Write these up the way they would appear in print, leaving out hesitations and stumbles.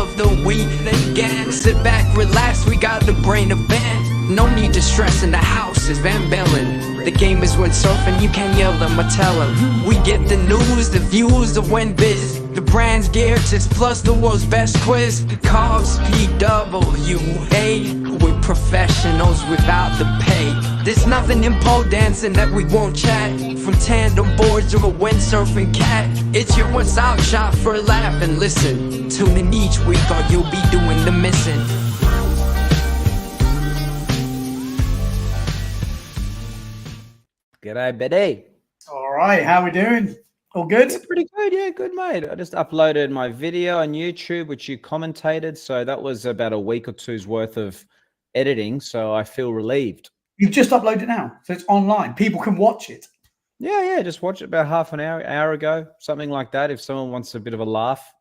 of the week again. Sit back, relax, we got the brain of band. No need to stress in the house, it's Van Bellen. The game is windsurfing, you can't yell them or tell them. We get the news, the views, the win biz. The brand's gear, just plus the world's best quiz. Carbs, PWA, we're professionals without the pay. There's nothing in pole dancing that we won't chat. From tandem boards or a windsurfing cat. It's your what's out shot for a laugh and listen. Tune in each week or you'll be doing the missing. G'day, Betty. All right, how we doing? All good? Yeah, pretty good, yeah, good, mate. I just uploaded my video on YouTube, which you commentated, so that was about a week or two's worth of editing, so I feel relieved. You've just uploaded it now, so it's online. People can watch it. Yeah, just watch it about half an hour ago, something like that, if someone wants a bit of a laugh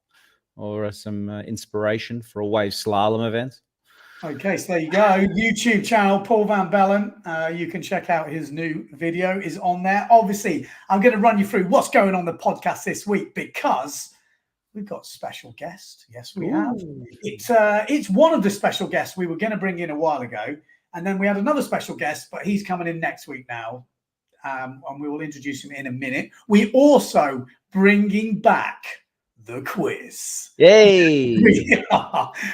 or some inspiration for a wave slalom event. Okay, so there you go. YouTube channel, Paul Van Bellen. You can check out his new video is on there. Obviously, I'm going to run you through what's going on the podcast this week because we've got a special guest. Yes, we have. It's one of the special guests we were going to bring in a while ago. And then we had another special guest, but he's coming in next week now. And we will introduce him in a minute. We also bringing back the quiz. Yay!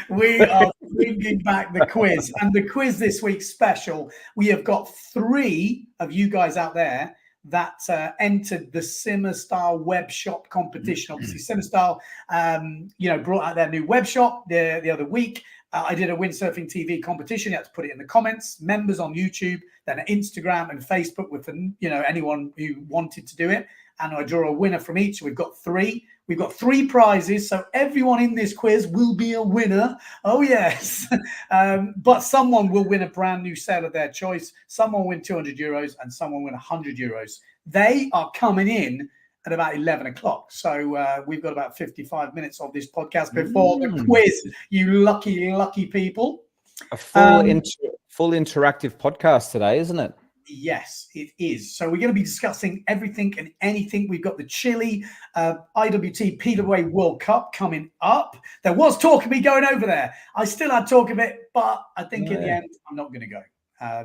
We are bringing back the quiz. And the quiz this week's special. We have got 3 of you guys out there that entered the Simmer Style web shop competition. Obviously, Simmer Style, brought out their new web shop the other week. I did a Windsurfing.TV competition. You had to put it in the comments. Members on YouTube, then Instagram and Facebook with anyone who wanted to do it. And I draw a winner from each. We've got 3. We've got 3 prizes, so everyone in this quiz will be a winner. Oh, yes. But someone will win a brand new sail of their choice. Someone will win €200 and someone will win €100. They are coming in at about 11 o'clock. So we've got about 55 minutes of this podcast before the quiz, you lucky people. A full interactive podcast today, isn't it? Yes, it is. So we're going to be discussing everything and anything. We've got the Chile IWT PWA World Cup coming up. There was talk of me going over there. I still had talk of it, but I think in the end, I'm not going to go.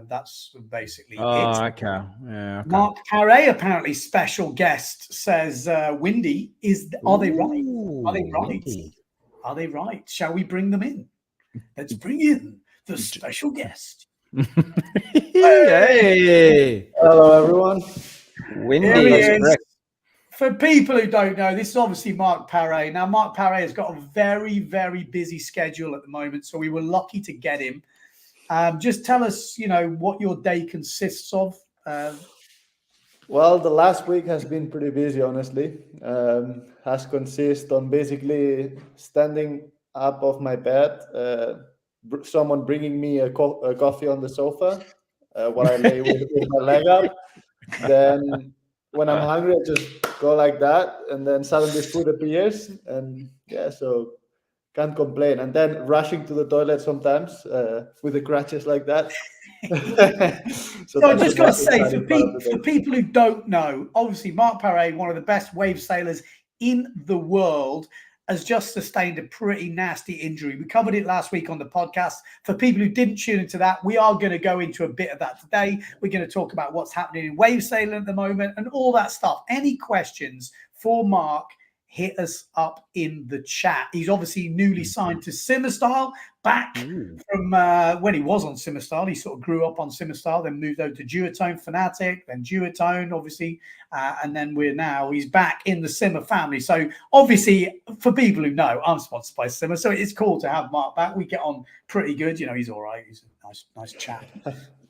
That's basically it. Okay. Yeah, okay. Marc Pare, apparently special guest, says windy. Are they right? Are they right? Windy. Are they right? Shall we bring them in? Let's bring in the special guest. Hey. Hello, everyone. Windy. For people who don't know, this is obviously Marc Pare. Now, Marc Pare has got a very, very busy schedule at the moment, so we were lucky to get him. Just tell us, what your day consists of. Well, the last week has been pretty busy, honestly. Has consist on basically standing up off my bed, someone bringing me a coffee on the sofa while I lay with my leg up. Then when I'm hungry, I just go like that, and then suddenly food appears, and so can't complain. And then rushing to the toilet sometimes with the crutches like that. So I just got to say, for people who don't know, obviously Marc Pare, one of the best wave sailors in the world, has just sustained a pretty nasty injury. We covered it last week on the podcast. For people who didn't tune into that, we are going to go into a bit of that today. We're going to talk about what's happening in wave sailing at the moment and all that stuff. Any questions for Marc, hit us up in the chat. He's obviously newly signed to Simmer Style, back from when he was on Simmer Style. He sort of grew up on Simmer Style, then moved over to Duotone Fanatic, then Duotone, obviously, and then he's back in the Simmer family. So obviously, for people who know, I'm sponsored by Simmer, so it's cool to have Marc back. We get on pretty good. He's all right. He's a nice chap.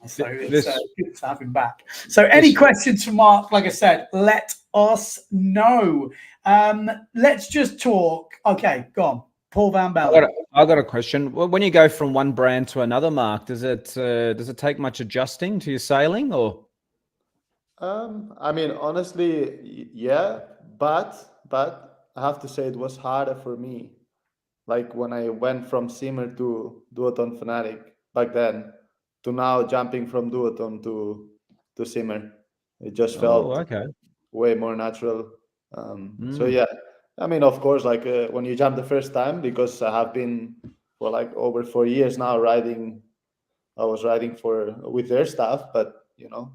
So it's good to have him back. So any questions from Marc, like I said, let us know. Let's just talk. Okay, go on. Paul Van Bellen. I got a question. When you go from one brand to another, Marc, does it take much adjusting to your sailing, or? I mean, honestly, yeah, but I have to say it was harder for me. Like when I went from Simmer to Duotone Fanatic back then, to now jumping from Duotone to Simmer, it just felt way more natural. So yeah, I mean, of course, like when you jump the first time, because I have been for like over 4 years now riding. I was riding with their staff, but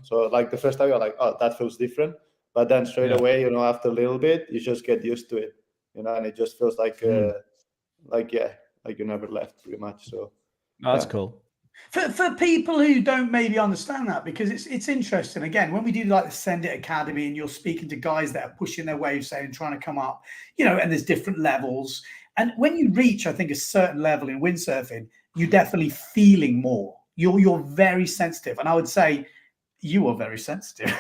so like the first time you're like, oh, that feels different. But then straight away, after a little bit, you just get used to it, and it just feels like you never left pretty much. So that's cool. For people who don't maybe understand that, because it's interesting. Again, when we do like the Send It Academy, and you're speaking to guys that are pushing their wave sailing, trying to come up, and there's different levels. And when you reach, I think, a certain level in windsurfing, you're definitely feeling more. You're very sensitive, and I would say you are very sensitive.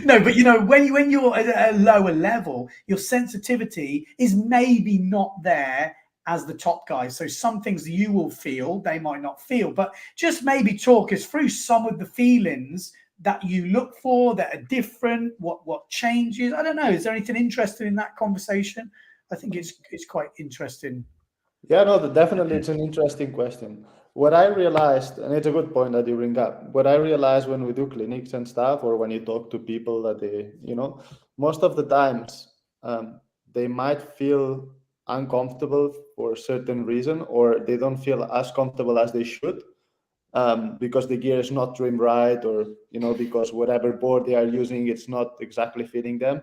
No, but when you're at a lower level, your sensitivity is maybe not there as the top guys. So some things you will feel, they might not feel. But just maybe talk us through some of the feelings that you look for that are different. What changes? I don't know. Is there anything interesting in that conversation? I think it's quite interesting. Yeah, no, definitely it's an interesting question. What I realized, and it's a good point that you bring up, what I realized when we do clinics and stuff, or when you talk to people that they, most of the times they might feel uncomfortable for a certain reason, or they don't feel as comfortable as they should because the gear is not trimmed right, or, because whatever board they are using, it's not exactly fitting them.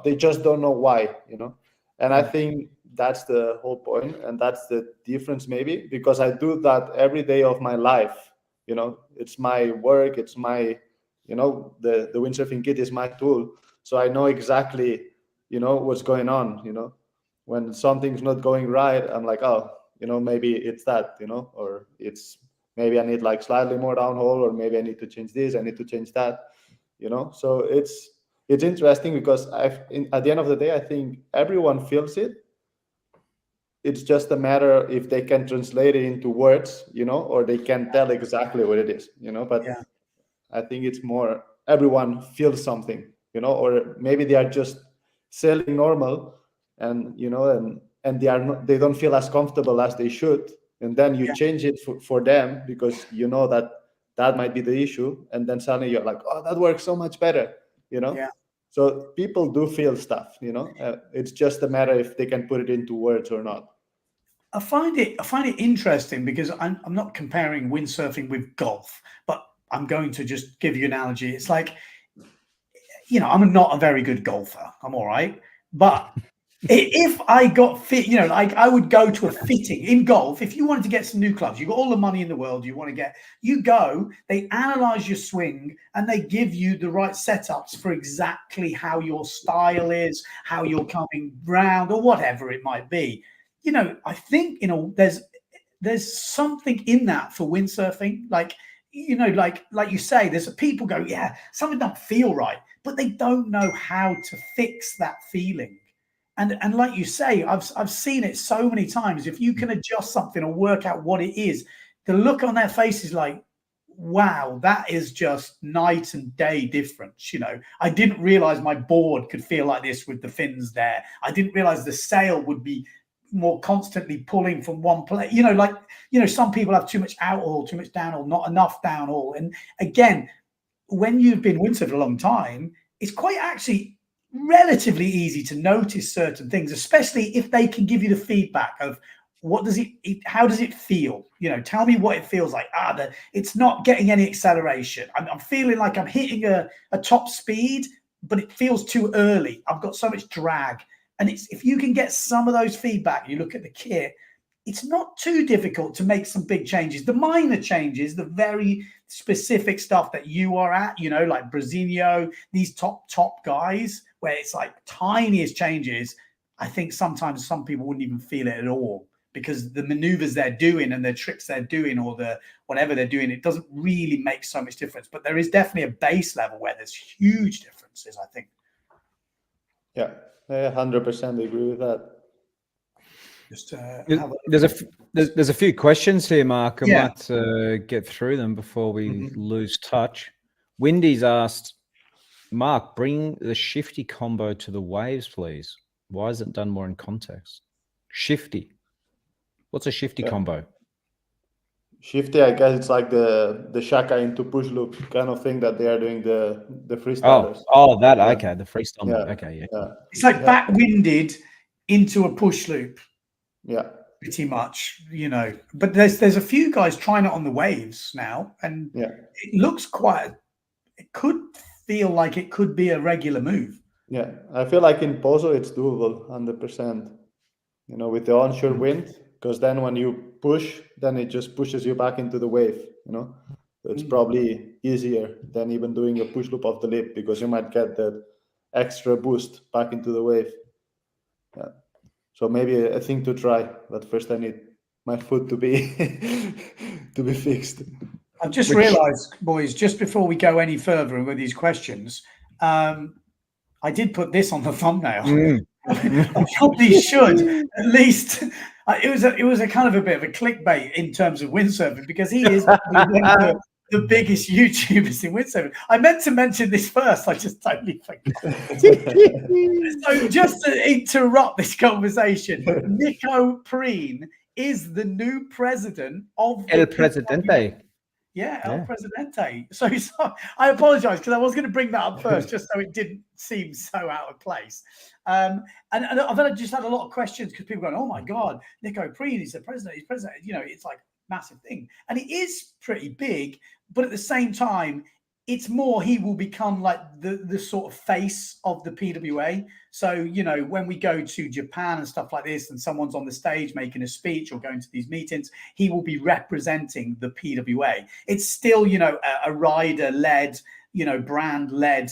They just don't know why, And I think that's the whole point, and that's the difference maybe, because I do that every day of my life. It's my work, it's my, the windsurfing kit is my tool. So I know exactly, what's going on, when something's not going right, I'm like, oh, maybe it's that, or it's maybe I need like slightly more downhole, or maybe I need to change this, I need to change that, So it's interesting because at the end of the day, I think everyone feels it. It's just a matter if they can translate it into words, or they can tell exactly what it is, But I think it's more everyone feels something, or maybe they are just sailing normal, and and they don't feel as comfortable as they should, and then you change it for them because that might be the issue, and then suddenly you're like, oh, that works so much better, So people do feel stuff, it's just a matter if they can put it into words or not. I find it interesting because I'm not comparing windsurfing with golf, but I'm going to just give you an analogy. It's like, I'm not a very good golfer. I'm all right, but if I got fit, like I would go to a fitting in golf. If you wanted to get some new clubs, you got all the money in the world, you go, they analyze your swing and they give you the right setups for exactly how your style is, how you're coming round, or whatever it might be. I think, there's something in that for windsurfing. Like you say, there's people go, yeah, something don't feel right, but they don't know how to fix that feeling. And like you say, I've seen it so many times. If you can adjust something or work out what it is, the look on their face is like, wow, that is just night and day difference. I didn't realize my board could feel like this with the fins there. I didn't realize the sail would be more constantly pulling from one place. Some people have too much outhaul, too much downhaul, not enough downhaul. And again, when you've been windsurfing a long time, it's quite actually relatively easy to notice certain things, especially if they can give you the feedback of how does it feel? Tell me what it feels like. It's not getting any acceleration. I'm feeling like I'm hitting a top speed, but it feels too early. I've got so much drag. And if you can get some of those feedback, you look at the kit, it's not too difficult to make some big changes. The minor changes, the very specific stuff that you are at, like Brasilio, these top guys, where it's like tiniest changes. I think sometimes some people wouldn't even feel it at all because the maneuvers they're doing and the tricks they're doing or the whatever they're doing, it doesn't really make so much difference. But there is definitely a base level where there's huge differences, I think. Yeah. I 100% agree with that. Just there's a few questions here, Marc. I might get through them before we lose touch. Windy's asked, Marc, bring the shifty combo to the waves, please. Why is it done more in context? Shifty. What's a shifty combo? Shifty, I guess it's like the shaka into push loop kind of thing that they are doing the freestylers. Okay, the freestyle. Yeah. Okay, yeah. It's like back-winded into a push loop. Yeah. Pretty much, but there's a few guys trying it on the waves now, and it looks it could feel like it could be a regular move. Yeah, I feel like in Pozo it's doable 100%, with the onshore wind, because then when you push, then it just pushes you back into the wave, So it's probably easier than even doing a push loop off the lip, because you might get that extra boost back into the wave. Yeah. So maybe a thing to try, but first I need my foot to be to be fixed. I've just realised, boys, just before we go any further with these questions, I did put this on the thumbnail. I probably should at least. It was a kind of a bit of a clickbait in terms of windsurfing, because he is one of the biggest YouTubers in windsurfing. I meant to mention this first. I just totally forgot. So just to interrupt this conversation, Nico Prien is the new president of El Presidente. Yeah, El Presidente. So I apologize, because I was going to bring that up first, just so it didn't seem so out of place. And I've just had a lot of questions, because people are going, oh my God, Nico Prien, he's the president, he's president. It's like a massive thing. And it is pretty big, but at the same time, it's more, he will become like the sort of face of the PWA. So, when we go to Japan and stuff like this, and someone's on the stage making a speech or going to these meetings, he will be representing the PWA. It's still, a rider-led, brand-led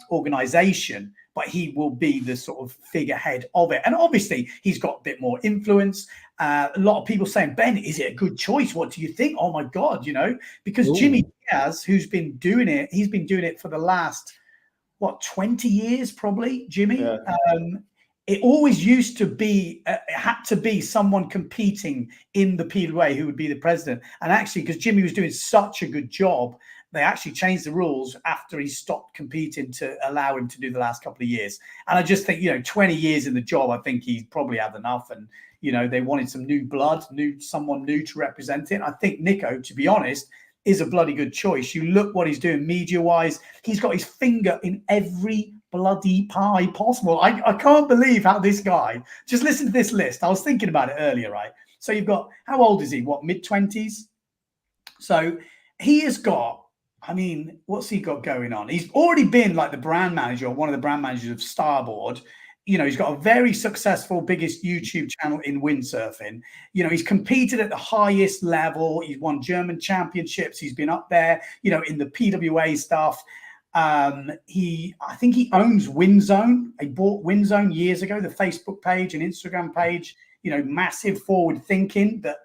organization, but he will be the sort of figurehead of it. And obviously, he's got a bit more influence. A lot of people saying, Ben, is it a good choice? What do you think? Oh my God, because Jimmy Diaz, who's been doing it, he's been doing it for the last, 20 years, probably, Jimmy. Yeah. It always used to be, it had to be someone competing in the PWA who would be the president. And actually, because Jimmy was doing such a good job, they actually changed the rules after he stopped competing to allow him to do the last couple of years. And I just think, 20 years in the job, I think he's probably had enough. And, they wanted some new blood, someone new to represent it. I think Nico, to be honest, is a bloody good choice. You look what he's doing media-wise. He's got his finger in every bloody pie possible. I can't believe how this guy, just listen to this list. I was thinking about it earlier, right? So you've got, how old is he? Mid-20s? So he has got, what's he got going on? He's already been like the brand manager, or one of the brand managers of Starboard. He's got a very successful, biggest YouTube channel in windsurfing. He's competed at the highest level. He's won German championships. He's been up there, in the PWA stuff. I think he owns WindZone. He bought WindZone years ago, the Facebook page and Instagram page. Massive forward thinking that,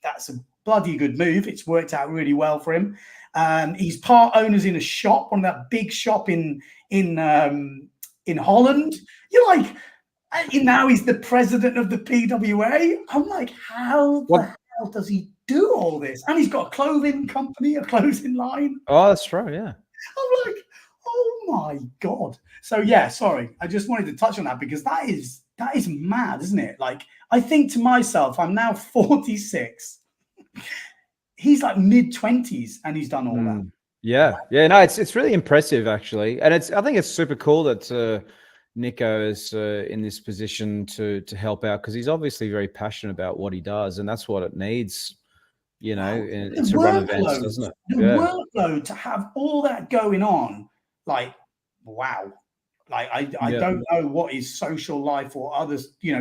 that's a bloody good move. It's worked out really well for him. He's part owners in a shop, one of that big shop in Holland. You're like, now he's the president of the PWA. I'm like, how the hell does he do all this? And he's got a clothing company, a clothing line. Oh, that's right, yeah. I'm like, oh my God. So yeah, sorry. I just wanted to touch on that, because that is mad, isn't it? Like, I think to myself, I'm now 46. He's like mid-20s and he's done all that. Yeah. No, it's really impressive, actually, and I think it's super cool that Nico is in this position to help out, because he's obviously very passionate about what he does, and that's what it needs, to run events, doesn't it? The workload to have all that going on, like, wow. Like, I don't know what his social life or other,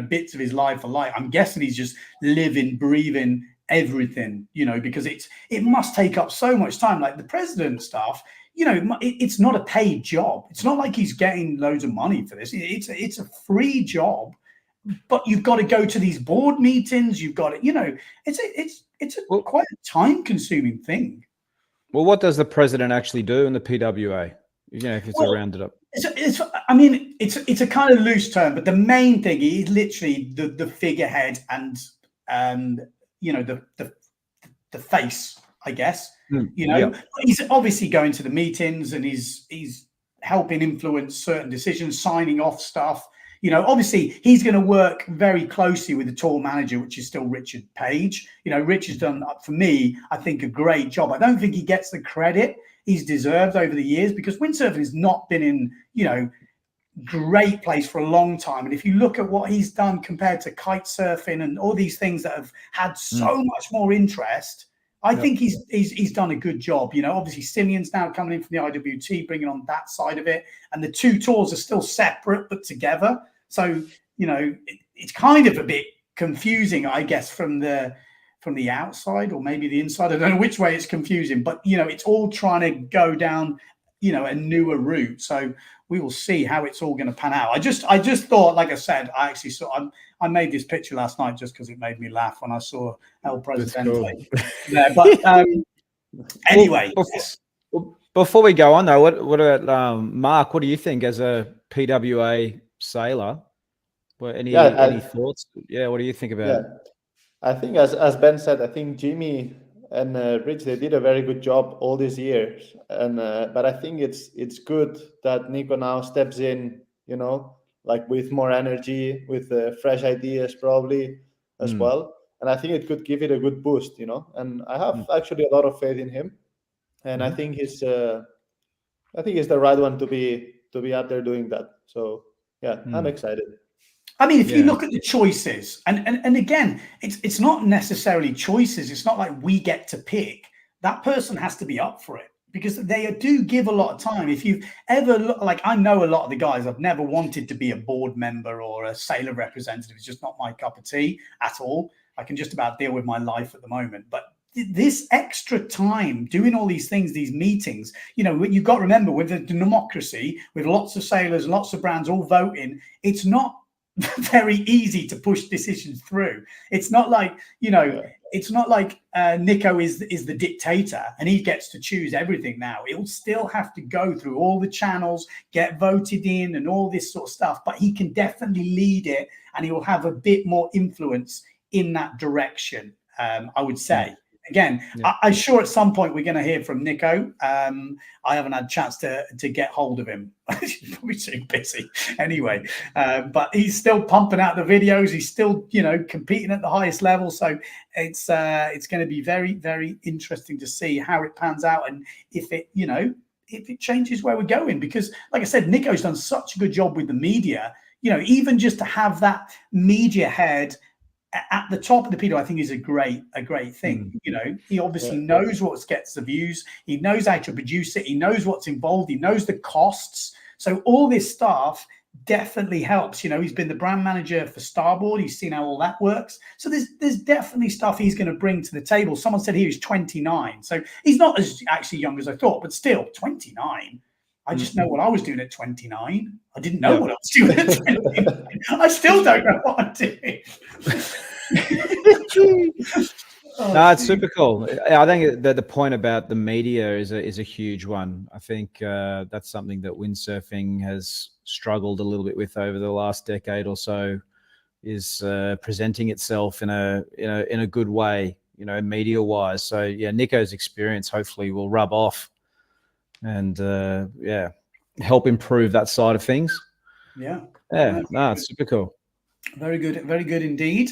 bits of his life are like. I'm guessing he's just living, breathing everything, because it must take up so much time. Like the president stuff, it's not a paid job. It's not like he's getting loads of money for this. It's a free job, but you've got to go to these board meetings. You've got to, it's quite a time consuming thing. Well, what does the president actually do in the PWA? If it's rounded up. It's a kind of loose term, but the main thing is literally the figurehead and the face, I guess. He's obviously going to the meetings and he's helping influence certain decisions, signing off stuff. Obviously he's going to work very closely with the tour manager, which is still Richard Page. Richard's done, for me, I think, a great job. I don't think he gets the credit he's deserved over the years, because windsurfing has not been in, great place for a long time. And if you look at what he's done compared to kite surfing and all these things that have had so much more interest, I think he's done a good job. You know, obviously Simeon's now coming in from the IWT, bringing on that side of it, and the two tours are still separate but together. So, you know, it's kind of a bit confusing, I guess, from the outside, or maybe the inside. I don't know which way it's confusing, but you know, it's all trying to go down, you know, a newer route. So we will see how it's all going to pan out. I just thought, like I said, I actually saw. I made this picture last night just because it made me laugh when I saw El Presidente there. But anyway, before we go on though, what about Mark? What do you think as a PWA sailor? Well, any thoughts? Yeah, what do you think about it? I think as Ben said, I think Jimmy and Rich, they did a very good job all these years, and but I think it's good that Nico now steps in, you know, like with more energy, with fresh ideas probably as well, and I think it could give it a good boost, you know. And I have actually a lot of faith in him, and I think he's the right one to be out there doing that. So yeah, I'm excited. I mean, if you look at the choices, and again, it's not necessarily choices. It's not like we get to pick. That person has to be up for it, because they do give a lot of time. If you've ever like, I know a lot of the guys, I've never wanted to be a board member or a sailor representative. It's just not my cup of tea at all. I can just about deal with my life at the moment. But this extra time doing all these things, these meetings, you know, you've got to remember, with the democracy, with lots of sailors, lots of brands all voting, it's not very easy to push decisions through. It's not like, you know, it's not like Nico is the dictator and he gets to choose everything now. It'll still have to go through all the channels, get voted in and all this sort of stuff, but he can definitely lead it, and he will have a bit more influence in that direction, I would say. Again, I'm sure at some point we're going to hear from Nico. I haven't had a chance to get hold of him. He's probably too busy anyway. But he's still pumping out the videos. He's still, you know, competing at the highest level. So it's going to be very, very interesting to see how it pans out, and if it, you know, if it changes where we're going. Because, like I said, Nico's done such a good job with the media. You know, even just to have that media head at the top of the PWA, I think is a great thing. You know, he obviously knows what gets the views. He knows how to produce it. He knows what's involved. He knows the costs. So all this stuff definitely helps. You know, he's been the brand manager for Starboard. He's seen how all that works. So there's definitely stuff he's going to bring to the table. Someone said he was 29. So he's not as actually young as I thought, but still 29. I just know what I was doing at 29. I didn't know what I was doing at 29. I still don't know what I'm doing. No, it's super cool. I think that the point about the media is a huge one. I think that's something that windsurfing has struggled a little bit with over the last decade or so, is presenting itself in a good way, you know, media wise. So yeah, Nico's experience hopefully will rub off and help improve that side of things. It's super cool. Very good indeed.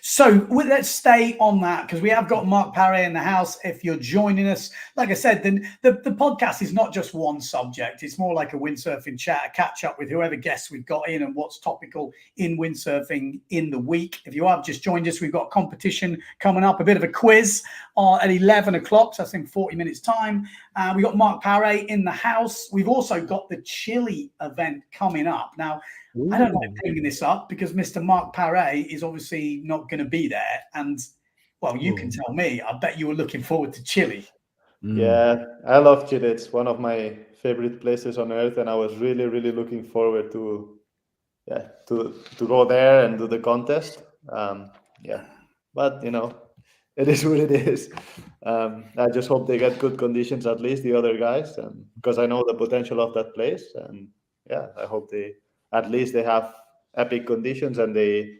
So let's stay on that, because we have got Marc Pare in the house. If you're joining us, like I said, then the podcast is not just one subject. It's more like a windsurfing chat, a catch up with whoever guests we've got in and what's topical in windsurfing in the week. If you have just joined us, we've got competition coming up, a bit of a quiz at 11 o'clock. So that's in 40 minutes time. We got Marc Pare in the house. We've also got the Chile event coming up. Now, I don't like bringing this up because Mr. Marc Pare is obviously not going to be there. And, well, you can tell me. I bet you were looking forward to Chile. Yeah, I love Chile. It's one of my favorite places on earth. And I was really, really looking forward to go there and do the contest. But, you know, it is what it is. I just hope they get good conditions, at least the other guys, because I know the potential of that place. And, I hope they have epic conditions and they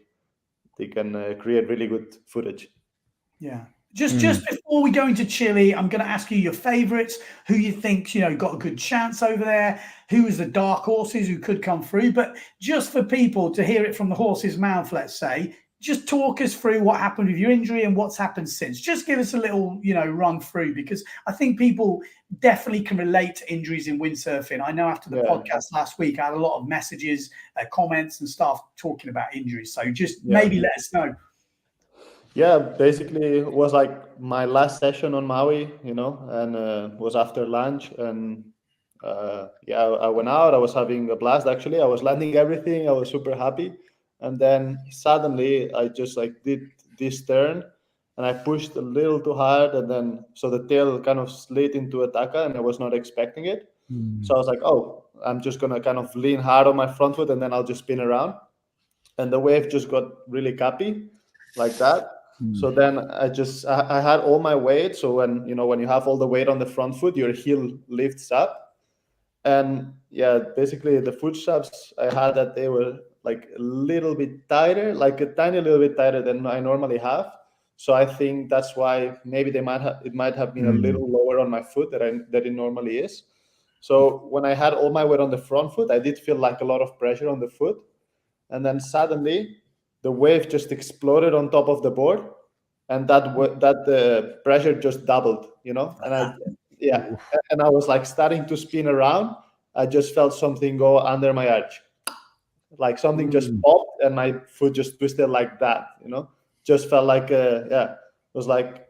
can create really good footage. Yeah. Just before we go into Chile, I'm going to ask you your favorites, who you think, you know, got a good chance over there, who is the dark horses who could come through. But just for people to hear it from the horse's mouth, let's say, just talk us through what happened with your injury and what's happened since. Just give us a little, run through, because I think people definitely can relate to injuries in windsurfing. I know after the podcast last week, I had a lot of messages, comments and stuff talking about injuries. So just maybe let us know. Yeah, basically it was like my last session on Maui, and was after lunch. And I went out. I was having a blast, actually. I was landing everything. I was super happy. And then suddenly I just did this turn and I pushed a little too hard. And then so the tail kind of slid into a taka and I was not expecting it. So I was like, oh, I'm just going to kind of lean hard on my front foot and then I'll just spin around. And the wave just got really cappy like that. So then I had all my weight. So when you have all the weight on the front foot, your heel lifts up. And basically the foot straps I had that day were like a little bit tighter, like a tiny little bit tighter than I normally have. So I think that's why maybe it might have been a little lower on my foot than it normally is. So when I had all my weight on the front foot, I did feel like a lot of pressure on the foot. And then suddenly the wave just exploded on top of the board, and that pressure just doubled, and I was like starting to spin around. I just felt something go under my arch, like something just popped and my foot just twisted like that, just felt like it was like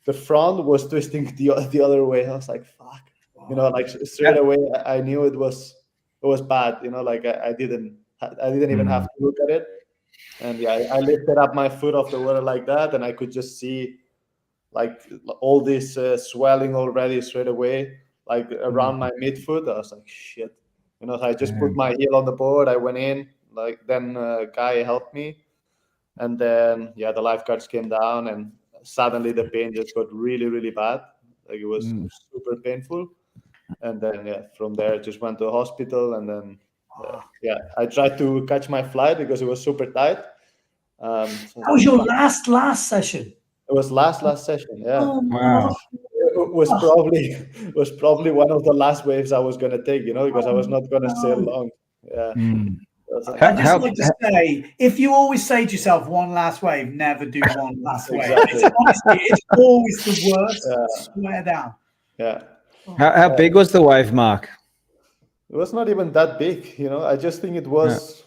the front was twisting the other way. I was like, fuck, like straight away I knew it was bad, like I didn't even have to look at it. And I lifted up my foot off the water like that, and I could just see like all this swelling already straight away, like around my midfoot. I was like, shit, so I just put my heel on the board. I went in, then a guy helped me, and then the lifeguards came down, and suddenly the pain just got really, really bad. Like it was super painful. And then from there I just went to the hospital, and then I tried to catch my flight because it was super tight. That was your last session. It was last session. Yeah. Oh, wow. It was probably one of the last waves I was gonna take, because I was not gonna sail long. Yeah. I just like to say, if you always say to yourself, one last wave, never do one last wave. It's always the worst. Swear down. Yeah. How big was the wave, Marc? It was not even that big, I just think it was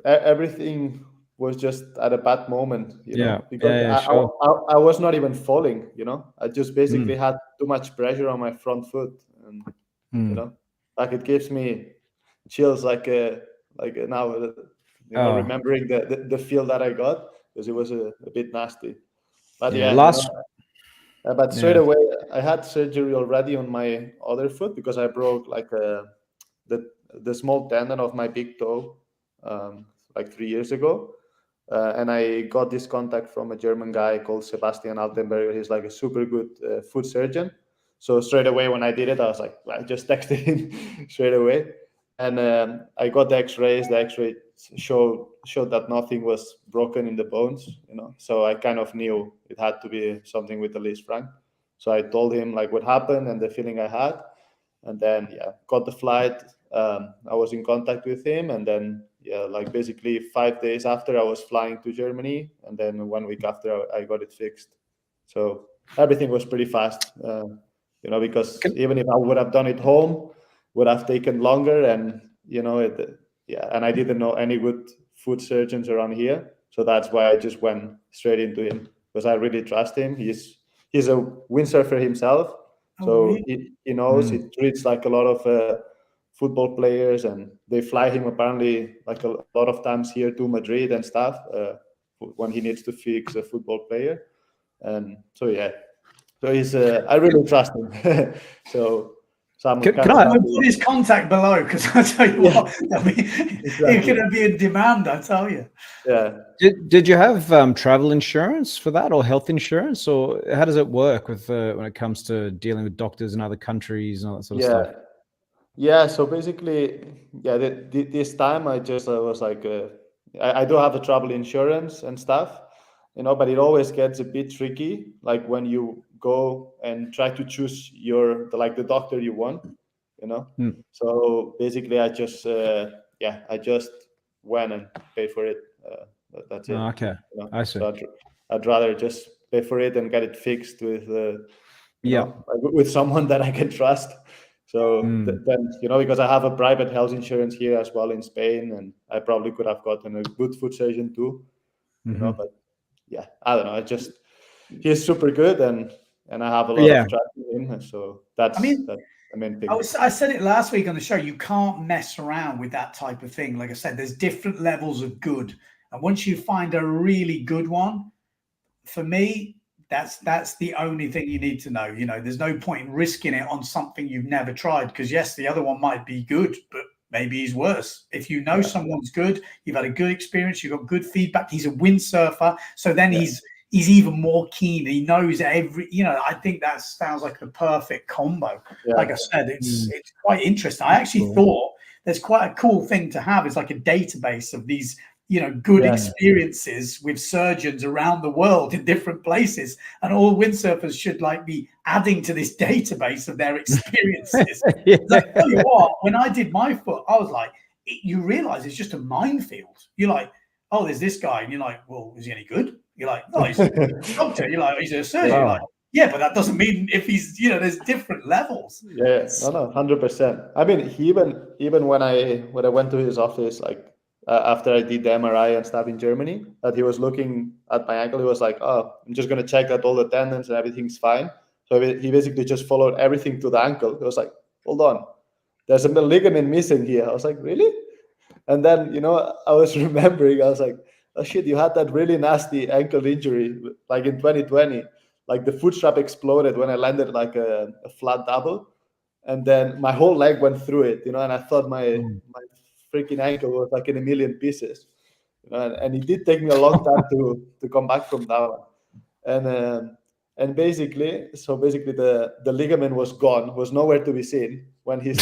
everything was just at a bad moment, because I was not even falling, I just basically had too much pressure on my front foot, and like it gives me chills, like now, remembering the feel that I got, because it was a bit nasty. But but straight away I had surgery already on my other foot because I broke like the small tendon of my big toe like 3 years ago. And I got this contact from a German guy called Sebastian Altenberger. He's like a super good foot surgeon. So straight away when I did it, I was like, I just texted him straight away. And I got the x-rays. The x-ray showed that nothing was broken in the bones, So I kind of knew it had to be something with the Liszt Frank. So I told him like what happened and the feeling I had. And then, got the flight. I was in contact with him. And then, like basically 5 days after I was flying to Germany. And then 1 week after I got it fixed. So everything was pretty fast, because even if I would have done it home, would have taken longer. And, and I didn't know any good foot surgeons around here. So that's why I just went straight into him, because I really trust him. He's a windsurfer himself. So he knows, he treats like a lot of football players, and they fly him apparently like a lot of times here to Madrid and stuff when he needs to fix a football player. And so he's I really trust him. So I'm can I put his contact below, because I tell you what, he's going to be in demand, I tell you. Yeah. Did you have travel insurance for that, or health insurance, or how does it work with when it comes to dealing with doctors in other countries and all that sort of stuff? Yeah. So basically, this time I was like, I do have a travel insurance and stuff, but it always gets a bit tricky, like when you go and try to choose the doctor you want, So basically I just I just went and paid for it That's it. Okay, You know? I see. So I'd rather just pay for it and get it fixed with Yeah. with someone that I can trust. So then, because I have a private health insurance here as well in Spain, and I probably could have gotten a good food surgeon too, but yeah, I don't know. He's super good, and I have a lot of trust in him. So that's the main thing. I said it last week on the show. You can't mess around with that type of thing. Like I said, there's different levels of good, and once you find a really good one, for me, that's the only thing you need to know. There's no point in risking it on something you've never tried, because yes, the other one might be good, but maybe he's worse. If you know someone's good, you've had a good experience, you've got good feedback. He's a windsurfer, so then he's even more keen. He knows I think that sounds like the perfect combo. Like I said, it's quite interesting. I actually thought there's quite a cool thing to have. It's like a database of these good experiences with surgeons around the world in different places, and all windsurfers should be adding to this database of their experiences. Like, tell you what, when I did my foot, I was like, you realize it's just a minefield. You're like, oh, there's this guy, and you're like, well, is he any good? You're like, no, he's a doctor. You're like, he's a surgeon. You're like, yeah, but that doesn't mean if he's, there's different levels. Yeah, no, 100%. I mean, even when I went to his office, after I did the MRI and stuff in Germany, that he was looking at my ankle. He was like, oh, I'm just going to check that all the tendons and everything's fine. So he basically just followed everything to the ankle. He was like, hold on, there's a ligament missing here. I was like, really? And then, I was remembering, I was like, oh shit, you had that really nasty ankle injury, like in 2020. Like the foot strap exploded when I landed like a flat double. And then my whole leg went through it, and I thought my freaking ankle was like in a million pieces, and it did take me a long time to come back from that one. And basically the ligament was gone, was nowhere to be seen when he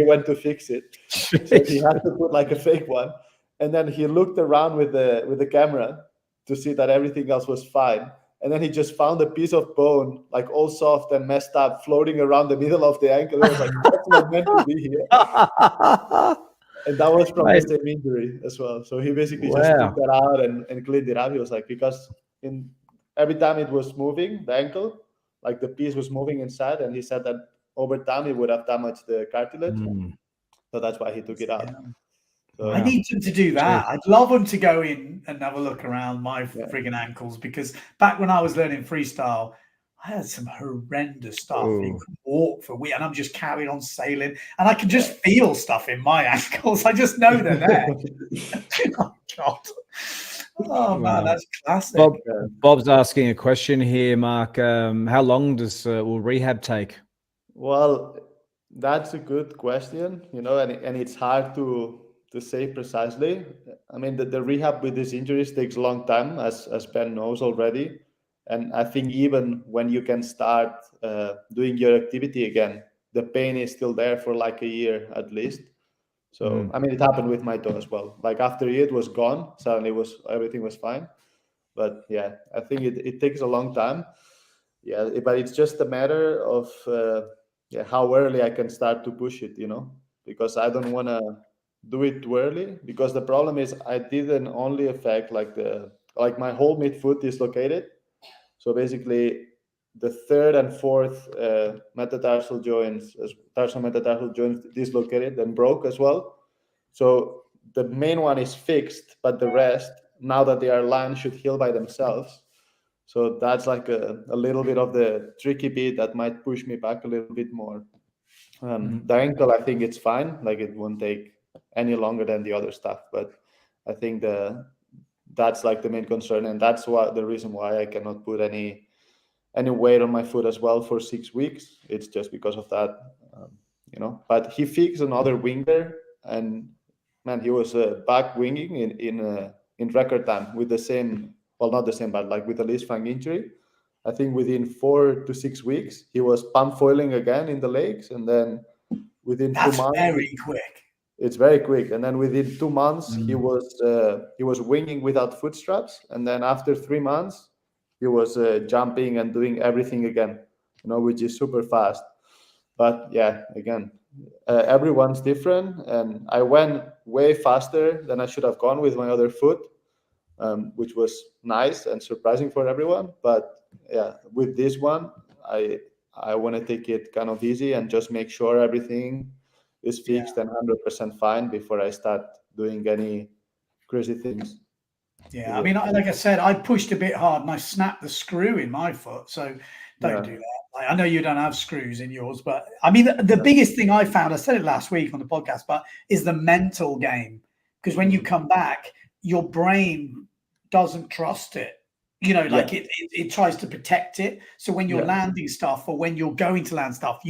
went to fix it. So he had to put like a fake one, and then he looked around with the camera to see that everything else was fine. And then he just found a piece of bone, like all soft and messed up, floating around the middle of the ankle. He was like, that's not meant to be here. And that was from the same injury as well. So he basically just took that out and cleaned it up. He was like, because every time it was moving, the ankle, like the piece was moving inside, and he said that over time it would have damaged the cartilage. So that's why he took it out. So, I need him to do that. I'd love him to go in and have a look around my friggin' ankles, because back when I was learning freestyle, I had some horrendous stuff. You could walk for weeks, and I'm just carrying on sailing, and I can just feel stuff in my ankles. I just know they're there. Oh God! Oh man, that's classic. Bob's asking a question here, Marc. How long will rehab take? Well, that's a good question. And it's hard to say precisely. I mean, the rehab with these injuries takes a long time, as Ben knows already. And I think even when you can start doing your activity again, the pain is still there for like a year at least. So, I mean, it happened with my toe as well. Like after a year, it was gone. Suddenly everything was fine. But yeah, I think it takes a long time. Yeah, but it's just a matter of how early I can start to push it, because I don't want to do it too early, because the problem is I didn't only affect like my whole midfoot is dislocated. So basically the third and fourth tarsal metatarsal joints dislocated and broke as well. So the main one is fixed, but the rest, now that they are aligned, should heal by themselves. So that's like a little bit of the tricky bit that might push me back a little bit more. The ankle, I think it's fine. Like it won't take any longer than the other stuff, but I think that's like the main concern, and that's the reason why I cannot put any weight on my foot as well for 6 weeks. It's just because of that, But he fixed another winger, and man, he was back winging in record time with the same. Well, not the same, but like with the least fang injury. I think within 4 to 6 weeks, he was pump foiling again in the lakes, and then within 2 months, very quick. It's very quick, and then within 2 months, he was winging without foot straps, and then after 3 months, he was jumping and doing everything again, which is super fast. But yeah, again, everyone's different, and I went way faster than I should have gone with my other foot. which was nice and surprising for everyone. But yeah, with this one, I want to take it kind of easy and just make sure everything is fixed and 100% fine before I start doing any crazy things. Yeah, I mean, like I said, I pushed a bit hard and I snapped the screw in my foot. So don't do that. Like, I know you don't have screws in yours, but I mean, the biggest thing I found, I said it last week on the podcast, but is the mental game. Because when you come back, your brain doesn't trust it. You know, like it tries to protect it. So when you're landing stuff or when you're going to land stuff,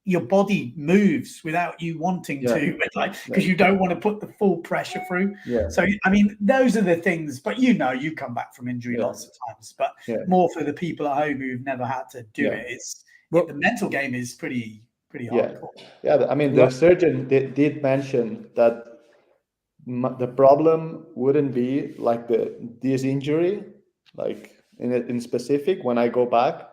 your body moves without you wanting to, like, because you don't want to put the full pressure through. So, I mean, those are the things, but you come back from injury lots of times, but more for the people at home who've never had to do it. The mental game is pretty hardcore. Yeah. I mean, the surgeon did mention that the problem wouldn't be like this injury, like in specific when I go back.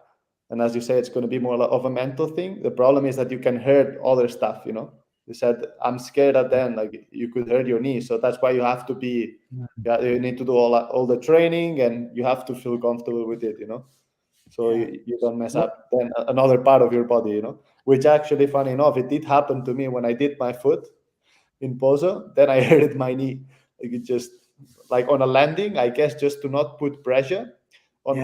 And as you say, it's going to be more of a mental thing. The problem is that you can hurt other stuff, you know. You said, I'm scared at the end, like you could hurt your knee. So that's why you have to be, you need to do all the training and you have to feel comfortable with it, you know. So you don't mess up then another part of your body, you know. Which actually, funny enough, it did happen to me when I did my foot in Pozo. Then I hurt my knee. Like it just, like on a landing, I guess just to not put pressure on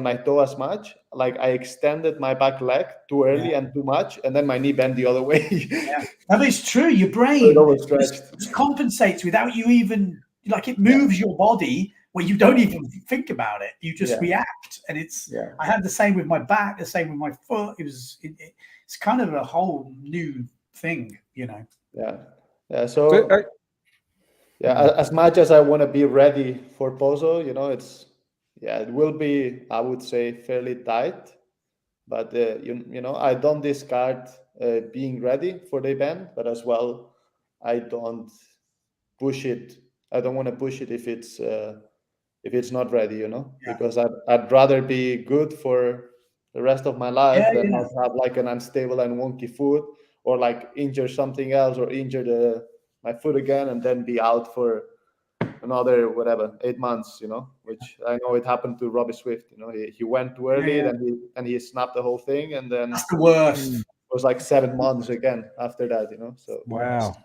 my toe as much, like I extended my back leg too early and too much, and then my knee bent the other way. That is true. Your brain just compensates without you even, like, it moves your body where you don't even think about it. You just react, and it's. I had the same with my back, the same with my foot. It's kind of a whole new thing, you know. So as much as I want to be ready for Pozo, you know, it will be, I would say, fairly tight, but you know, I don't discard being ready for the event, but as well, I don't push it. I don't want to push it if it's not ready, you know, because I'd rather be good for the rest of my life than not have like an unstable and wonky foot, or like injure something else, or injure my foot again and then be out for another 8 months, you know, which I know it happened to Robbie Swift. You know, he went too early, then he snapped the whole thing, and then that's the worst. It was like 7 months again after that, you know. So wow.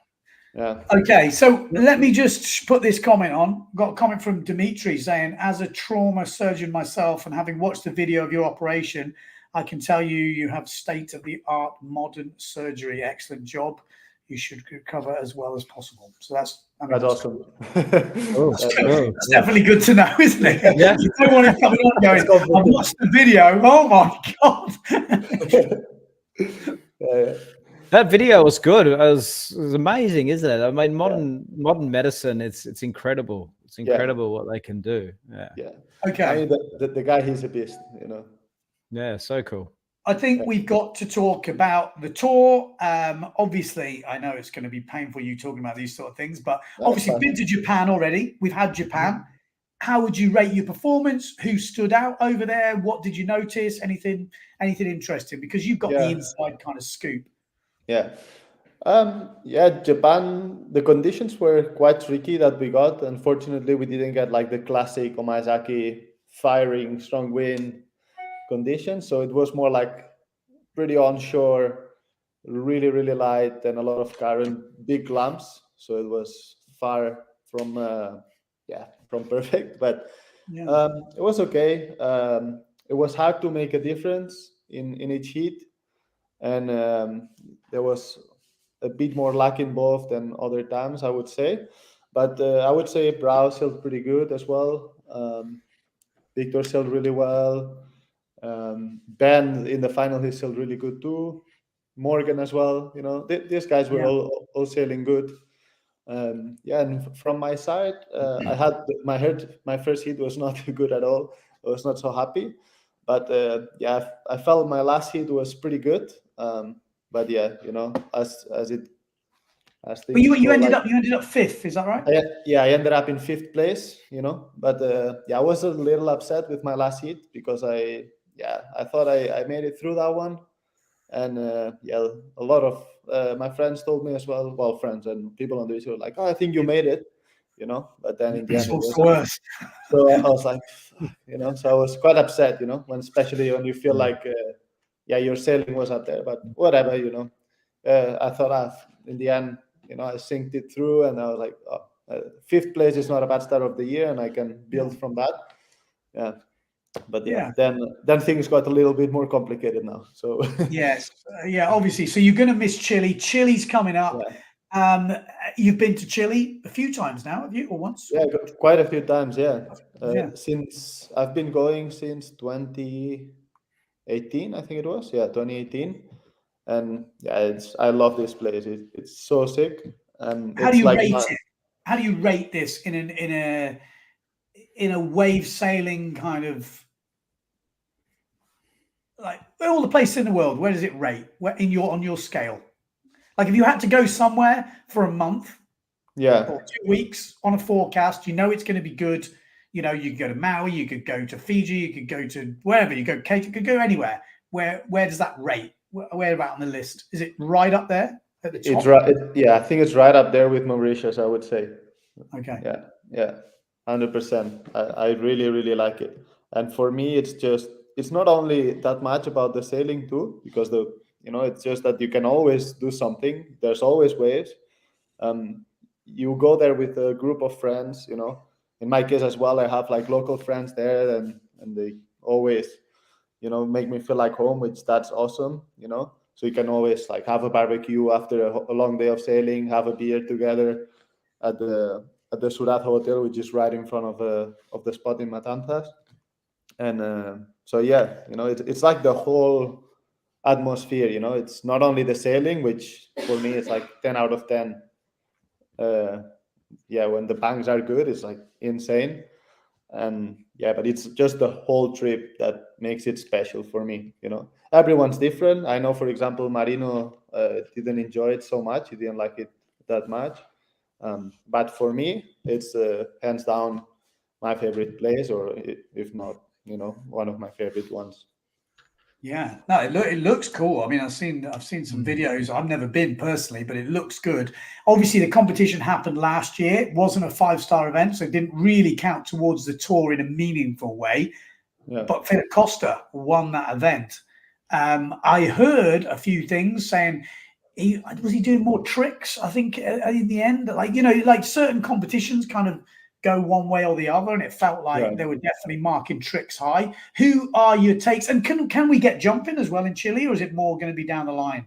Yeah. Okay, so let me just put this comment on. Got a comment from Dimitri saying, as a trauma surgeon myself and having watched the video of your operation, I can tell you have state-of-the-art modern surgery. Excellent job. You should recover as well as possible. So that's awesome. It's definitely good to know, isn't it? Yeah. You don't want to come on going, I've watched the video. Oh my God. That video was good. It was amazing, isn't it? I mean, modern medicine, it's incredible. It's incredible what they can do. Yeah. Okay. I mean, the guy, he's a beast, you know. Yeah, so cool. I think we've got to talk about the tour. Obviously, I know it's going to be painful you talking about these sort of things, but obviously been to Japan already. We've had Japan. How would you rate your performance? Who stood out over there? What did you notice? Anything interesting? Because you've got the inside kind of scoop. Japan, the conditions were quite tricky that we got. Unfortunately, we didn't get like the classic Omazaki firing, strong wind conditions. So it was more like pretty onshore, really, really light, and a lot of current, big lumps. So it was far from perfect, but it was okay. It was hard to make a difference in each heat, and there was a bit more luck involved than other times, I would say. But I would say Brau sailed pretty good as well. Victor sailed really well. Ben in the final, he sailed really good too. Morgan as well. You know, these guys were all sailing good. And from my side, I had my first heat was not good at all. I was not so happy, but I felt my last heat was pretty good. But you know, as but you ended up fifth, is that right? I ended up in fifth place. You know, but I was a little upset with my last heat because I thought I made it through that one, and a lot of my friends told me as well. Well, friends and people on the video were like, "Oh, I think you made it." you know. But then in the It's end, it also wasn't. worse. So I was like, you know, so I was quite upset, you know, especially when you feel like, yeah, your sailing was up there, but whatever, you know. I thought, in the end, you know, I synced it through, and I was like, fifth place is not a bad start of the year, and I can build from that. Yeah. But yeah, then things got a little bit more complicated now. So yes, obviously. So you're going to miss Chile. Chile's coming up. Yeah. You've been to Chile a few times now, have you, or once? Yeah, quite a few times. Yeah. Since I've been going since 2018, I think it was. Yeah, 2018. And yeah, I love this place. It's so sick. And how do you rate it? How do you rate this in a wave sailing kind of, like all the places in the world? Where does it rate? Where on your scale? Like if you had to go somewhere for a month, or 2 weeks on a forecast, you know it's going to be good. You know, you could go to Maui, you could go to Fiji, you could go to wherever, you could go anywhere. Where does that rate? Where about on the list? Is it right up there at the top? It's right. I think it's right up there with Mauritius, I would say. Okay. Yeah, 100%. I really, really like it. And for me, it's not only that much about the sailing too, because it's just that you can always do something. There's always waves. You go there with a group of friends, you know. In my case as well, I have like local friends there, and they always, you know, make me feel like home, which that's awesome, you know. So you can always like have a barbecue after a long day of sailing, have a beer together at the Surat Hotel, which is right in front of the spot in Matanzas. And so yeah, you know, it's like the whole atmosphere, you know. It's not only the sailing, which for me it's like 10 out of 10. When the banks are good, it's like insane. And yeah, but it's just the whole trip that makes it special for me, you know. Everyone's different. I know, for example, Marino didn't enjoy it so much. He didn't like it that much. But for me, it's hands down my favorite place, or if not, you know, one of my favorite ones. Yeah, no, it looks cool. I mean, I've seen some videos. I've never been personally, but it looks good. Obviously, the competition happened last year. It wasn't a 5-star event, so it didn't really count towards the tour in a meaningful way. Yeah. But Philip Costa won that event. I heard a few things saying was he doing more tricks, I think, in the end. Like, you know, like certain competitions kind of go one way or the other, and it felt like they were definitely marking tricks high. Who are your takes? And can we get jumping as well in Chile, or is it more going to be down the line?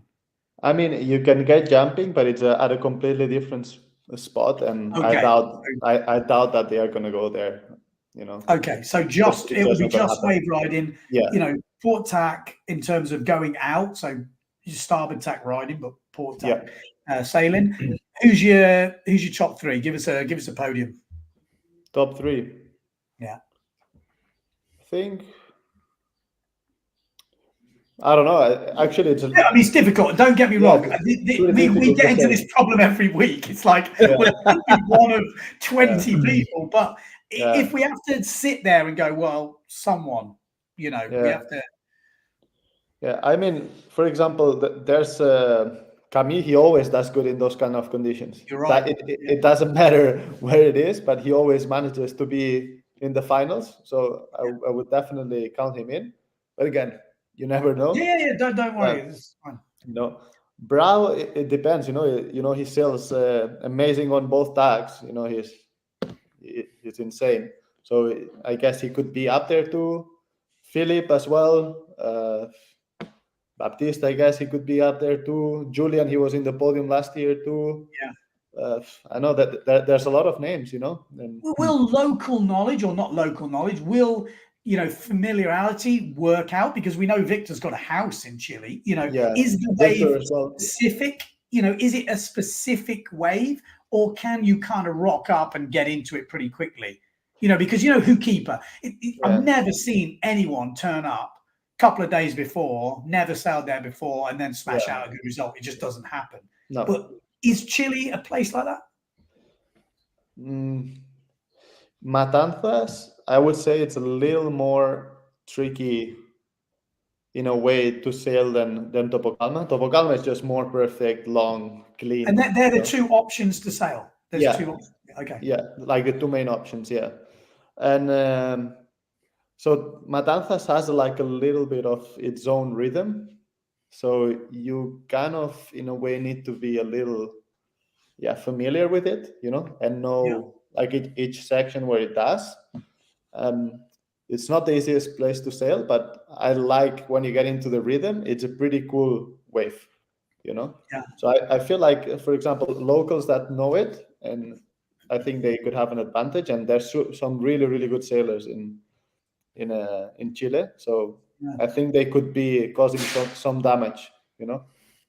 I mean, you can get jumping, but it's at a completely different spot, and I doubt that they are going to go there, you know. Okay, so it will be just wave riding, you know, port tack in terms of going out, so starboard tack riding, but port tack sailing. Who's your top three? Give us a podium. Top three. Yeah. I think, I don't know. Actually, it's it's difficult. Don't get me wrong. We get into this problem every week. It's like we're one of 20 people, but if we have to sit there and go, well, someone, you know, we have to. Yeah, I mean, for example, there's Camille. He always does good in those kind of conditions. You're right. It doesn't matter where it is, but he always manages to be in the finals. So I would definitely count him in. But again, you never know. Yeah. Don't worry. It's fine. You know, Brau, it depends. You know, he sails amazing on both tacks. You know, he's insane. So I guess he could be up there too. Philip as well. Baptiste, I guess he could be up there too. Julian, he was in the podium last year too. Yeah. I know that there's a lot of names, you know. And will local knowledge, or not local knowledge, will, you know, familiarity work out? Because we know Victor's got a house in Chile. You know, is the wave specific? You know, is it a specific wave, or can you kind of rock up and get into it pretty quickly? You know, because, you know, Hookkeeper, I've never seen anyone turn up couple of days before, never sailed there before, and then smash out a good result. It just doesn't happen. No. But is Chile a place like that? Matanzas, I would say it's a little more tricky in a way to sail than Topocalma. Topocalma is just more perfect, long, clean. And they're the two options to sail. There's Yeah. two options. Okay. Yeah, like the two main options. Yeah, and so Matanzas has like a little bit of its own rhythm. So you kind of, in a way, need to be a little, familiar with it, and know like each section where it does. It's not the easiest place to sail, but I like when you get into the rhythm, it's a pretty cool wave, Yeah. So I feel like, for example, locals that know it, and I think they could have an advantage. And there's some really, really good sailors in Chile. So I think they could be causing some damage,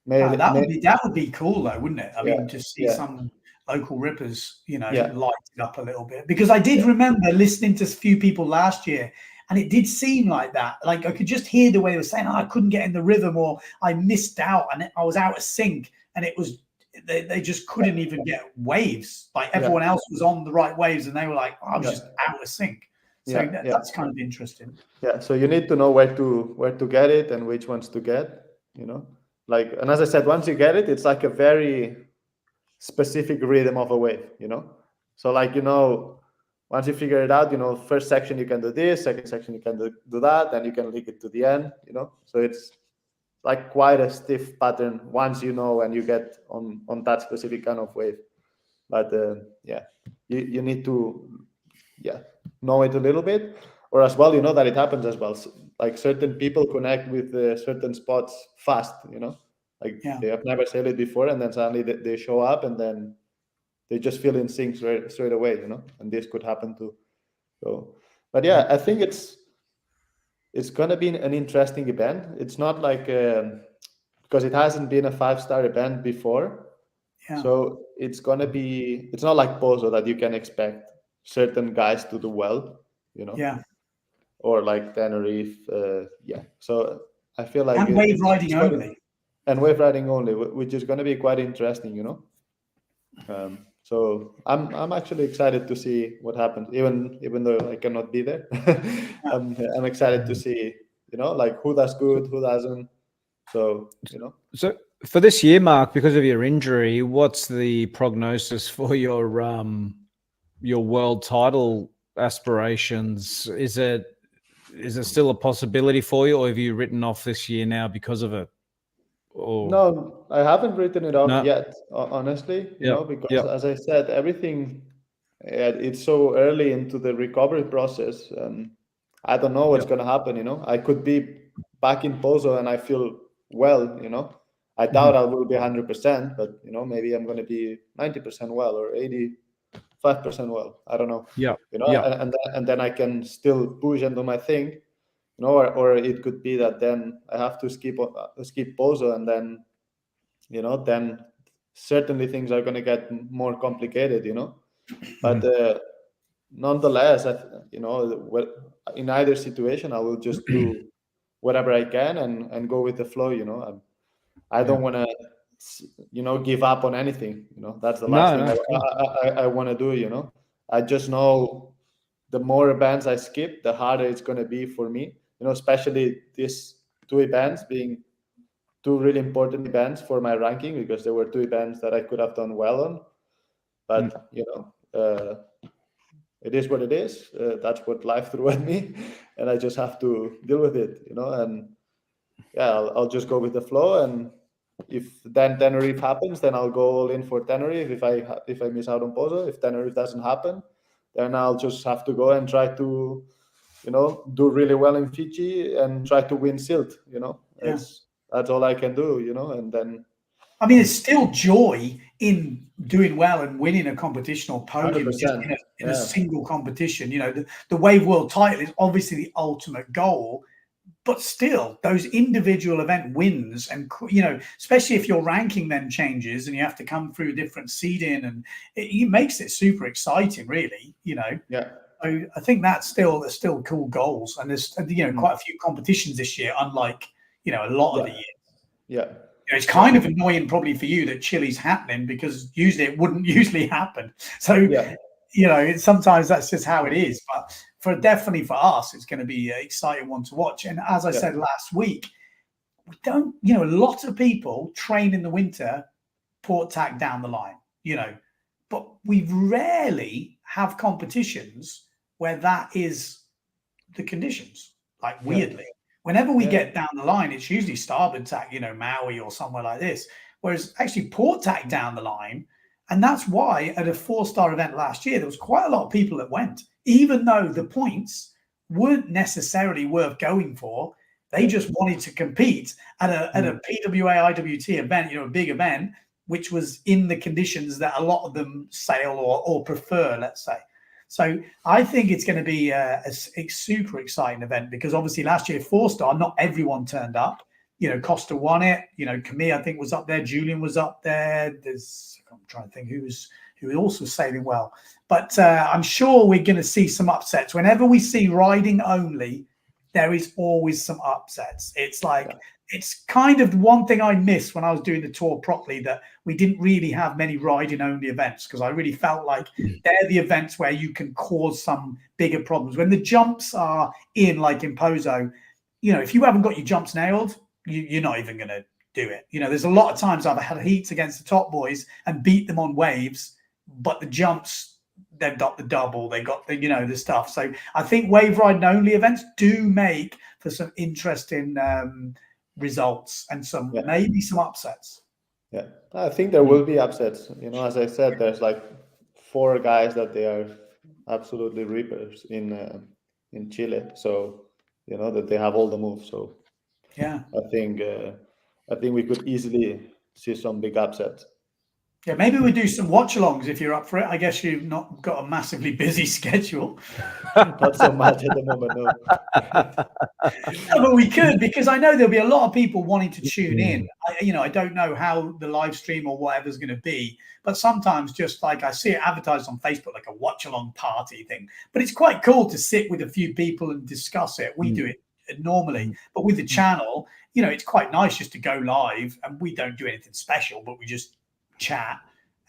Maybe, that would be cool though, wouldn't it? I mean, to see yeah. some local rippers, Yeah. light it up a little bit. Because I did remember listening to a few people last year, and it did seem like that. Like I could just hear the way they were saying, I couldn't get in the rhythm, or I missed out and I was out of sync, and it was they just couldn't even get waves. Like everyone else was on the right waves, and they were like, I was just out of sync. So that's kind of interesting. Yeah. So you need to know where to get it and which ones to get, Like, and as I said, once you get it, it's like a very specific rhythm of a wave, So like, once you figure it out, first section you can do this, second section you can do that, then you can link it to the end, So it's like quite a stiff pattern once you know and you get on that specific kind of wave. But you need to know it a little bit, or as well, that it happens as well. So, like certain people connect with certain spots fast, like they have never sailed it before, and then suddenly they show up, and then they just feel in sync straight away, and this could happen too. So, but I think it's gonna be an interesting event. It's not like because it hasn't been a 5-star event before, so it's gonna be. It's not like Pozo that you can expect certain guys to do well, or like Tenerife, So I feel like wave riding only. And wave riding only, which is going to be quite interesting, So I'm actually excited to see what happens, even though I cannot be there. I'm excited to see, like who does good, who doesn't. So So for this year, Marc, because of your injury, what's the prognosis for your world title aspirations? Is it still a possibility for you, or have you written off this year now because of it? Or... No, I haven't written it off yet, honestly, because as I said, everything, it's so early into the recovery process. I don't know what's going to happen, I could be back in Pozo and I feel well, I doubt I will be 100%, but, maybe I'm going to be 90% well or 85% well. I don't know. And then I can still push and do my thing, or it could be that then I have to skip Pozo, and then, then certainly things are going to get more complicated, But nonetheless, in either situation, I will just do whatever I can and go with the flow. I don't want to, give up on anything. That's the last thing I want to do. I just know the more events I skip, the harder it's going to be for me. Especially these 2 events being 2 really important events for my ranking, because there were 2 events that I could have done well on. But it is what it is. That's what life threw at me, and I just have to deal with it. And I'll just go with the flow. And if then Tenerife happens, then I'll go all in for Tenerife. If I miss out on Pozo, if Tenerife doesn't happen, then I'll just have to go and try to, do really well in Fiji and try to win Silt. That's all I can do. And then. I mean, there's still joy in doing well and winning a competition or podium just in a single competition. The Wave World title is obviously the ultimate goal, but still those individual event wins, and especially if your ranking then changes and you have to come through a different seeding, and it makes it super exciting, really. So I think that's still cool goals, and there's quite a few competitions this year, unlike a lot of the years. It's kind of annoying probably for you that Chile's happening, because usually it wouldn't usually happen. So sometimes that's just how it is. But definitely for us, it's going to be an exciting one to watch. And as I said last week, we don't, a lot of people train in the winter, port tack down the line, but we rarely have competitions where that is the conditions, like weirdly. Whenever we get down the line, it's usually starboard tack, Maui or somewhere like this. Whereas actually port tack down the line, and that's why at a 4-star event last year, there was quite a lot of people that went, even though the points weren't necessarily worth going for. They just wanted to compete at a PWA IWT event, a big event, which was in the conditions that a lot of them sail or prefer, let's say. So I think it's going to be a super exciting event, because obviously last year 4-star, not everyone turned up. Costa won it. Camille, I think, was up there. Julian was up there. I'm trying to think who was also sailing well. But I'm sure we're going to see some upsets. Whenever we see riding only, there is always some upsets. It's like it's kind of one thing I missed when I was doing the tour properly, that we didn't really have many riding only events, because I really felt like they're the events where you can cause some bigger problems. When the jumps are in, like in Pozo, if you haven't got your jumps nailed, you're not even going to do it. There's a lot of times I've had heats against the top boys and beat them on waves, but the jumps, they've got the double, they got the, the stuff. So I think wave riding only events do make for some interesting results and maybe some upsets. Yeah, I think there will be upsets. As I said, there's like 4 guys that they are absolutely reapers in Chile. So that they have all the moves. So yeah, I think we could easily see some big upsets. Yeah, maybe we do some watch-alongs if you're up for it. I guess you've not got a massively busy schedule. Not so much at the moment, no. No, but we could, because I know there'll be a lot of people wanting to tune in. I don't know how the live stream or whatever's going to be, but sometimes just like I see it advertised on Facebook, like a watch-along party thing. But it's quite cool to sit with a few people and discuss it. We do it normally, but with the channel, it's quite nice just to go live, and we don't do anything special, but we just chat,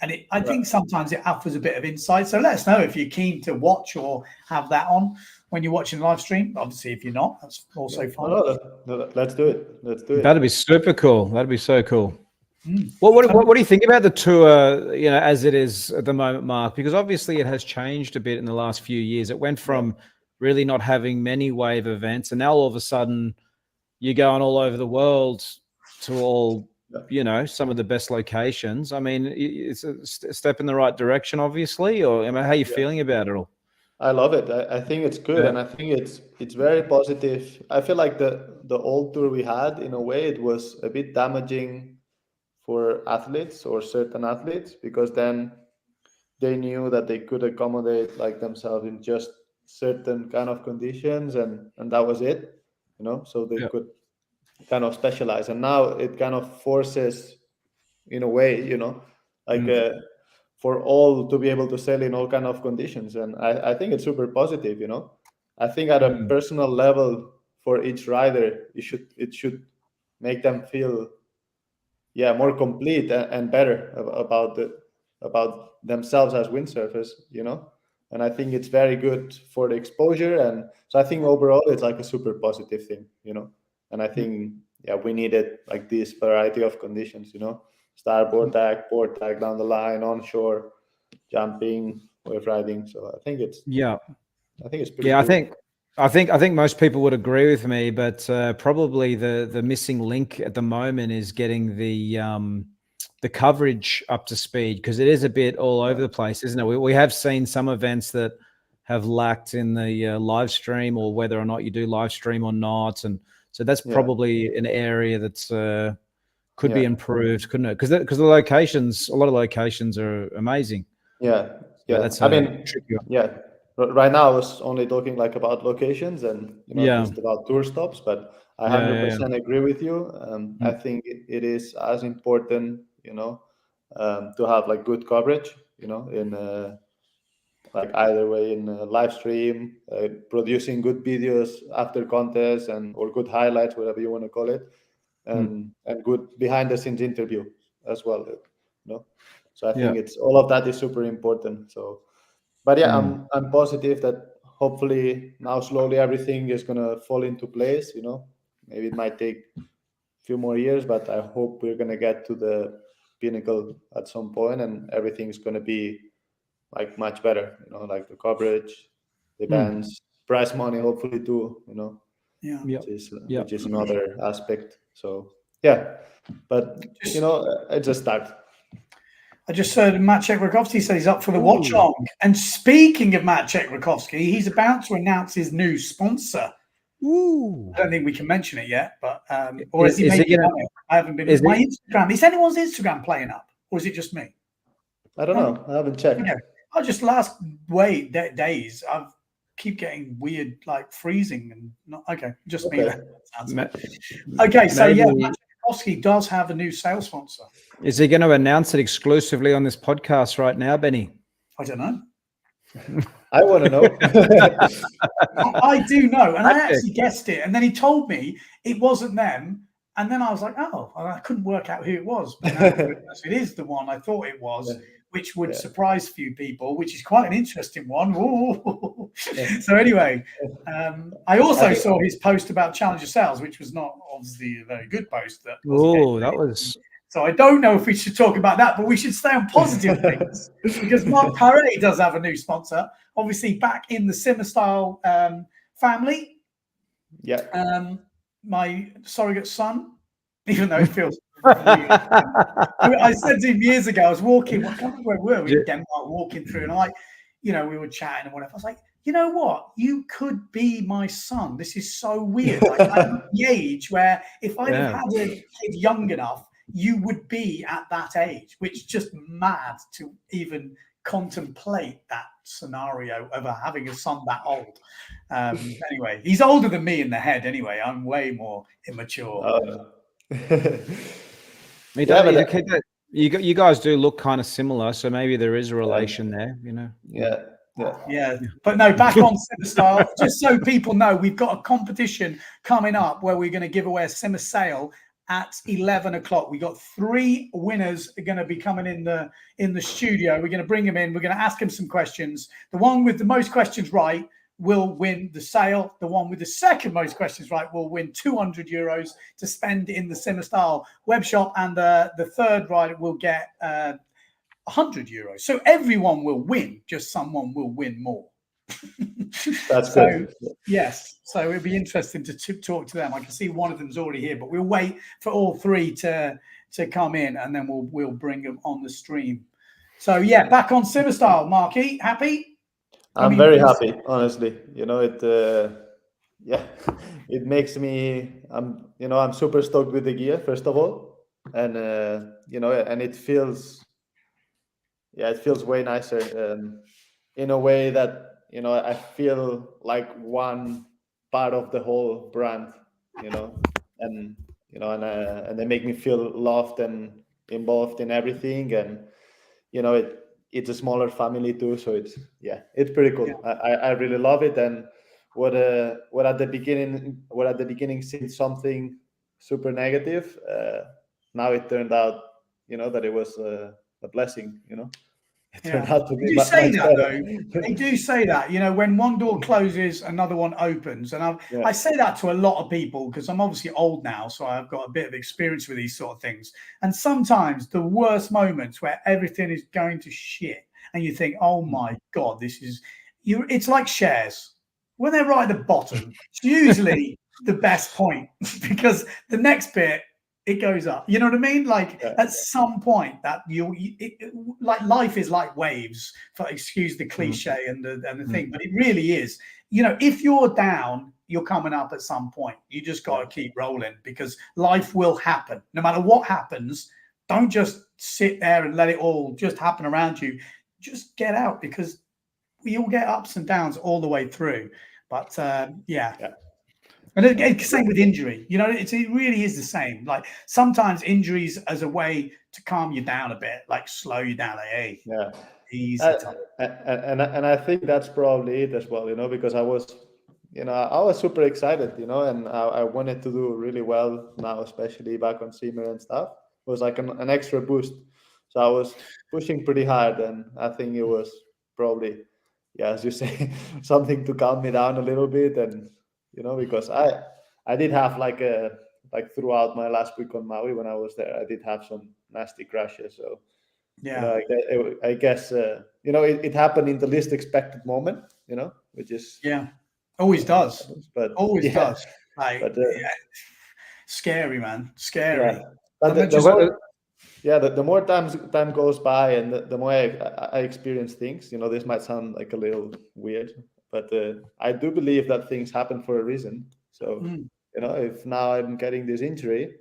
and I think sometimes it offers a bit of insight. So let us know if you're keen to watch or have that on when you're watching the live stream. Obviously, if you're not, that's also fine. No, let's do it. That'd be super cool. That'd be so cool. Well, what do you think about the tour, as it is at the moment, Mark? Because obviously it has changed a bit in the last few years. It went from really not having many wave events, and now all of a sudden you're going all over the world to all some of the best locations. I mean, it's a step in the right direction, obviously. Or how are you feeling about it all? I love it. I think it's good, and I think it's very positive. I feel like the old tour we had, in a way, it was a bit damaging for athletes or certain athletes, because then they knew that they could accommodate like themselves in just certain kind of conditions, and that was it. So they could kind of specialize, and now it kind of forces, in a way, for all to be able to sail in all kind of conditions, and I think it's super positive. I think at a personal level, for each rider, it should make them feel more complete and better about themselves as windsurfers, and I think it's very good for the exposure, and so I think overall it's like a super positive thing, and I think we needed like this variety of conditions, starboard tack, port tack down the line, onshore, jumping, wave riding. So I think it's pretty cool. I think most people would agree with me, but probably the missing link at the moment is getting the coverage up to speed, because it is a bit all over the place, isn't it? We have seen some events that have lacked in the live stream, or whether or not you do live stream or not, and so that's probably an area that's could be improved, couldn't it? Because a lot of locations are amazing. That's tricky. Right now I was only talking like about locations and just about tour stops, but I 100% agree with you. I think it is as important, to have like good coverage, in like either way, in live stream, producing good videos after contests or good highlights, whatever you want to call it, and good behind the scenes interview as well, So I think it's all of that is super important. So, but I'm positive that hopefully now slowly everything is gonna fall into place. Maybe it might take a few more years, but I hope we're gonna get to the pinnacle at some point, and everything's gonna be like much better. You know, like the coverage, the bands, prize money, hopefully too. You know, which is another aspect. So yeah, but you know, it's a start. I just heard Maciej Rakowski said he's up for the watch on. And speaking of Maciej Rakowski, he's about to announce his new sponsor. Ooh. I don't think we can mention it yet, but or is he making it? I haven't been. My Instagram. Is anyone's Instagram playing up, or is it just me? I don't know. I haven't checked. Okay. I just days I've keep getting weird like freezing and not okay. Just me. Okay, so Maciej Rakowski does have a new sales sponsor. Is he going to announce it exclusively on this podcast right now, Benny? I don't know. I want to know. I do know, and I actually guessed it. And then he told me it wasn't them, and then I was like, "Oh, I couldn't work out who it was." But now it is the one I thought it was, which would surprise few people, which is quite an interesting one. So anyway, I also saw his post about Challenger Sales, which was not obviously a very good post. That was. So I don't know if we should talk about that, but we should stay on positive things because Marc Pare does have a new sponsor, obviously back in the Simmer Style family. Yeah. My surrogate son, even though it feels weird. I said to him years ago, I was walking, I can't remember where we were, in Denmark, walking through, and we were chatting and whatever. I was like, you know what? You could be my son. This is so weird. Like, I'm at the age where if I'd have had a kid young enough, you would be at that age, which is just mad to even contemplate that scenario of having a son that old. Anyway, he's older than me in the head anyway. I'm way more immature. You guys do look kind of similar, so maybe there is a relation there, you know. Yeah. But no, back on Simmer Style, just so people know, we've got a competition coming up where we're going to give away a Simmer Sail at 11 o'clock. We got 3 winners are going to be coming in the studio. We're going to bring them in. We're going to ask them some questions. The one with the most questions right will win the sale. The one with the second most questions right will win €200 to spend in the Simmer Style web shop, and the third right will get €100. So everyone will win, just someone will win more. That's good. Yes, so it'll be interesting to talk to them. I can see one of them's already here, but we'll wait for all 3 to come in, and then we'll bring them on the stream. So yeah, back on Simmer Style. Marky, happy? I'm very happy, honestly. You know, it makes me. I'm super stoked with the gear, first of all, and and it feels way nicer in a way that. I feel like one part of the whole brand, and they make me feel loved and involved in everything. And, it's a smaller family too. So it's pretty cool. Yeah. I really love it. And what at the beginning seemed something super negative. Now it turned out, that it was a blessing, They do say that, though. They do say that, when one door closes, another one opens. And I say that to a lot of people because I'm obviously old now, so I've got a bit of experience with these sort of things. And sometimes the worst moments where everything is going to shit and you think, oh my God, it's like shares. When they're right at the bottom, it's usually the best point because the next bit, it goes up. You know what I mean? Like at some point that like life is like waves, excuse the cliche and the thing, but it really is. If you're down, you're coming up at some point. You just got to keep rolling because life will happen. No matter what happens, don't just sit there and let it all just happen around you. Just get out because we all get ups and downs all the way through. But And same with injury, it really is the same. Like sometimes injuries as a way to calm you down a bit, like slow you down. Like, hey, easy. And I think that's probably it as well, because I was super excited, and I wanted to do really well now, especially back on Simmer and stuff. It was like an extra boost. So I was pushing pretty hard, and I think it was probably, as you say, something to calm me down a little bit. And because I did have like throughout my last week on Maui when I was there, I did have some nasty crashes. So Yeah. I guess it happened in the least expected moment. Which is always does, but always does. Like, but scary, man, scary. But the more time goes by, and the more I experience things, this might sound like a little weird, but I do believe that things happen for a reason. So if now I'm getting this injury,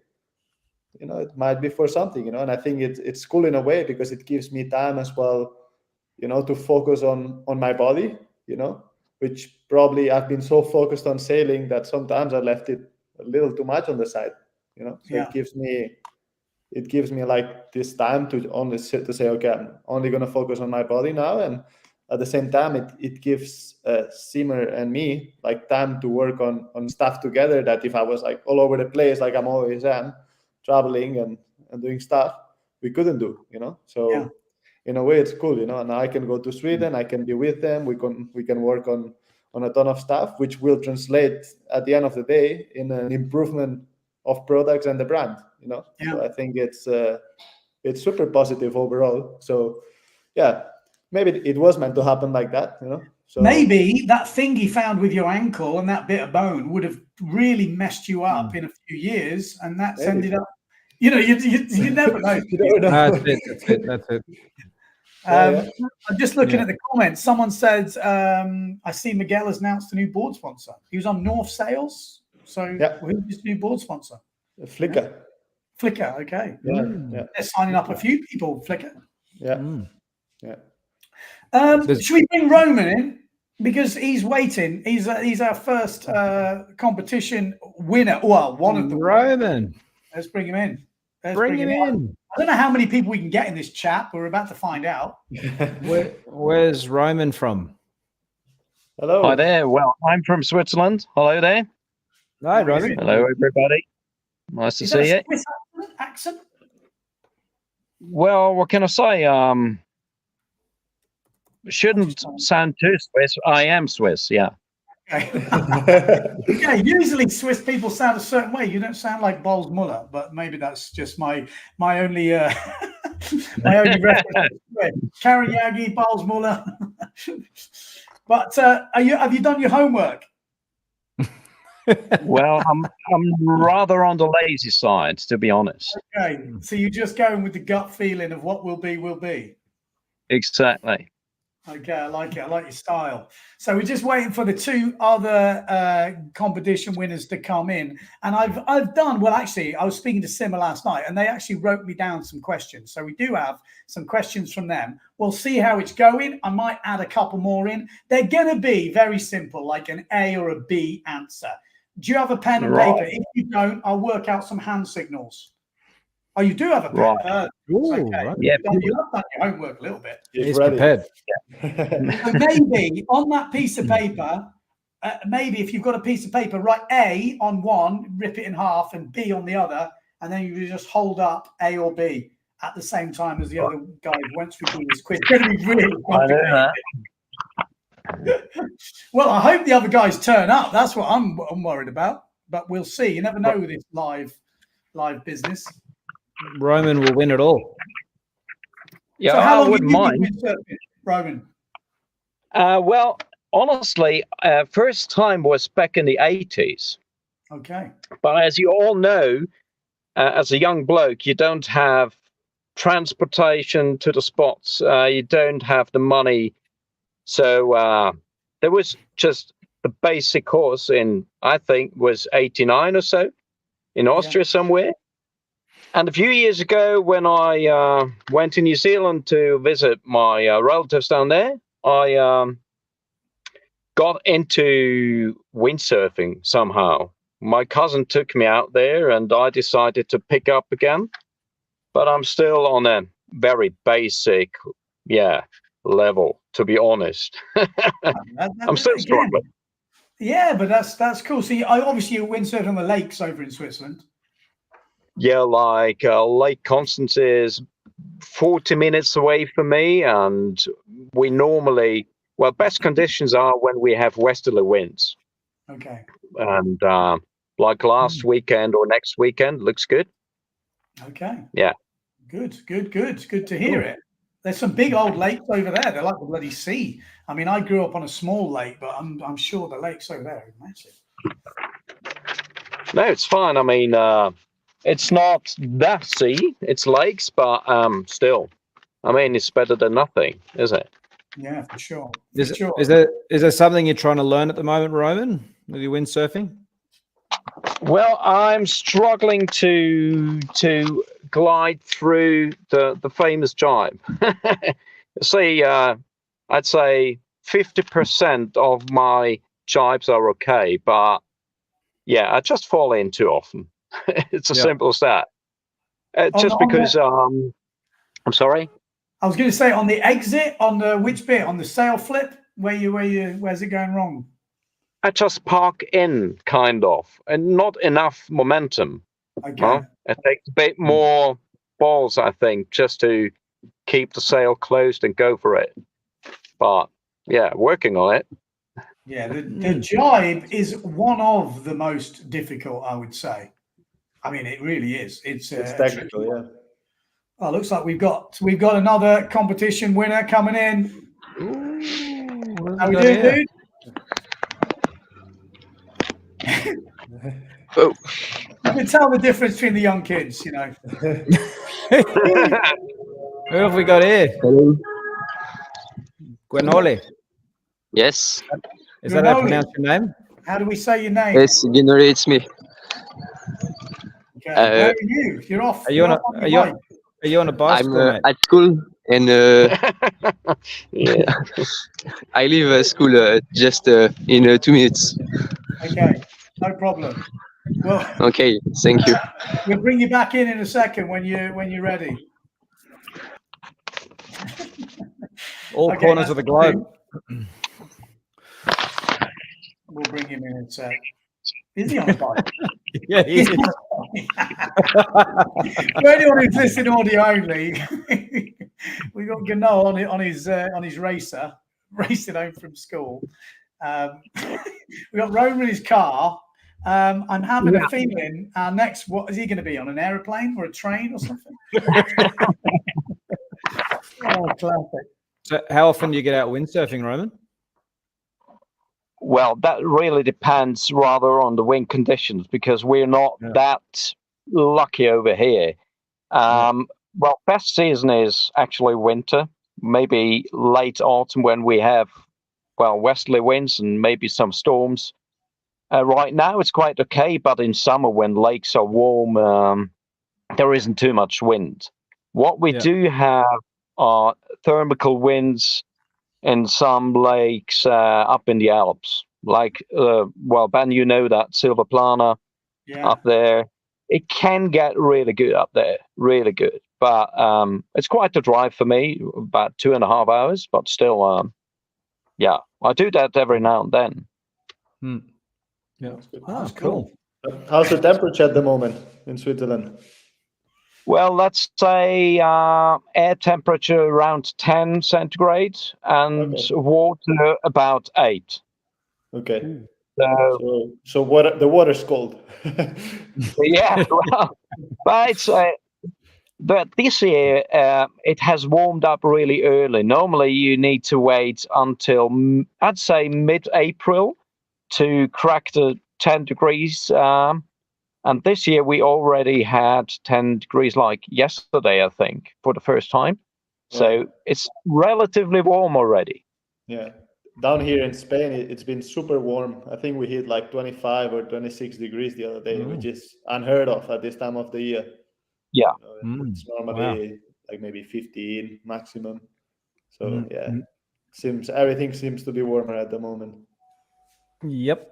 it might be for something, and I think it's cool in a way because it gives me time as well, to focus on my body, which probably I've been so focused on sailing that sometimes I left it a little too much on the side, so it gives me like this time to say, okay, I'm only going to focus on my body now. And at the same time, it gives Simmer and me like time to work on stuff together that if I was like all over the place, like I'm always traveling and doing stuff, we couldn't do, so in a way it's cool, and I can go to Sweden, I can be with them, we can work on a ton of stuff, which will translate at the end of the day in an improvement of products and the brand, So I think it's super positive overall. So maybe it was meant to happen like that, So maybe that thing he found with your ankle and that bit of bone would have really messed you up in a few years, and that's ended up. You never know. That's it. I'm just looking at the comments. Someone said, I see Miguel has announced a new board sponsor. He was on North Sales. So who's his new board sponsor? Flickr. Flickr, okay. Yeah. They're signing up a few people, Flickr. Yeah. Should we bring Roman in? Because he's waiting. He's our first competition winner. Well, one of them. Roman. Let's bring him in. Bring him in. I don't know how many people we can get in this chat. We're about to find out. Where's Roman from? Hello. Hi there. Well, I'm from Switzerland. Hello there. Hi, Roman. Hello, everybody. Nice to see you. Swiss accent? Well, what can I say? Shouldn't sound too Swiss. I am Swiss, yeah. Okay. Usually Swiss people sound a certain way. You don't sound like Bols Muller, but maybe that's just my only my only reference. Karen Yagi, Bols Muller. But have you done your homework? Well, I'm rather on the lazy side, to be honest. Okay, so you're just going with the gut feeling of what will be, will be. Exactly. Okay, I like it. I like your style. So we're just waiting for the two other competition winners to come in. And I've done, well, actually, I was speaking to Simmer last night, and they actually wrote me down some questions. So we do have some questions from them. We'll see how it's going. I might add a couple more in. They're going to be very simple, like an A or a B answer. Do you have a pen and paper? If you don't, I'll work out some hand signals. Oh, you do have a pen. Right. Okay. Right. Yeah, you have done your homework a little bit. He's prepared. So maybe on that piece of paper, maybe if you've got a piece of paper, write A on one, rip it in half, and B on the other, and then you just hold up A or B at the same time as the other guy once we do this quiz. It's going to be really complicated. Well, I hope the other guys turn up. That's what I'm worried about. But we'll see. You never know with this live business. Roman will win it all. Yeah, so how long I wouldn't mind. Roman? Well, honestly, first time was back in the 80s. Okay. But as you all know, as a young bloke, you don't have transportation to the spots. You don't have the money. So there was just the basic course in, I think, was 89 or so in Austria somewhere. And a few years ago, when I went to New Zealand to visit my relatives down there, I got into windsurfing somehow. My cousin took me out there, and I decided to pick up again. But I'm still on a very basic, level, to be honest. I'm still struggling. Yeah, but that's cool. So obviously you windsurf on the lakes over in Switzerland. Yeah, like Lake Constance is 40 minutes away from me, and we normally, best conditions are when we have westerly winds. Okay. And like last weekend or next weekend, looks good. Okay. Yeah. Good to hear it. There's some big old lakes over there. They're like the bloody sea. I mean, I grew up on a small lake, but I'm sure the lakes over there are massive. No, it's fine. I mean, it's not the sea; it's lakes, but still, I mean, it's better than nothing, is it? Yeah, for sure. Is there something you're trying to learn at the moment, Roman, with your windsurfing? Well, I'm struggling to glide through the famous jibe. See, I'd say 50% of my jibes are okay, but yeah, I just fall in too often. It's as simple as that. Just because I'm sorry. I was going to say on the exit, on the which bit, on the sail flip, where's it going wrong? I just park in, kind of, and not enough momentum. Okay. It takes a bit more balls, I think, just to keep the sail closed and go for it. But yeah, working on it. Yeah, the jibe is one of the most difficult, I would say. I mean, it really is. It's technical, yeah. Oh, looks like we've got another competition winner coming in. How we doing, dude? Oh. You can tell the difference between the young kids, you know. Who have we got here? Hello. Guinole. Yes. Is that how you pronounce your name? How do we say your name? Yes, Guinole, it's me. Okay. Where are you? You're off. Are you on a bicycle? I'm at school, and Yeah. I leave school just in 2 minutes. Okay, no problem. Well, okay, thank you. We'll bring you back in a second when you're ready. All corners of the globe. We'll bring him in a sec. Is he on a bike? Yeah, he is. For anyone who's listening audio only, we got Gano on his racer, racing home from school. We got Rome in his car. I'm having a feeling our next, what is he going to be on, an aeroplane or a train or something? Oh, classic. So how often do you get out windsurfing, Roman? Well, that really depends rather on the wind conditions, because we're not that lucky over here. Well, best season is actually winter, maybe late autumn when we have, well, westerly winds and maybe some storms. Right now it's quite okay, but in summer when lakes are warm, there isn't too much wind. What we do have are thermal winds in some lakes up in the Alps, like, well, Ben, you know that Silver Plana up there. It can get really good up there, really good. But it's quite a drive for me, about 2.5 hours, but still, yeah, I do that every now and then. Yeah, that's cool. How's the temperature at the moment in Switzerland? Well, let's say air temperature around 10 centigrade and water about 8. Okay. So what? The water's cold. Yeah, well, but this year it has warmed up really early. Normally, you need to wait until I'd say mid-April to crack the 10 degrees. And this year we already had 10 degrees like yesterday, I think, for the first time. So it's relatively warm already. Yeah. Down here in Spain, it's been super warm. I think we hit like 25 or 26 degrees the other day, which is unheard of at this time of the year. Yeah. It's normally like maybe 15 maximum. So everything seems to be warmer at the moment. Yep.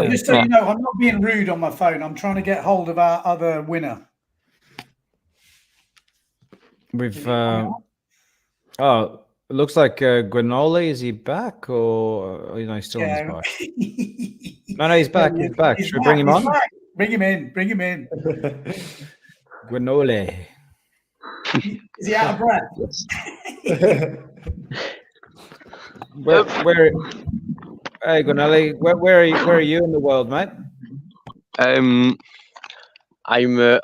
Just so you know, I'm not being rude on my phone. I'm trying to get hold of our other winner. We've it looks like Guinole. Is he back, or you know, he's still on his bike? No, he's back. He's back. Should we bring him on? Back. Bring him in. Bring him in. Guinole. Is he out of breath? Where? Hey, Guinole, where are you in the world, mate? I'm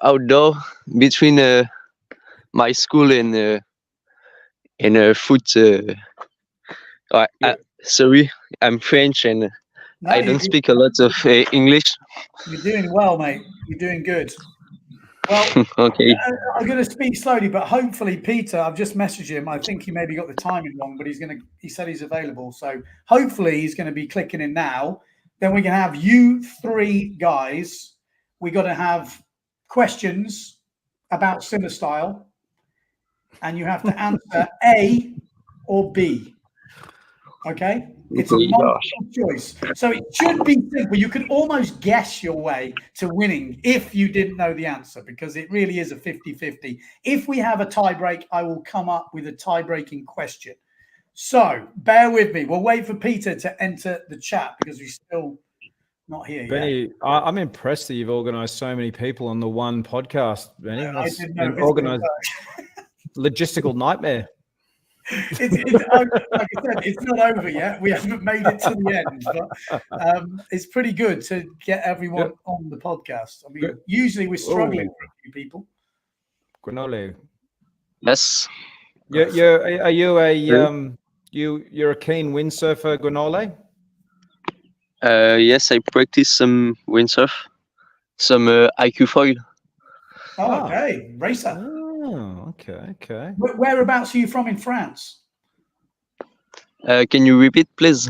outdoor between my school and in foot. Sorry, I'm French and No, I don't speak a lot of English. You're doing well, mate. You're doing good. Well, Okay. I'm going to speak slowly, but hopefully, Peter, I've just messaged him. I think he maybe got the timing wrong, but he said he's available. So hopefully he's going to be clicking in now. Then we can have you three guys. We got to have questions about simmer style, and you have to answer A or B. Okay? It's a multiple choice. So it should be simple. You can almost guess your way to winning if you didn't know the answer, because it really is a 50-50. If we have a tie break, I will come up with a tie-breaking question. So bear with me. We'll wait for Peter to enter the chat because he's still not here yet. Benny, I'm impressed that you've organised so many people on the one podcast, Benny. That's an organised logistical nightmare. Like I said, it's not over yet. We haven't made it to the end, but it's pretty good to get everyone on the podcast. I mean, usually we're struggling for a few people. Granole. Yes. Are you you're a keen windsurfer, Granole? Yes, I practice some windsurf, some IQ foil. Oh, okay, racer. Oh, okay. Whereabouts are you from in France? Can you repeat, please?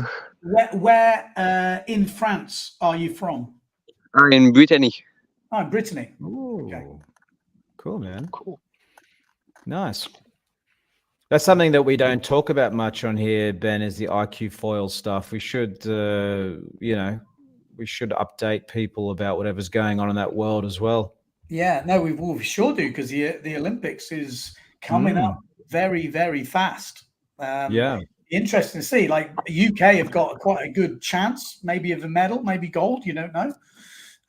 Where in France are you from? In Brittany. Oh, in Brittany. Ooh, okay. Cool, man. Cool. Nice. That's something that we don't talk about much on here, Ben, is the IQ foil stuff. We should, we should update people about whatever's going on in that world as well. Yeah, no, we sure do, because the Olympics is coming up very, very fast. Interesting to see. Like, UK have got quite a good chance, maybe of a medal, maybe gold. You don't know.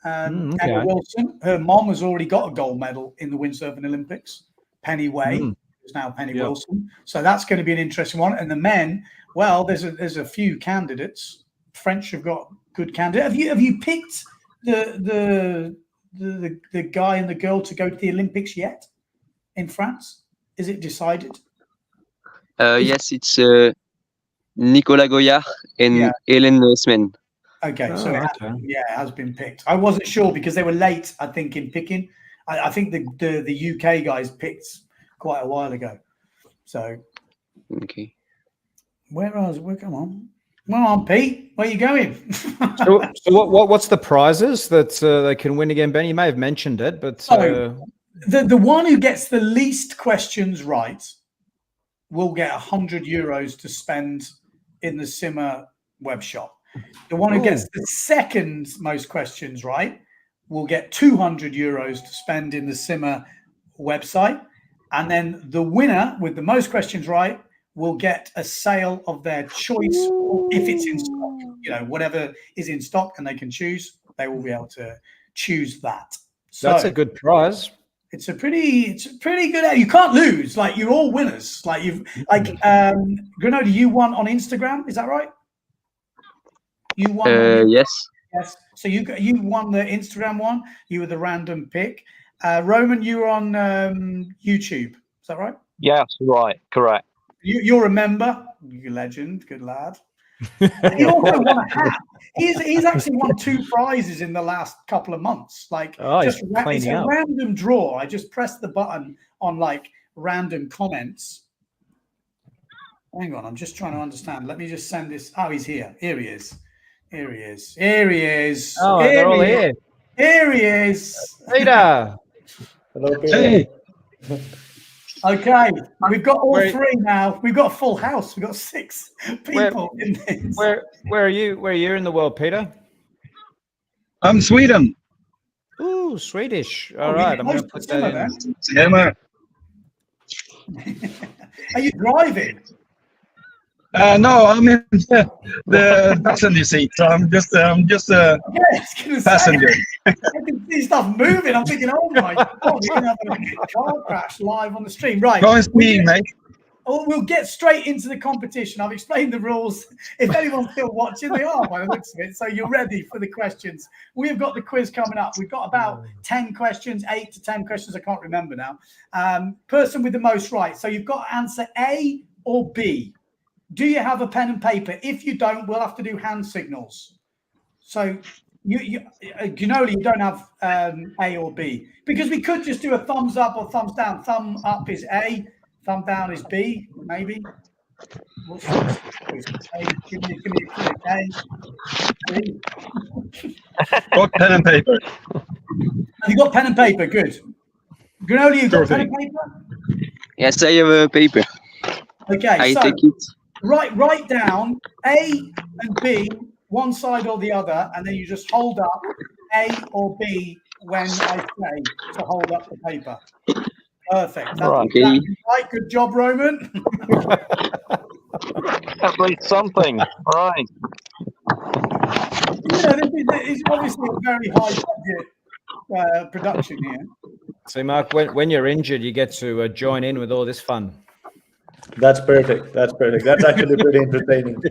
Emma Wilson, her mom has already got a gold medal in the windsurfing Olympics. Penny Way is now Penny Wilson, so that's going to be an interesting one. And the men, well, there's a few candidates. French have got good candidates. Have you picked the guy and the girl to go to the Olympics yet in France? Is it decided? Yes, it's Nicolas Goyard and Hélène Smen. Okay, so it has been picked. I wasn't sure because they were late, I think, in picking. I think the UK guys picked quite a while ago. So okay. Come on, Pete. Where are you going? so what's the prizes that they can win again, Ben? You may have mentioned it, but the one who gets the least questions right will get €100 to spend in the Simmer web shop. The one who gets the second most questions right will get €200 to spend in the Simmer website. And then the winner with the most questions right will get a sale of their choice if it's in stock. Whatever is in stock and they can choose, they will be able to choose that. So that's a good prize. It's a pretty good. You can't lose. Like, you're all winners. Like, Granola, you won on Instagram. Is that right? You won. Yes. Yes. So you won the Instagram one. You were the random pick. Roman, you were on YouTube. Is that right? Yes, right. Correct. You're a member. You legend. Good lad. He also won a hat. He's actually won 2 prizes in the last couple of months. Like, it's a random draw. I just pressed the button on like random comments. Hang on, I'm just trying to understand. Let me just send this. Oh, he's here. Here he is. Oh, they're all here. Here he is. Peter. Hello, Peter. Hey. Okay, we've got all 3 now. We've got a full house. We've got 6 people in this. Where are you? Where are you in the world, Peter? I'm Sweden. Ooh, Swedish. All right, I'm going to put that in. Yeah, man. Are you driving? No, I'm in the passenger seat. So I'm just a passenger. I can see stuff moving. I'm thinking, oh my God, we're going to have a car crash live on the stream. Right. Go and skiing, mate. Oh, we'll get straight into the competition. I've explained the rules. If anyone's still watching, they are by the looks of it. So you're ready for the questions. We've got the quiz coming up. We've got about 10 questions, 8 to 10 questions. I can't remember now. Person with the most right. So you've got to answer A or B? Do you have a pen and paper? If you don't, we'll have to do hand signals. So Ginoli, you don't have A or B, because we could just do a thumbs up or thumbs down. Thumb up is A, thumb down is B, maybe. What's A? Give me A. B. Got pen and paper. You got pen and paper, good. Ginoli, you got pen and paper? Yes, I have a paper. Okay, I so take it. write down A and B, one side or the other, and then you just hold up A or B when I say to hold up the paper. Perfect. Okay. Right, good job, Roman. At least something. Right. This is obviously a very high budget production here. So, Mark, when you're injured, you get to join in with all this fun. That's perfect. That's perfect. That's actually pretty entertaining.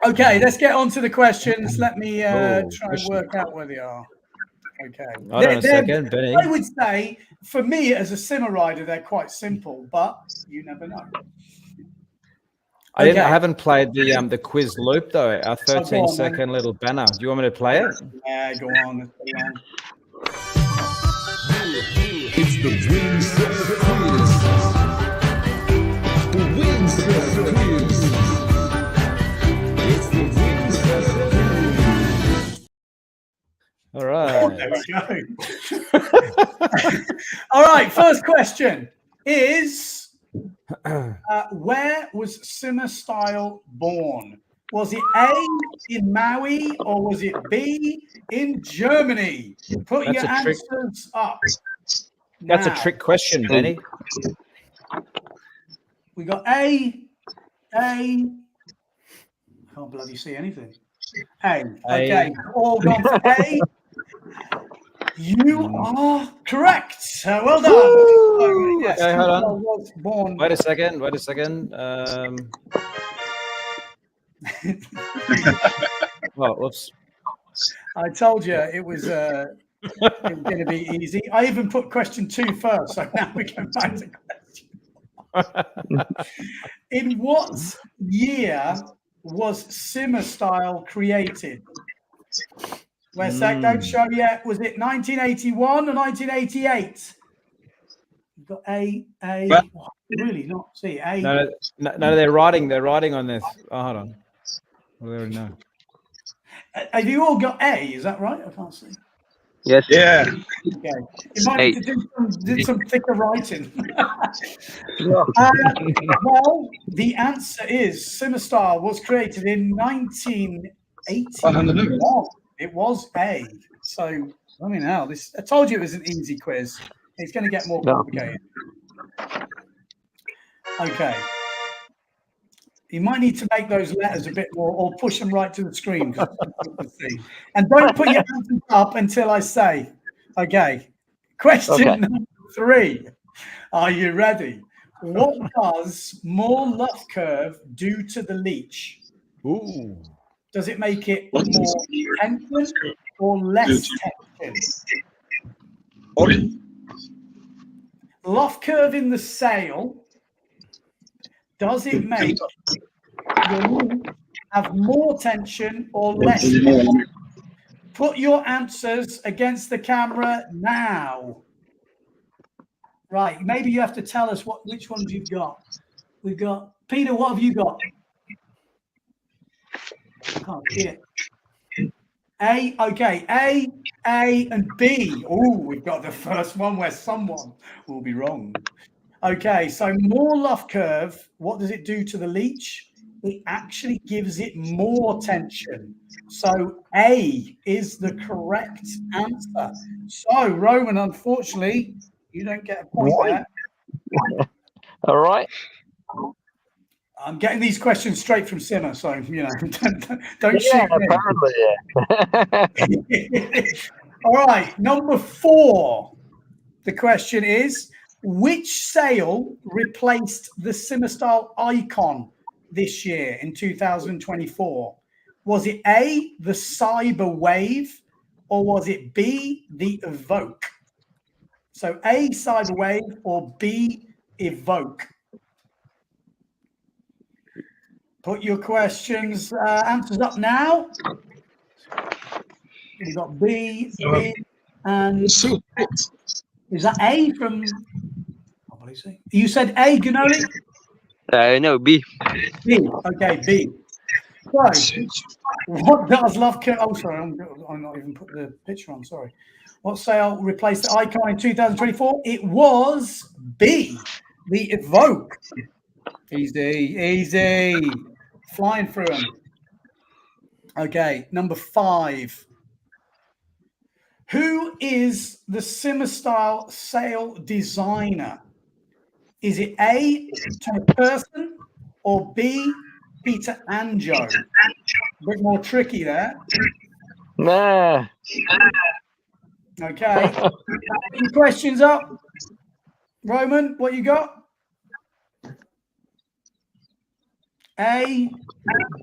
Okay, let's get on to the questions. Let me try and work out where they are. Okay. Hold on a second, Benny. I would say, for me as a simmer rider, they're quite simple, but you never know. I haven't played the quiz loop though. Our 13-second little banner. Do you want me to play it? Yeah, go on. Let's go on. It's the Windsurf quiz. The Windsurf quiz. It's the Windsurf quiz. All right. There we go. All right. First question is, where was Simmer Style born? Was it A, in Maui, or was it B, in Germany? Put your answers up. That's a trick question, Benny. We got A. Can't bloody see anything. A. Okay, all gone for A. You are correct. Well done. Woo! Yes, okay, hold on. was born. Wait a second. Oh, whoops. I told you it was going to be easy. I even put question 2 first, so now we go back to question. In what year was Simmer Style created? Where Sec don't show yet. Was it 1981 or 1988? You've got A. Really not see A. No, they're writing on this. Oh, hold on. Well, they already know. Have you all got A? Is that right? I can't see. Yes. Yeah. Okay. You might need to do some thicker writing. Well, the answer is Simmer Style was created in 1981. It was A. So, I mean, now this. I told you it was an easy quiz. It's going to get more complicated. Okay. You might need to make those letters a bit more, or push them right to the screen. And don't put your hands up until I say. Okay. Question number 3. Are you ready? What does more luff curve do to the leech? Ooh. Does it make it more tension or less tension? Luff curve in the sail. Does it make your leech have more tension or less tension? Put your answers against the camera now. Right, maybe you have to tell us which ones you've got. We've got Peter. What have you got? I can't see it. A, okay. A, and B. Oh, we've got the first one where someone will be wrong. Okay, so more luff curve. What does it do to the leech? It actually gives it more tension. So A is the correct answer. So Roman, unfortunately, you don't get a point there. All right. I'm getting these questions straight from Simmer, so don't shoot me. Apparently. All right, number 4. The question is, which sail replaced the Simmer Style icon this year in 2024? Was it A, the Cyber Wave, or was it B, the Evoque? So A, Cyberwave, or B, Evoke. Put your questions, answers up now. You've got B, and C. Is that A from? You said A, Gunoli? No, B. B. Okay, B. So, what does love? Oh, sorry, I'm not even put the picture on. Sorry. What sale replaced the icon in 2024? It was B, the Evoke. Easy. Flying through them. Okay, number 5. Who is the SimmerStyle sale designer? Is it A, Thomas Person, or B, Peter Anjo? A bit more tricky there. Nah. Okay. Any questions up? Roman, what you got? A,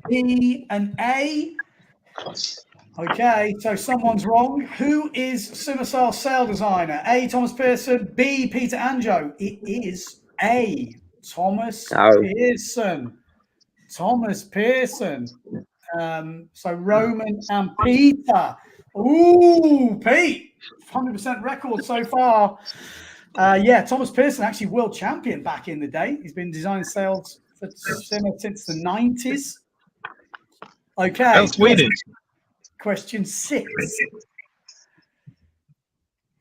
B, and A. Okay, so someone's wrong. Who is SimmerStyle sale designer? A, Thomas Pearson. B, Peter Anjo. It is A, Thomas Pearson. Thomas Pearson. So Roman and Peter. Ooh, Pete. 100% record so far. Yeah, Thomas Pearson, actually world champion back in the day. He's been designing sales for Simmer since the 90s. Okay. That's Swedish. Question 6.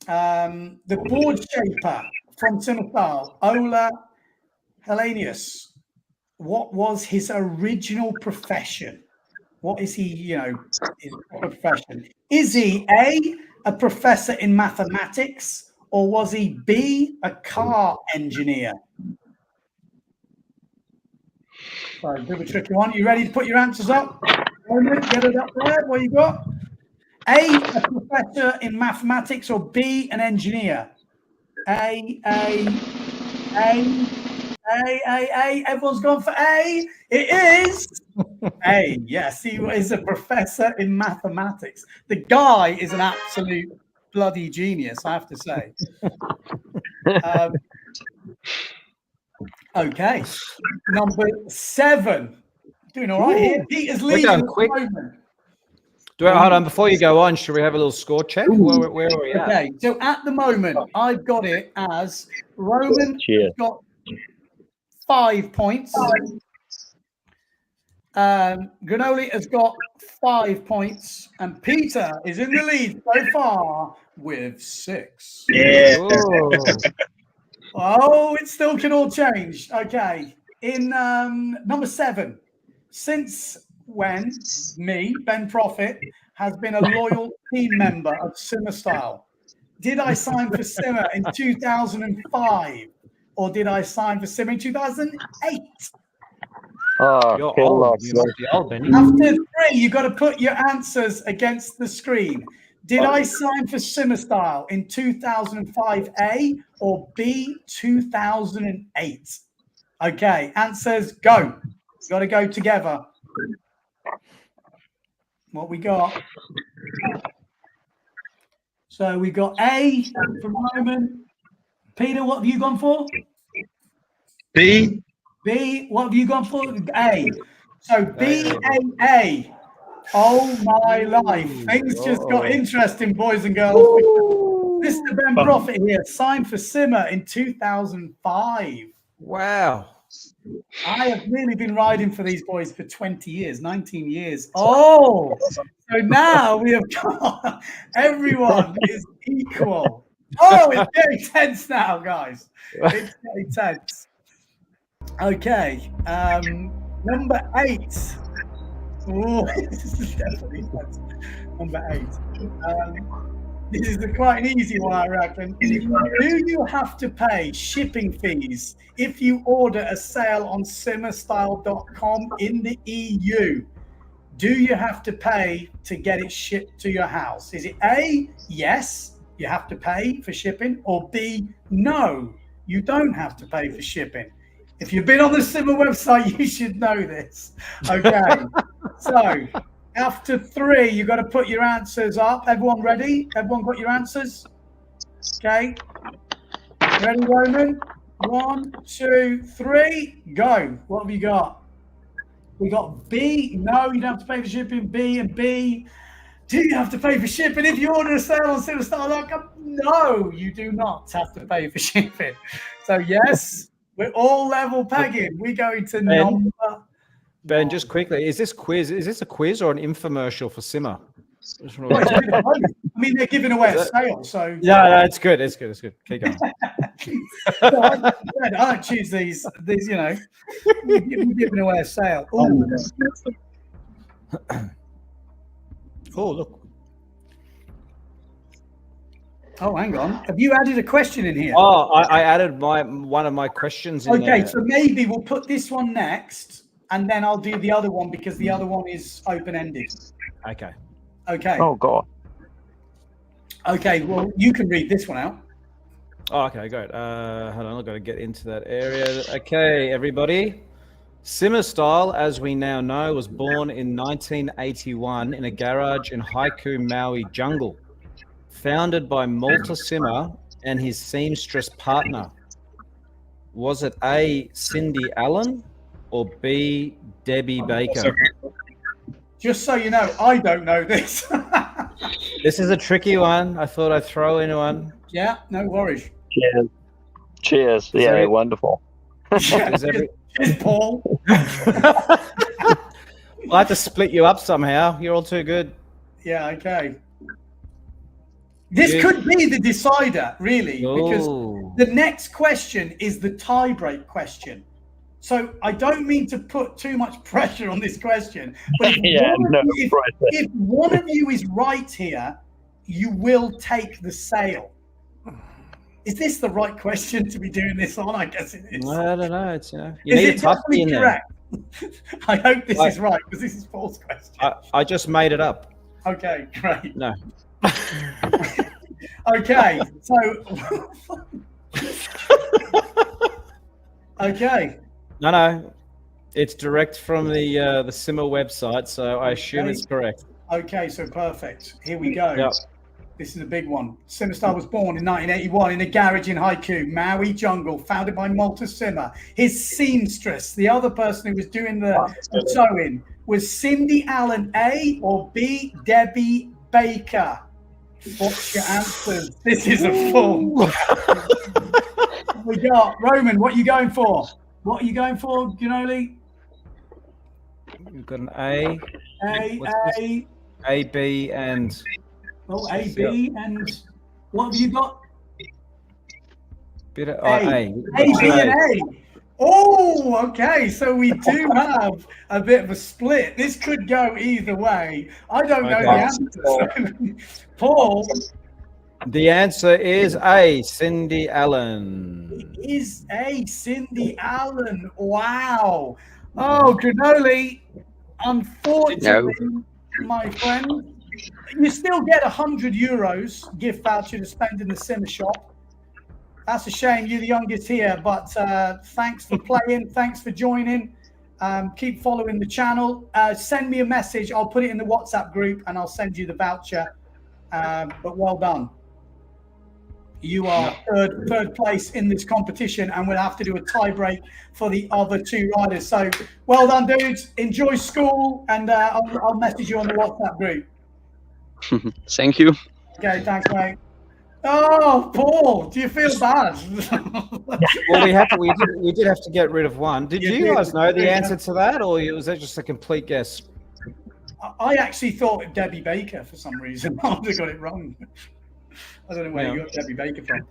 The board shaper from SimmerStyle, Ola Hellenius. What was his original profession? What is he, his profession? Is he A, professor in mathematics, or was he B, a car engineer? Sorry, a bit of a tricky one. You ready to put your answers up? Get it up there. What you got? A professor in mathematics, or B, an engineer? A. Everyone's gone for A. It is A. Yes, he is a professor in mathematics. The guy is an absolute bloody genius, I have to say. Okay, number 7. Doing all right here. Peter's leading at the moment. Hold on, before you go on, should we have a little score check? Where are we at? Okay, so at the moment, I've got it as Roman has got 5 points. Granoli has got 5 points, and Peter is in the lead so far with 6. Yeah. Oh, it still can all change. Okay, in number 7, since when me, Ben Profit, has been a loyal team member of SimmerStyle? Did I sign for Simmer in 2005, or did I sign for Simmer in 2008? Oh, After 3, you've got to put your answers against the screen. Did I sign for SimmerStyle in 2005 A, or B, 2008? Okay, answers go. Got to go together. What we got? So we got A from Roman. Peter, what have you gone for? B. B, what have you gone for? A. So B-A-A. Oh my life. Things just got interesting, boys and girls. Mr. Ben Profit here signed for Simmer in 2005. Wow. I have really been riding for these boys for 20 years, 19 years. Oh, so now we have got everyone is equal. Oh, it's getting tense now, guys. It's getting tense. Okay, number 8. Oh, this is definitely tense. Number 8. This is quite an easy one, I reckon. Do you have to pay shipping fees if you order a sale on simmerstyle.com in the EU? Do you have to pay to get it shipped to your house? Is it A, yes, you have to pay for shipping, or B, no, you don't have to pay for shipping? If you've been on the Simmer website, you should know this. Okay, so after 3, you've got to put your answers up. Everyone ready? Everyone got your answers? Okay. Ready, Roman? 1, 2, 3, go. What have you got? We got B. No, you don't have to pay for shipping. B and B. Do you have to pay for shipping if you order a sale on Simmerstar.com? No, you do not have to pay for shipping. So yes, we're all level pegging. We're going to number. Ben, just quickly, is this a quiz or an infomercial for Simmer? I mean, they're giving away a sale, so yeah, no, it's good. It's good. Keep going. I don't choose these. You know, we're giving away a sale. Oh, look. Oh, hang on. Have you added a question in here? Oh, I added one of my questions in there. Okay, so maybe we'll put this one next, and then I'll do the other one because the other one is open-ended. Okay. Okay. Oh, God. Okay, well, you can read this one out. Oh, okay, great. Hold on, I've got to get into that area. Okay, everybody. Simmerstyle, as we now know, was born in 1981 in a garage in Haiku, Maui jungle, founded by Malta Simmer and his seamstress partner. Was it A, Cindy Allen, or B, Debbie Baker? Just so you know, I don't know this. This is a tricky one. I thought I'd throw in one. Yeah, no worries. Cheers. Yeah, wonderful. Cheers, Paul. I'll have to split you up somehow. You're all too good. Yeah, okay. This could be the decider, really, because the next question is the tie-break question. So I don't mean to put too much pressure on this question, but if one of you is right here, you will take the sale. Is this the right question to be doing this on? I guess it is. I don't know. It's you need a tough in there. I hope this is right because this is Paul's question. I just made it up. Okay, great. No. Okay, so okay. No, it's direct from the Simmer website, so I assume it's correct. Okay, so perfect. Here we go. Yep. This is a big one. Simmerstar was born in 1981 in a garage in Haiku, Maui jungle, founded by Malta Simmer. His seamstress, the other person who was doing the sewing, was Cindy Allen, A, or B, Debbie Baker. What's your answers? This is a full. We got Roman. What are you going for? What are you going for, Ginoli? You've got an A. A, B, and. Oh, A, B, and what have you got? A, B, and A. Oh, okay. So we do have a bit of a split. This could go either way. I don't know the answer. Paul. The answer is A, Cindy Allen. It is A, Cindy Allen. Wow. Oh, Granoli. Unfortunately, my friend, you still get €100 gift voucher to spend in the Simmer shop. That's a shame. You're the youngest here, but thanks for playing. Thanks for joining. Keep following the channel. Send me a message. I'll put it in the WhatsApp group and I'll send you the voucher. But well done. You are third place in this competition, and we'll have to do a tie break for the other two riders. So well done, dudes. Enjoy school, and I'll message you on the WhatsApp group. Thank you. Okay, thanks, mate. Oh, Paul, do you feel bad? Well, we did have to get rid of one. Did you guys know the answer to that, or was that just a complete guess? I actually thought Debbie Baker for some reason. I would have got it wrong. I don't know where you got Debbie Baker from.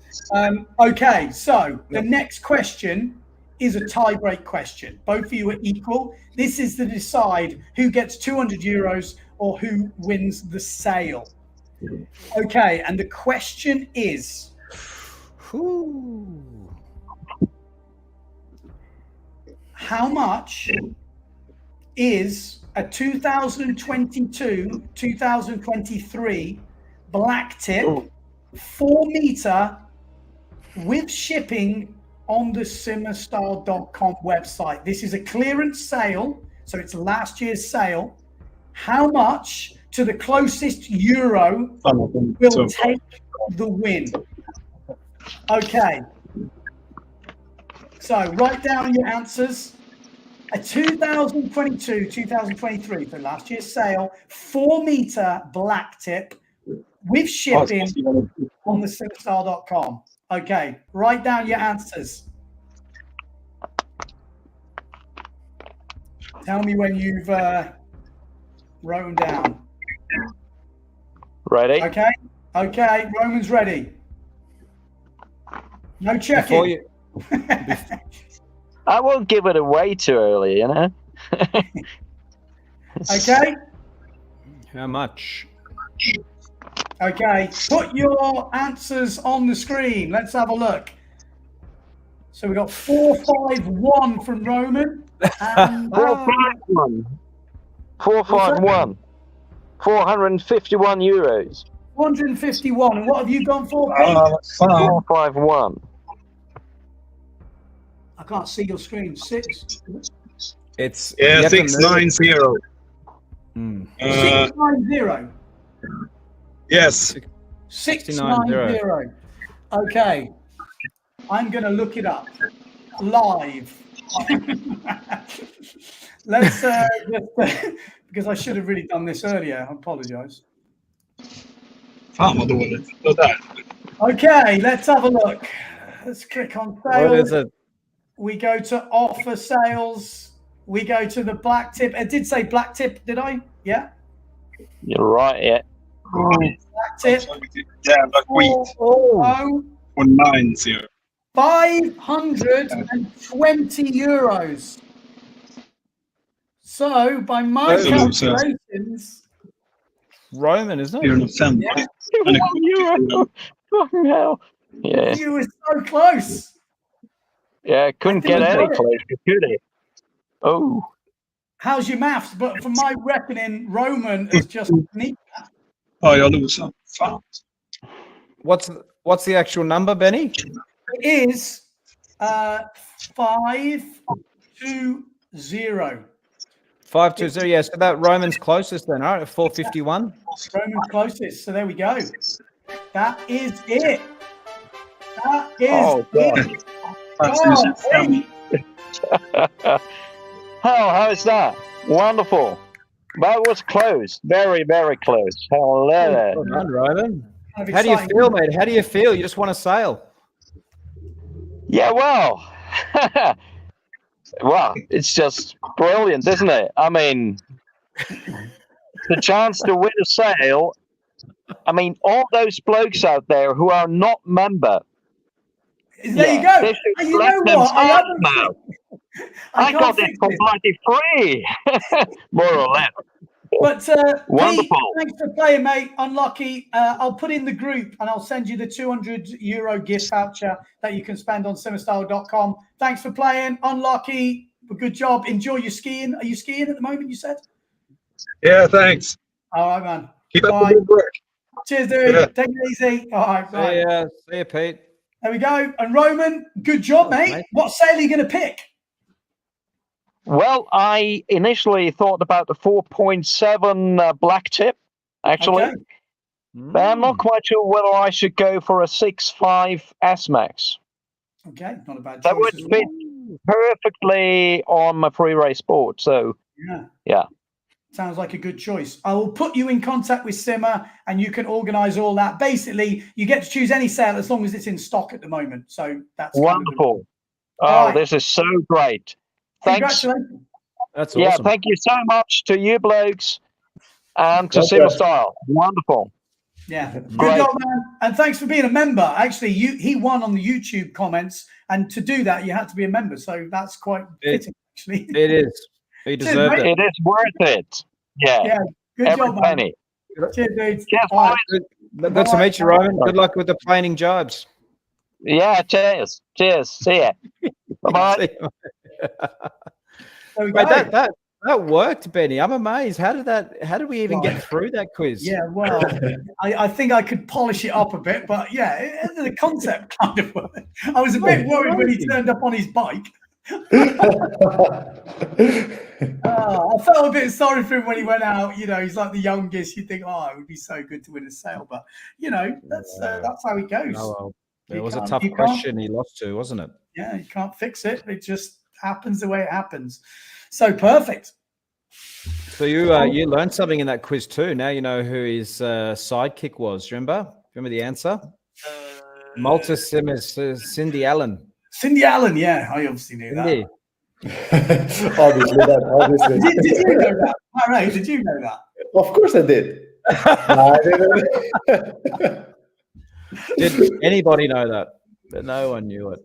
Okay, so the next question is a tie-break question. Both of you are equal. This is to decide who gets €200 or who wins the sale. Okay, and the question is, how much is a 2022-2023 black tip 4-meter with shipping on the Simmerstar.com website? This is a clearance sale, so it's last year's sale. How much to the closest euro will take the win? Okay. So write down your answers. A 2022-2023 for last year's sale, 4-meter black tip with shipping on the simstyle.com. Okay, write down your answers. Tell me when you've wrote them down. Ready? Okay, okay, Roman's ready. No checking. I won't give it away too early, you know. Okay. How much? Okay, put your answers on the screen. Let's have a look. So we got 451 from Roman. And 451. 451. 451 euros. 451. And what have you gone for, Pete? 451. I can't see your screen. 6. It's 690. 690. Yes. 690. Okay. I'm going to look it up live. Let's because I should have really done this earlier. I apologize. Okay, let's have a look. Let's click on sales. What is it? We go to offer sales. We go to the black tip. I did say black tip, did I? Yeah. You're right, yeah. Black tip. Yeah, black wheat. 490. 520 euros. So, by my calculations, Roman, isn't You're it? in December. €1. Fucking hell. Yeah. you were so close. Yeah, couldn't get any closer, could he? Oh. How's your maths? But from my reckoning, Roman is just neat. Oh, jag losar. Fan. What's the actual number, Benny? It is 520. 520. Yeah, so that Roman's closest then, all right? 451. Roman's closest. So there we go. That is it. That is it. How is that? Wonderful. That was close. Very, very close. Hello there. Well done, Roman. How do you feel, mate? How do you feel? You just want to sail? Yeah, well, well, it's just brilliant, isn't it? I mean, the chance to win a sale. I mean, all those blokes out there who are not member. There you go. And you know what? I got it for bloody free, more or less. But wonderful. Pete, thanks for playing, mate. Unlucky. I'll put in the group and I'll send you the €200 gift voucher that you can spend on simmerstyle.com. Thanks for playing. Unlucky. Good job. Enjoy your skiing. Are you skiing at the moment, you said? Yeah, thanks. All right, man. Keep up the good work. Cheers, dude. Yeah. Take it easy. All right. See ya, Pete. There we go. And Roman, good job, mate. What sail are you going to pick? Well, I initially thought about the 4.7 black tip, actually. Okay. But I'm not quite sure whether I should go for a 6.5 S-Max. Okay, not a bad choice. That would fit perfectly on my free race board. So, yeah. Sounds like a good choice. I will put you in contact with Simmer and you can organize all that. Basically, you get to choose any sail as long as it's in stock at the moment. So that's wonderful. Right. This is so great. Thanks. Congratulations. That's awesome. Yeah, thank you so much to you blokes and to Simmer Style. Wonderful. Yeah, good job, man. And thanks for being a member. Actually, he won on the YouTube comments, and to do that, you had to be a member. So that's quite fitting, actually. It is. He deserved it. It is worth it. Yeah. Yeah. Good job, man. Penny. Cheers, dude. Cheers, Good to meet you, Roman. Good luck with the planing jobs. Yeah, cheers. Cheers. See ya. Bye-bye. That worked, Benny. I'm amazed. How did we even get through that quiz? Yeah, well, I think I could polish it up a bit, but yeah, the concept kind of worked. I was a bit worried when he turned up on his bike. I felt a bit sorry for him when he went out. You know, he's like the youngest. You think, it would be so good to win a sale, but you know, that's how it goes. Oh, well. It was a tough question he lost to, wasn't it? Yeah, you can't fix it. It just happens the way it happens. So perfect. So you learned something in that quiz too. Now you know who his sidekick was. Remember the answer? Malta Simmers, Cindy Allen. Cindy Allen, yeah, I obviously knew Cindy. that. obviously. Did you know that? All right, did you know that? Of course I did. No, I didn't. Did anybody know that? But no one knew it.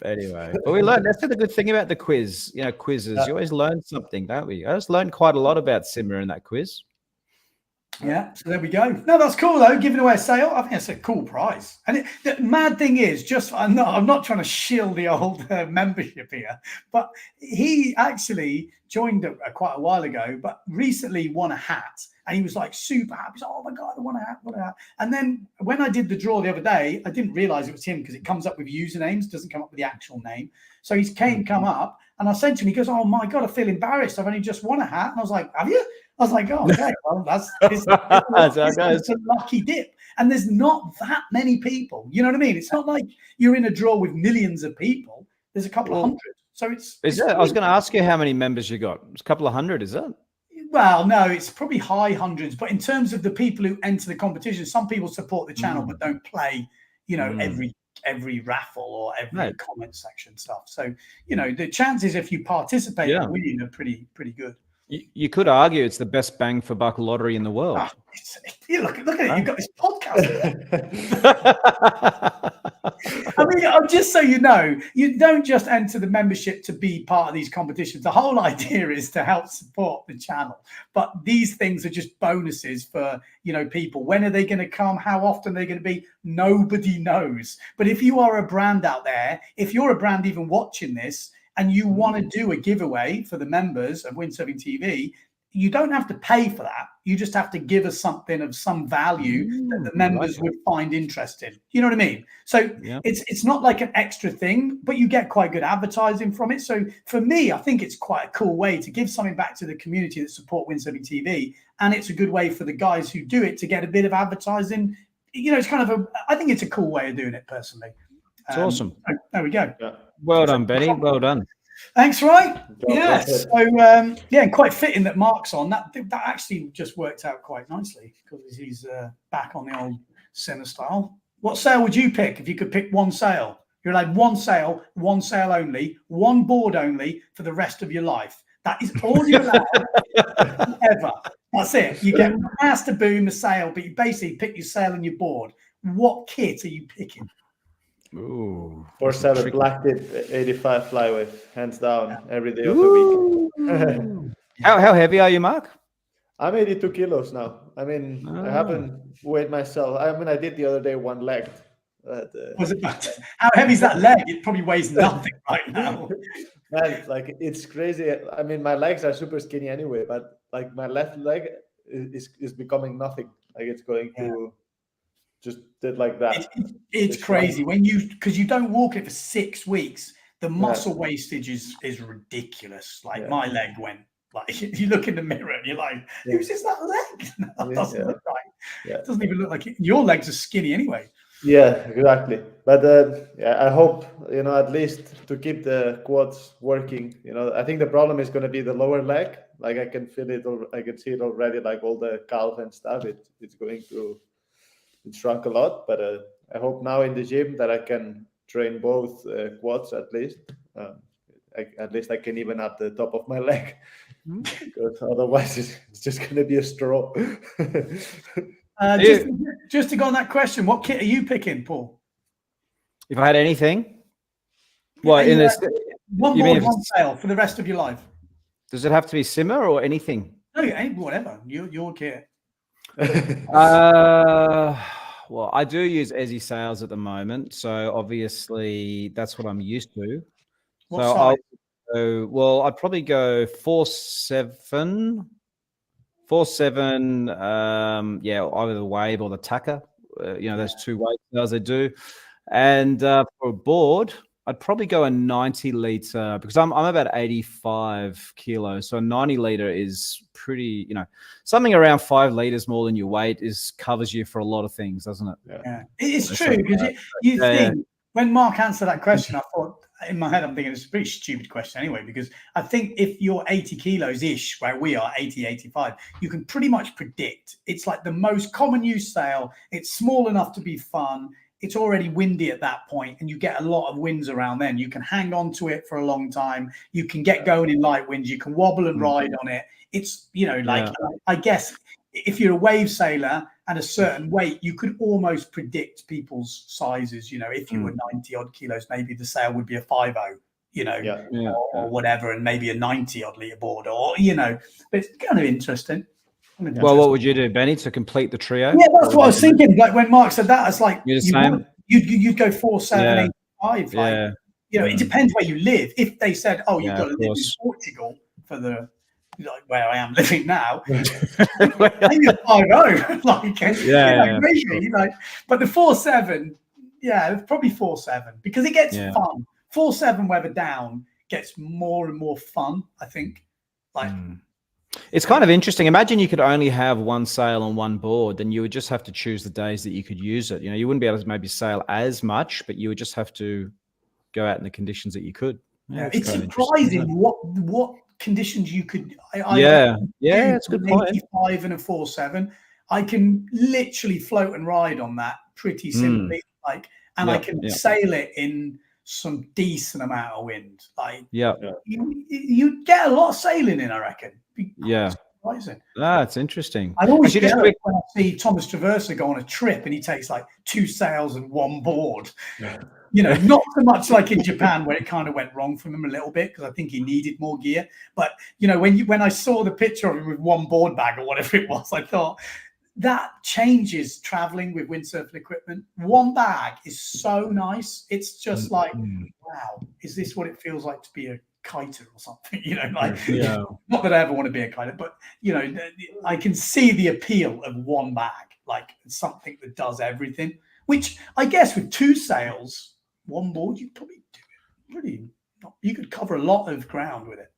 Anyway, but we learned. That's the good thing about the quiz. You know, quizzes. You always learn something, don't we? I just learned quite a lot about Simmer in that quiz. Yeah, so there we go. No, that's cool though. Giving away a sale, I think that's a cool prize. And the mad thing is, I'm not trying to shill the old membership here, but he actually joined quite a while ago, but recently won a hat. And he was like super happy. He's like, oh my God, I want a hat, And then when I did the draw the other day, I didn't realize it was him because it comes up with usernames, doesn't come up with the actual name. So he's come up and I said to him, he goes, oh my God, I feel embarrassed. I've only just won a hat. And I was like, have you? I was like, oh, okay, well, it's a lucky dip. And there's not that many people. You know what I mean? It's not like you're in a draw with millions of people. There's a couple of hundred. So I was going to ask you how many members you got. It's a couple of hundred, is it? Well, no, it's probably high hundreds. But in terms of the people who enter the competition, some people support the channel but don't play, every raffle or every comment section stuff. So, the chances if you participate in winning are pretty good. You could argue it's the best bang for buck lottery in the world. Look at it. You've got this podcast. I mean, just so you know, you don't just enter the membership to be part of these competitions. The whole idea is to help support the channel. But these things are just bonuses for, people. When are they going to come? How often are they going to be? Nobody knows. But if you are a brand out there, if you're a brand even watching this, and you want to do a giveaway for the members of Windsurfing.TV, you don't have to pay for that. You just have to give us something of some value that the members would find interesting. You know what I mean? So it's not like an extra thing, but you get quite good advertising from it. So for me, I think it's quite a cool way to give something back to the community that support Windsurfing.TV. And it's a good way for the guys who do it to get a bit of advertising. It's kind of I think it's a cool way of doing it personally. It's awesome. So there we go. Yeah. Well done, Benny. Well done. Thanks, right? Yeah. So quite fitting that Mark's on. That actually just worked out quite nicely because he's back on the old Senna style. What sail would you pick if you could pick one sail? You're allowed one sail only, one board only for the rest of your life. That is all you're allowed ever. That's it. You get the master boom, the sail, but you basically pick your sail and your board. What kit are you picking? Ooh, 4/7 black tip 85 flyway, hands down, every day of the week. How heavy are you, Mark? I'm 82 kilos now. I mean, I haven't weighed myself. I mean, I did the other day one leg. But, how heavy is that leg? It probably weighs nothing right now. Man, it's crazy. I mean, my legs are super skinny anyway, but my left leg is becoming nothing. It's going to just did like that. It's crazy because you don't walk it for 6 weeks. The muscle wastage is ridiculous. My leg went you look in the mirror and you're like, who's this that leg? That doesn't look right. It doesn't even look like it. Your legs are skinny anyway. Yeah, exactly. But I hope at least to keep the quads working. I think the problem is going to be the lower leg. I can feel it. I can see it already. All the calf and stuff. It's going to. It shrunk a lot, but I hope now in the gym that I can train both quads at least. At least I can even at the top of my leg, because otherwise it's just going to be a straw. Just to go on that question, what kit are you picking, Paul? If I had anything, one board, one sail for the rest of your life. Does it have to be Simmer or anything? No, whatever. Your kit. Well, I do use Ezzy sails at the moment, so obviously that's what I'm used to. What size? I'd probably go 4/7. 4/7, either the wave or the tucker. Those two wave sails they do. And for a board, I'd probably go a 90-liter because I'm about 85 kilos. So a 90-liter is pretty, something around 5 liters more than your weight covers you for a lot of things, doesn't it? Yeah. It's true because you think When Mark answered that question, I thought in my head, I'm thinking it's a pretty stupid question anyway, because I think if you're 80 kilos ish, where we are 80, 85, you can pretty much predict. It's like the most common use sail. It's small enough to be fun. It's already windy at that point, and you get a lot of winds around then. You can hang on to it for a long time. You can get going in light winds. You can wobble and ride on it. It's, I guess if you're a wave sailor and a certain weight, you could almost predict people's sizes. If you were 90 odd kilos, maybe the sail would be a 5.0, or whatever, and maybe a 90 odd litre board, or, but it's kind of interesting. Well, what would you do, Benny, to complete the trio? Yeah, that's what I was thinking. Like when Mark said that, it's like you're the same. You'd go 4, 7, 8, 5. Like, it depends where you live. If they said, "Oh, you've got to live in Portugal for the where I am living now," maybe a 5.0. Maybe. But the 4.7, it's probably 4.7 because it gets fun. 4.7 weather down gets more and more fun, I think. It's kind of interesting. Imagine you could only have one sail on one board, then you would just have to choose the days that you could use it. You wouldn't be able to maybe sail as much, but you would just have to go out in the conditions that you could. It's surprising what conditions you could. It's a good point. 85 and a 4.7. I can literally float and ride on that pretty simply, I can sail it in some decent amount of wind. You get a lot of sailing in, I reckon. Surprising. That's interesting. I always get it when I see Thomas Traverser go on a trip and he takes like 2 sails and 1 board. Not so much like in Japan where it kind of went wrong for him a little bit because I think he needed more gear. But when I saw the picture of him with 1 board bag or whatever it was, I thought that changes traveling with windsurfing equipment. 1 bag is so nice. It's just like, wow, is this what it feels like to be a kiter or something? Not that I ever want to be a kiter, but I can see the appeal of 1 bag, like something that does everything. Which I guess with 2 sails, 1 board, you probably do it you could cover a lot of ground with it.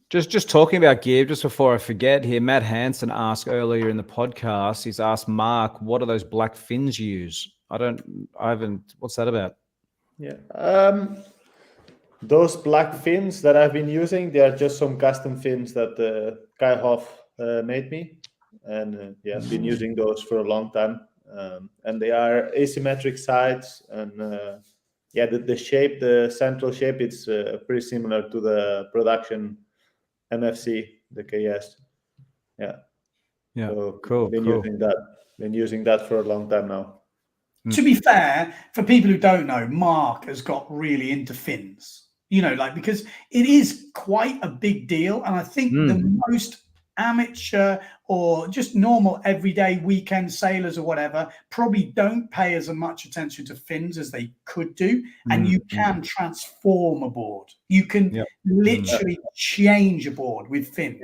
Just talking about gear, just before I forget here, Matt Hansen asked earlier in the podcast, he's asked Mark, what are those black fins you use? What's that about? Those black fins that I've been using, they are just some custom fins that Kai Hoff made me. And I've been using those for a long time. And they are asymmetric sides, and the shape, the central shape, it's pretty similar to the production MFC, the KS. So cool. Been using that for a long time now. To be fair, for people who don't know, Mark has got really into fins. Because it is quite a big deal, and I think the most amateur or just normal everyday weekend sailors or whatever probably don't pay as much attention to fins as they could do. And you can transform a board. You can literally change a board with fins.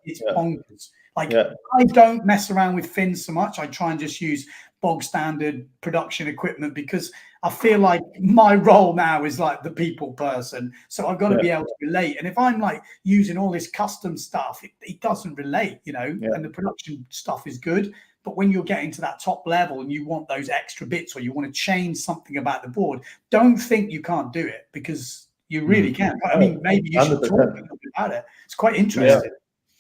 It's bonkers. I don't mess around with fins so much. I try and just use bog standard production equipment because I feel like my role now is like the people person. So I've got to be able to relate. And if I'm like using all this custom stuff, it doesn't relate, and the production stuff is good. But when you're getting to that top level and you want those extra bits or you want to change something about the board, don't think you can't do it because you really can. I mean, maybe you should talk a little bit about it. It's quite interesting.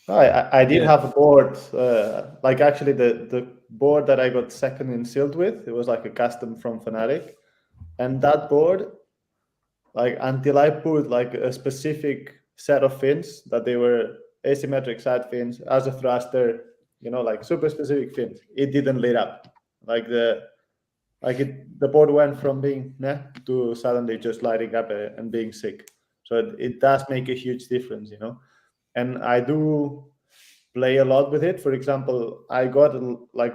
I did have a board, actually the board that I got second in Silt with, it was like a custom from Fanatic. And that board, until I put a specific set of fins that they were asymmetric side fins as a thruster, super specific fins, it didn't lit up. The board went from being to suddenly just lighting up and being sick. So it does make a huge difference, And I do play a lot with it. For example, I got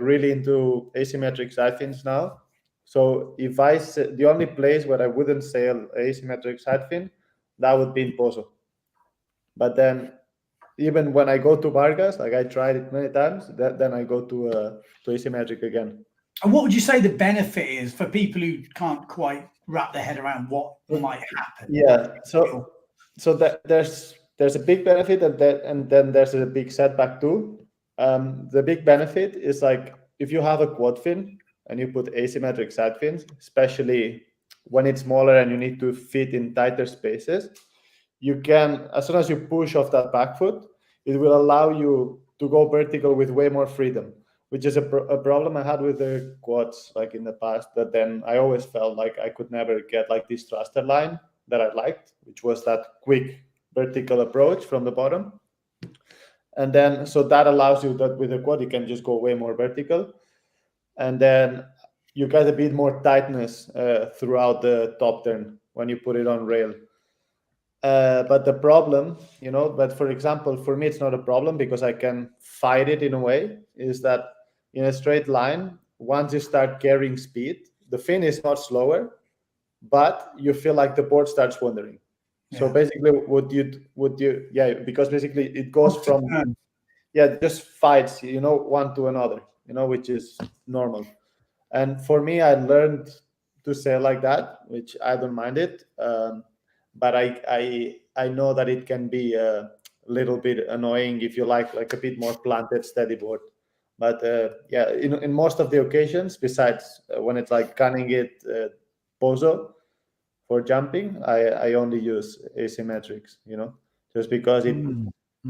really into asymmetric side fins now. So if the only place where I wouldn't sail asymmetric side fin, that would be in Pozo. But then even when I go to Vargas, I tried it many times, then I go to asymmetric again. And what would you say the benefit is for people who can't quite wrap their head around what might happen? So that there's a big benefit and then there's a big setback too. The big benefit is if you have a quad fin and you put asymmetric side fins, especially when it's smaller and you need to fit in tighter spaces, you can, as soon as you push off that back foot, it will allow you to go vertical with way more freedom, which is a problem I had with the quads like in the past. That then I always felt like I could never get like this thruster line that I liked, which was that quick vertical approach from the bottom. And then, so that allows you that with the quad, you can just go way more vertical. And then you get a bit more tightness throughout the top turn when you put it on rail. But the problem, but for example, for me, it's not a problem because I can fight it in a way, is that in a straight line, once you start carrying speed, the fin is not slower, but you feel like the board starts wandering. Yeah. So basically because basically it goes from, just fights, one to another, which is normal. And for me, I learned to sail like that, which I don't mind it. But I know that it can be a little bit annoying if you like a bit more planted, steady board. But in most of the occasions, besides when it's like gunning it pozo for jumping, I only use asymmetrics, just because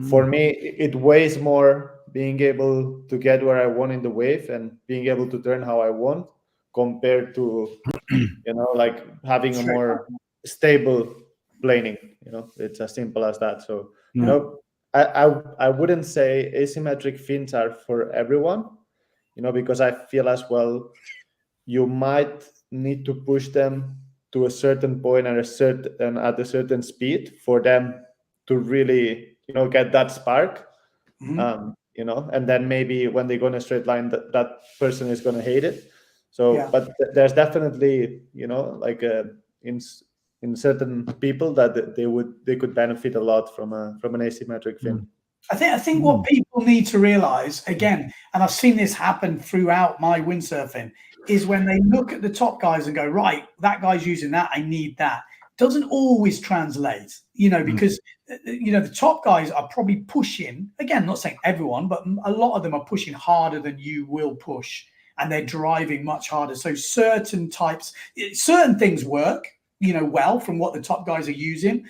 for me, it weighs more being able to get where I want in the wave and being able to turn how I want compared to, like having a more stable planing. It's as simple as that. So, I wouldn't say asymmetric fins are for everyone, because I feel as well you might need to push them to a certain point at a certain speed for them to really get that spark. And then maybe when they go in a straight line, that person is going to hate it. So but there's definitely like in certain people that they could benefit a lot from an asymmetric fin. I think what people need to realize, again, and I've seen this happen throughout my windsurfing, is when they look at the top guys and go, right, that guy's using that, I need that. Doesn't always translate, because the top guys are probably pushing, again, not saying everyone, but a lot of them are pushing harder than you will push, and they're driving much harder. So certain things work, well from what the top guys are using,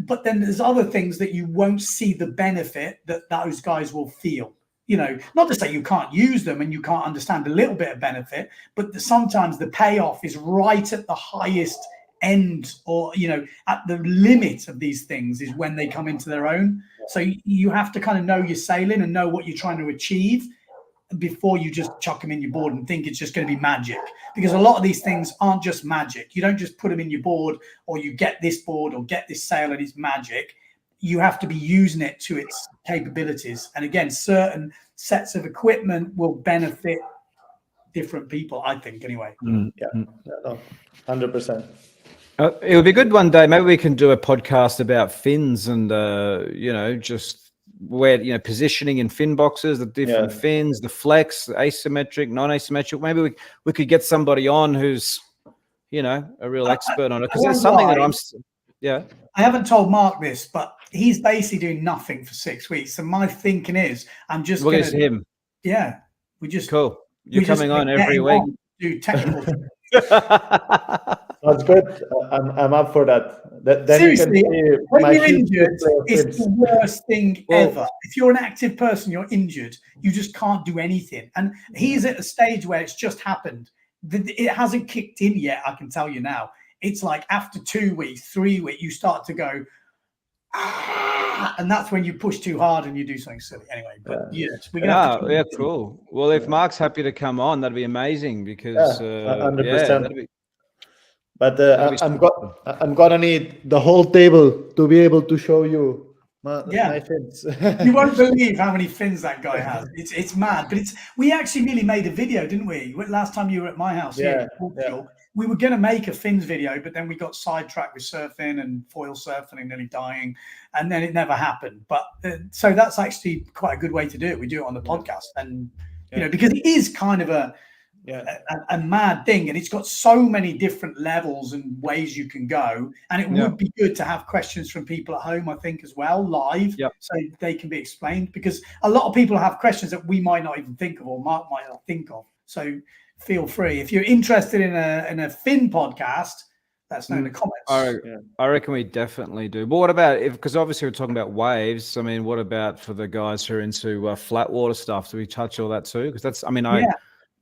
but then there's other things that you won't see the benefit that those guys will feel. Not to say you can't use them and you can't understand a little bit of benefit, but sometimes the payoff is right at the highest end, or at the limit of these things is when they come into their own. So you have to kind of know your sailing and know what you're trying to achieve before you just chuck them in your board and think it's just going to be magic, because a lot of these things aren't just magic. You don't just put them in your board, or you get this board or get this sail and it's magic. You have to be using it to its capabilities. And again, certain sets of equipment will benefit different people, I think, anyway. 100%. It would be good one day. Maybe we can do a podcast about fins and, just where, positioning in fin boxes, the different fins, the flex, the asymmetric, non-asymmetric. Maybe we could get somebody on who's, a real expert on it. Because it's something that I haven't told Mark this, but he's basically doing nothing for 6 weeks. And my thinking is, we'll get to him. Yeah. We just. Cool. You're coming on every week. Do technical. That's good. I'm up for that. Then seriously, when you're injured, it's the worst thing ever. If you're an active person, you're injured, you just can't do anything. And he's at a stage where it's just happened. It hasn't kicked in yet, I can tell you now. It's like after 2 weeks, 3 weeks, you start to go, and that's when you push too hard and you do something silly. Anyway, but we're gonna cool. Well, if Mark's happy to come on, that'd be amazing, because 100%. But I'm gonna need the whole table to be able to show you my fins. You won't believe how many fins that guy has. It's mad. But we actually nearly made a video, didn't we? Last time you were at my house here in Portugal. We were going to make a fins video, but then we got sidetracked with surfing and foil surfing and nearly dying, and then it never happened. But so that's actually quite a good way to do it. We do it on the podcast, and because it is kind of a mad thing, and it's got so many different levels and ways you can go, and it would be good to have questions from people at home, I think, as well, live, so they can be explained, because a lot of people have questions that we might not even think of, or Mark might not think of. So feel free, if you're interested in a fin podcast, Let us know in the comments. I reckon we definitely do. But what about because obviously we're talking about waves. I mean, what about for the guys who are into flat water stuff? Do we touch all that too? Because that's, I mean,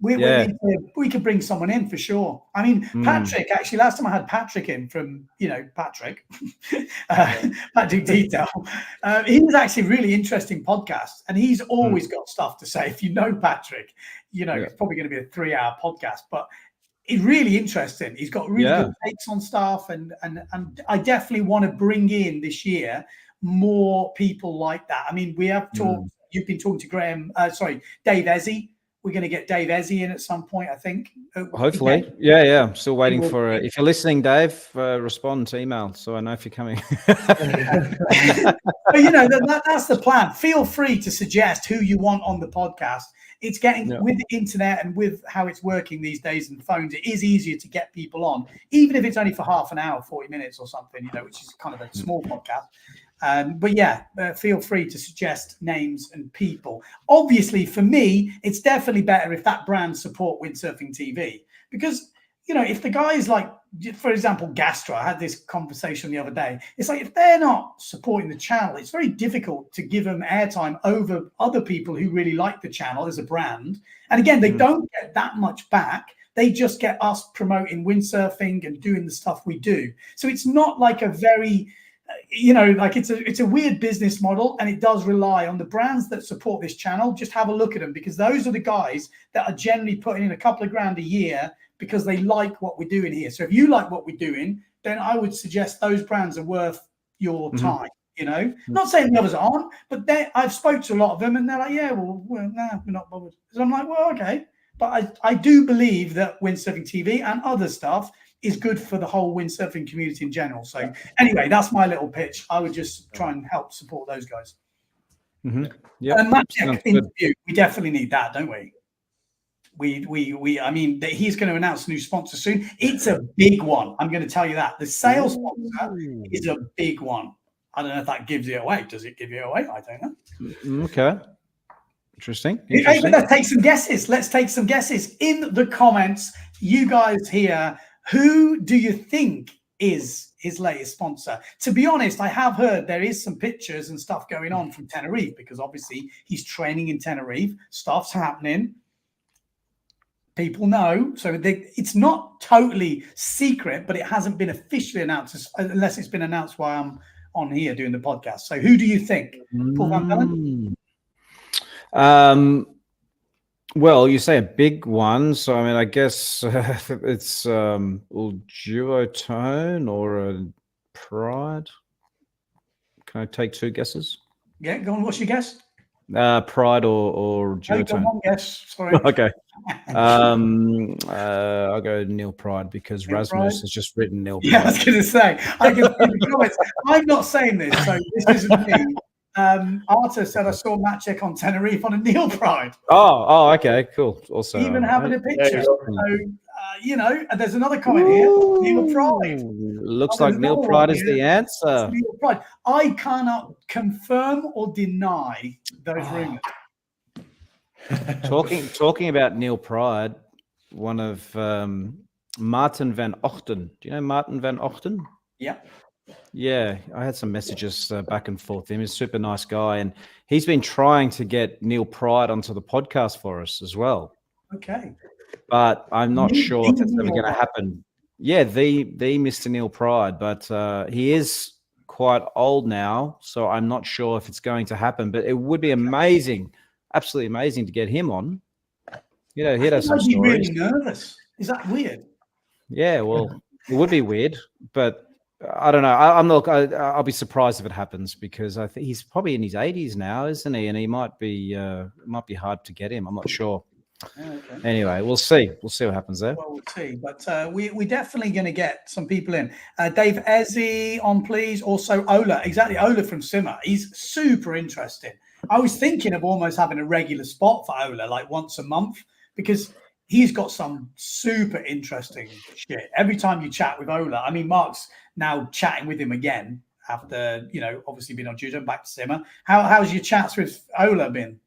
we could bring someone in for sure. I mean, Patrick, actually, last time I had Patrick in from, Patrick, Patrick Detail. He was actually a really interesting podcast, and he's always got stuff to say. If you know Patrick, it's probably going to be a 3-hour podcast, but it's really interesting. He's got really good takes on stuff, and I definitely want to bring in this year more people like that. I mean, we have talked. You've been talking to Dave Ezzy. We're going to get Dave Ezzy in at some point, I think. Hopefully. Yeah. I'm still waiting for if you're listening, Dave, respond to email so I know if you're coming. But that's the plan. Feel free to suggest who you want on the podcast. It's getting with the internet and with how it's working these days and phones, it is easier to get people on, even if it's only for half an hour, 40 minutes or something, which is kind of a small podcast. But feel free to suggest names and people. Obviously, for me, it's definitely better if that brand support Windsurfing.TV, because, if the guys like, for example, Gastra, I had this conversation the other day. It's like, if they're not supporting the channel, it's very difficult to give them airtime over other people who really like the channel as a brand. And again, they don't get that much back. They just get us promoting windsurfing and doing the stuff we do. So it's not like a very... it's a weird business model, and it does rely on the brands that support this channel. Just have a look at them, because those are the guys that are generally putting in a couple of grand a year because they like what we're doing here. So if you like what we're doing, then I would suggest those brands are worth your time. Not saying the others aren't, but I've spoke to a lot of them, and they're like, we're not bothered. So I'm like, well, okay. But I do believe that Windsurfing.TV and other stuff is good for the whole windsurfing community in general. So anyway, that's my little pitch. I would just try and help support those guys. Yeah, and Matt interview, we definitely need that, don't we? I mean, he's going to announce a new sponsor soon. It's a big one. I'm going to tell you that. The sales sponsor is a big one. I don't know if that gives it away. Does it give you away? I don't know. Okay. Interesting. Hey, let's take some guesses. Let's take some guesses in the comments. You guys here, who do you think is his latest sponsor? To be honest, I have heard there is some pictures and stuff going on from Tenerife, because obviously he's training in Tenerife. Stuff's happening. People know. So it's not totally secret, but it hasn't been officially announced, unless it's been announced while I'm on here doing the podcast. So who do you think? Paul Van Bellen? Well, you say a big one, so I mean, I guess it's Duotone or a Pride. Can I take 2 guesses? Yeah, go on. What's your guess? Pride or Duotone. One guess. Sorry. Okay. I'll go Neil Pride, because Neil Rasmus Pride has just written Neil Pride. Yeah, I was going to say. I can see the comments. I'm not saying this, so this isn't me. Arthur said I saw Matt check on Tenerife on a Neil Pride. Oh, okay, cool. Also, even having a picture. So, there's another comment here. Neil Pride. Looks like Neil Pride is the answer. Neil Pride. I cannot confirm or deny those rumors. Talking about Neil Pride, one of Martin van Ochten. Do you know Martin van Ochten? Yeah. Yeah, I had some messages back and forth. He's a super nice guy, and he's been trying to get Neil Pride onto the podcast for us as well. Okay. But I'm not sure if it's ever going to happen. Yeah, the Mr. Neil Pride, but he is quite old now, so I'm not sure if it's going to happen. But it would be amazing, absolutely amazing, to get him on. He'd have some stories. I'd be really nervous. Is that weird? Yeah, well, it would be weird, but I don't know. I'll be surprised if it happens, because I think he's probably in his 80s now, isn't he? And he might be hard to get him. I'm not sure. Okay. Anyway, we'll see. We'll see what happens there. Well, we'll see. But we're definitely going to get some people in. Dave Ezzy on, please. Also, Ola. Exactly. Ola from Simmer. He's super interesting. I was thinking of almost having a regular spot for Ola, like once a month, because he's got some super interesting shit. Every time you chat with Ola, I mean, Mark's now chatting with him again after, obviously been on judo, back to Simmer. How's your chats with Ola been?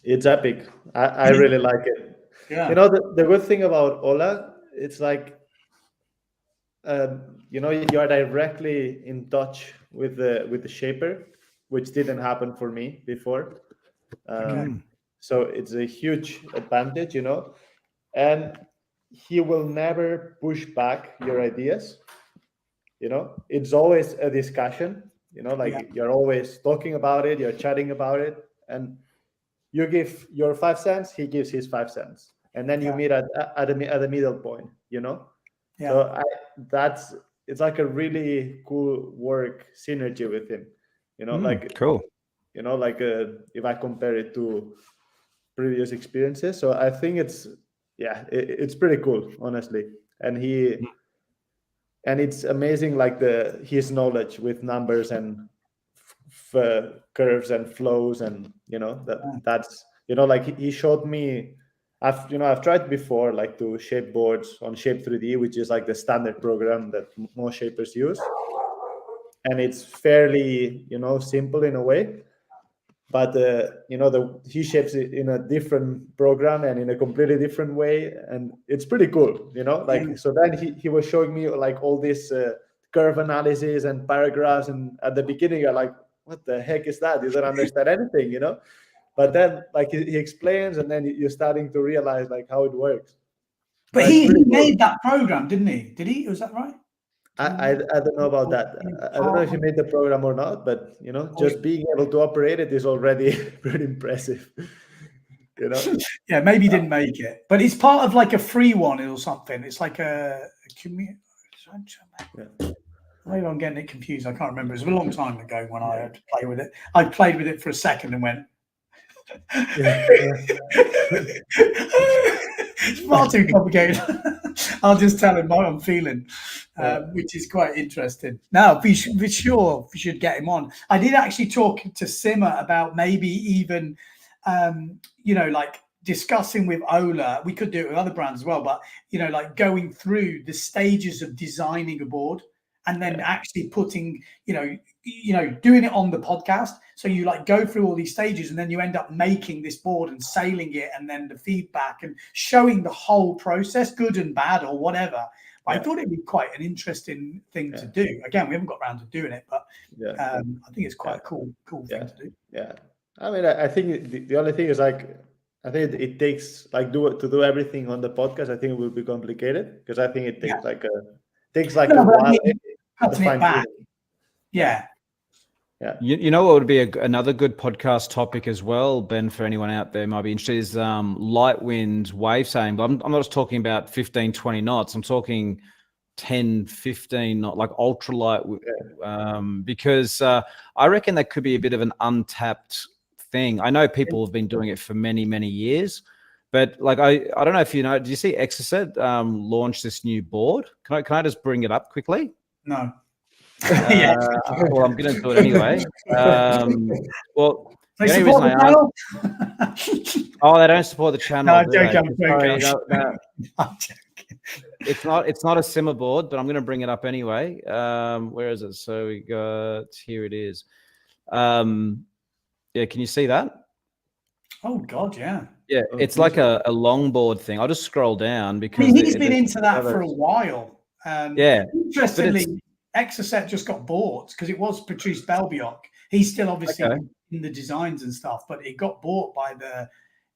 It's epic. I really like it. Yeah. The good thing about Ola, it's like you know, you are directly in touch with the shaper, which didn't happen for me before. So it's a huge advantage, you know, and he will never push back your ideas. You know, it's always a discussion, you know, like you're always talking about it, you're chatting about it, and you give your 5 cents, he gives his 5 cents, and then you meet at the middle point, you know. So it's like a really cool work synergy with him, you know, like cool. You know, like if I compare it to previous experiences, so I think it's it's pretty cool, honestly, and it's amazing, like his knowledge with numbers and curves and flows, and you know that's you know, like he showed me. I've tried before, like to shape boards on Shape 3D, which is like the standard program that most shapers use, and it's fairly, you know, simple in a way. But you know, he shapes it in a different program and in a completely different way, and it's pretty cool, you know. Like so, then he was showing me like all this curve analysis and paragraphs, and at the beginning you're like, what the heck is that? You don't understand anything, you know. But then, like he explains, and then you're starting to realize like how it works. But he made that program, didn't he? Did he? Was that right? I don't know about that. I don't know if he made the program or not, but you know, just being able to operate it is already pretty impressive. You know? Yeah, maybe he didn't make it, but it's part of like a free one or something. It's like a community. Maybe I'm getting it confused. I can't remember. It was a long time ago when I had to play with it. I played with it for a second and went. It's far too complicated. I'll just tell him what I'm feeling, which is quite interesting. Now, we should get him on. I did actually talk to Simmer about maybe even, you know, like discussing with Ola. We could do it with other brands as well, but you know, like going through the stages of designing a board and then actually putting, you know, doing it on the podcast. So you like go through all these stages and then you end up making this board and sailing it, and then the feedback and showing the whole process, good and bad or whatever. I thought it'd be quite an interesting thing to do. Again, we haven't got around to doing it, but I think it's quite a cool thing to do. Yeah. I mean, I think the only thing is like, I think it takes like to do everything on the podcast. I think it will be complicated because I think it takes like a while. Cutting it back. Yeah. You know what would be another good podcast topic as well, Ben, for anyone out there might be interested, is light wind wave sailing. But I'm not just talking about 15, 20 knots. I'm talking 10, 15 knot, like ultralight, because I reckon that could be a bit of an untapped thing. I know people have been doing it for many, many years, but like I don't know if you know, did you see Exocet launch this new board? Can I just bring it up quickly? No. Well, I'm going to do it anyway. Well, they support the channel? They don't support the channel. No, I'm joking. I'm joking. It's not a simmer board, but I'm going to bring it up anyway. Where is it? So we got, here it is. Can you see that? Oh God, yeah. Yeah, it's like a longboard thing. I'll just scroll down because he's been into that for a while. Interestingly, Exocet just got bought because it was Patrice Belbioc. He's still obviously in the designs and stuff, but it got bought by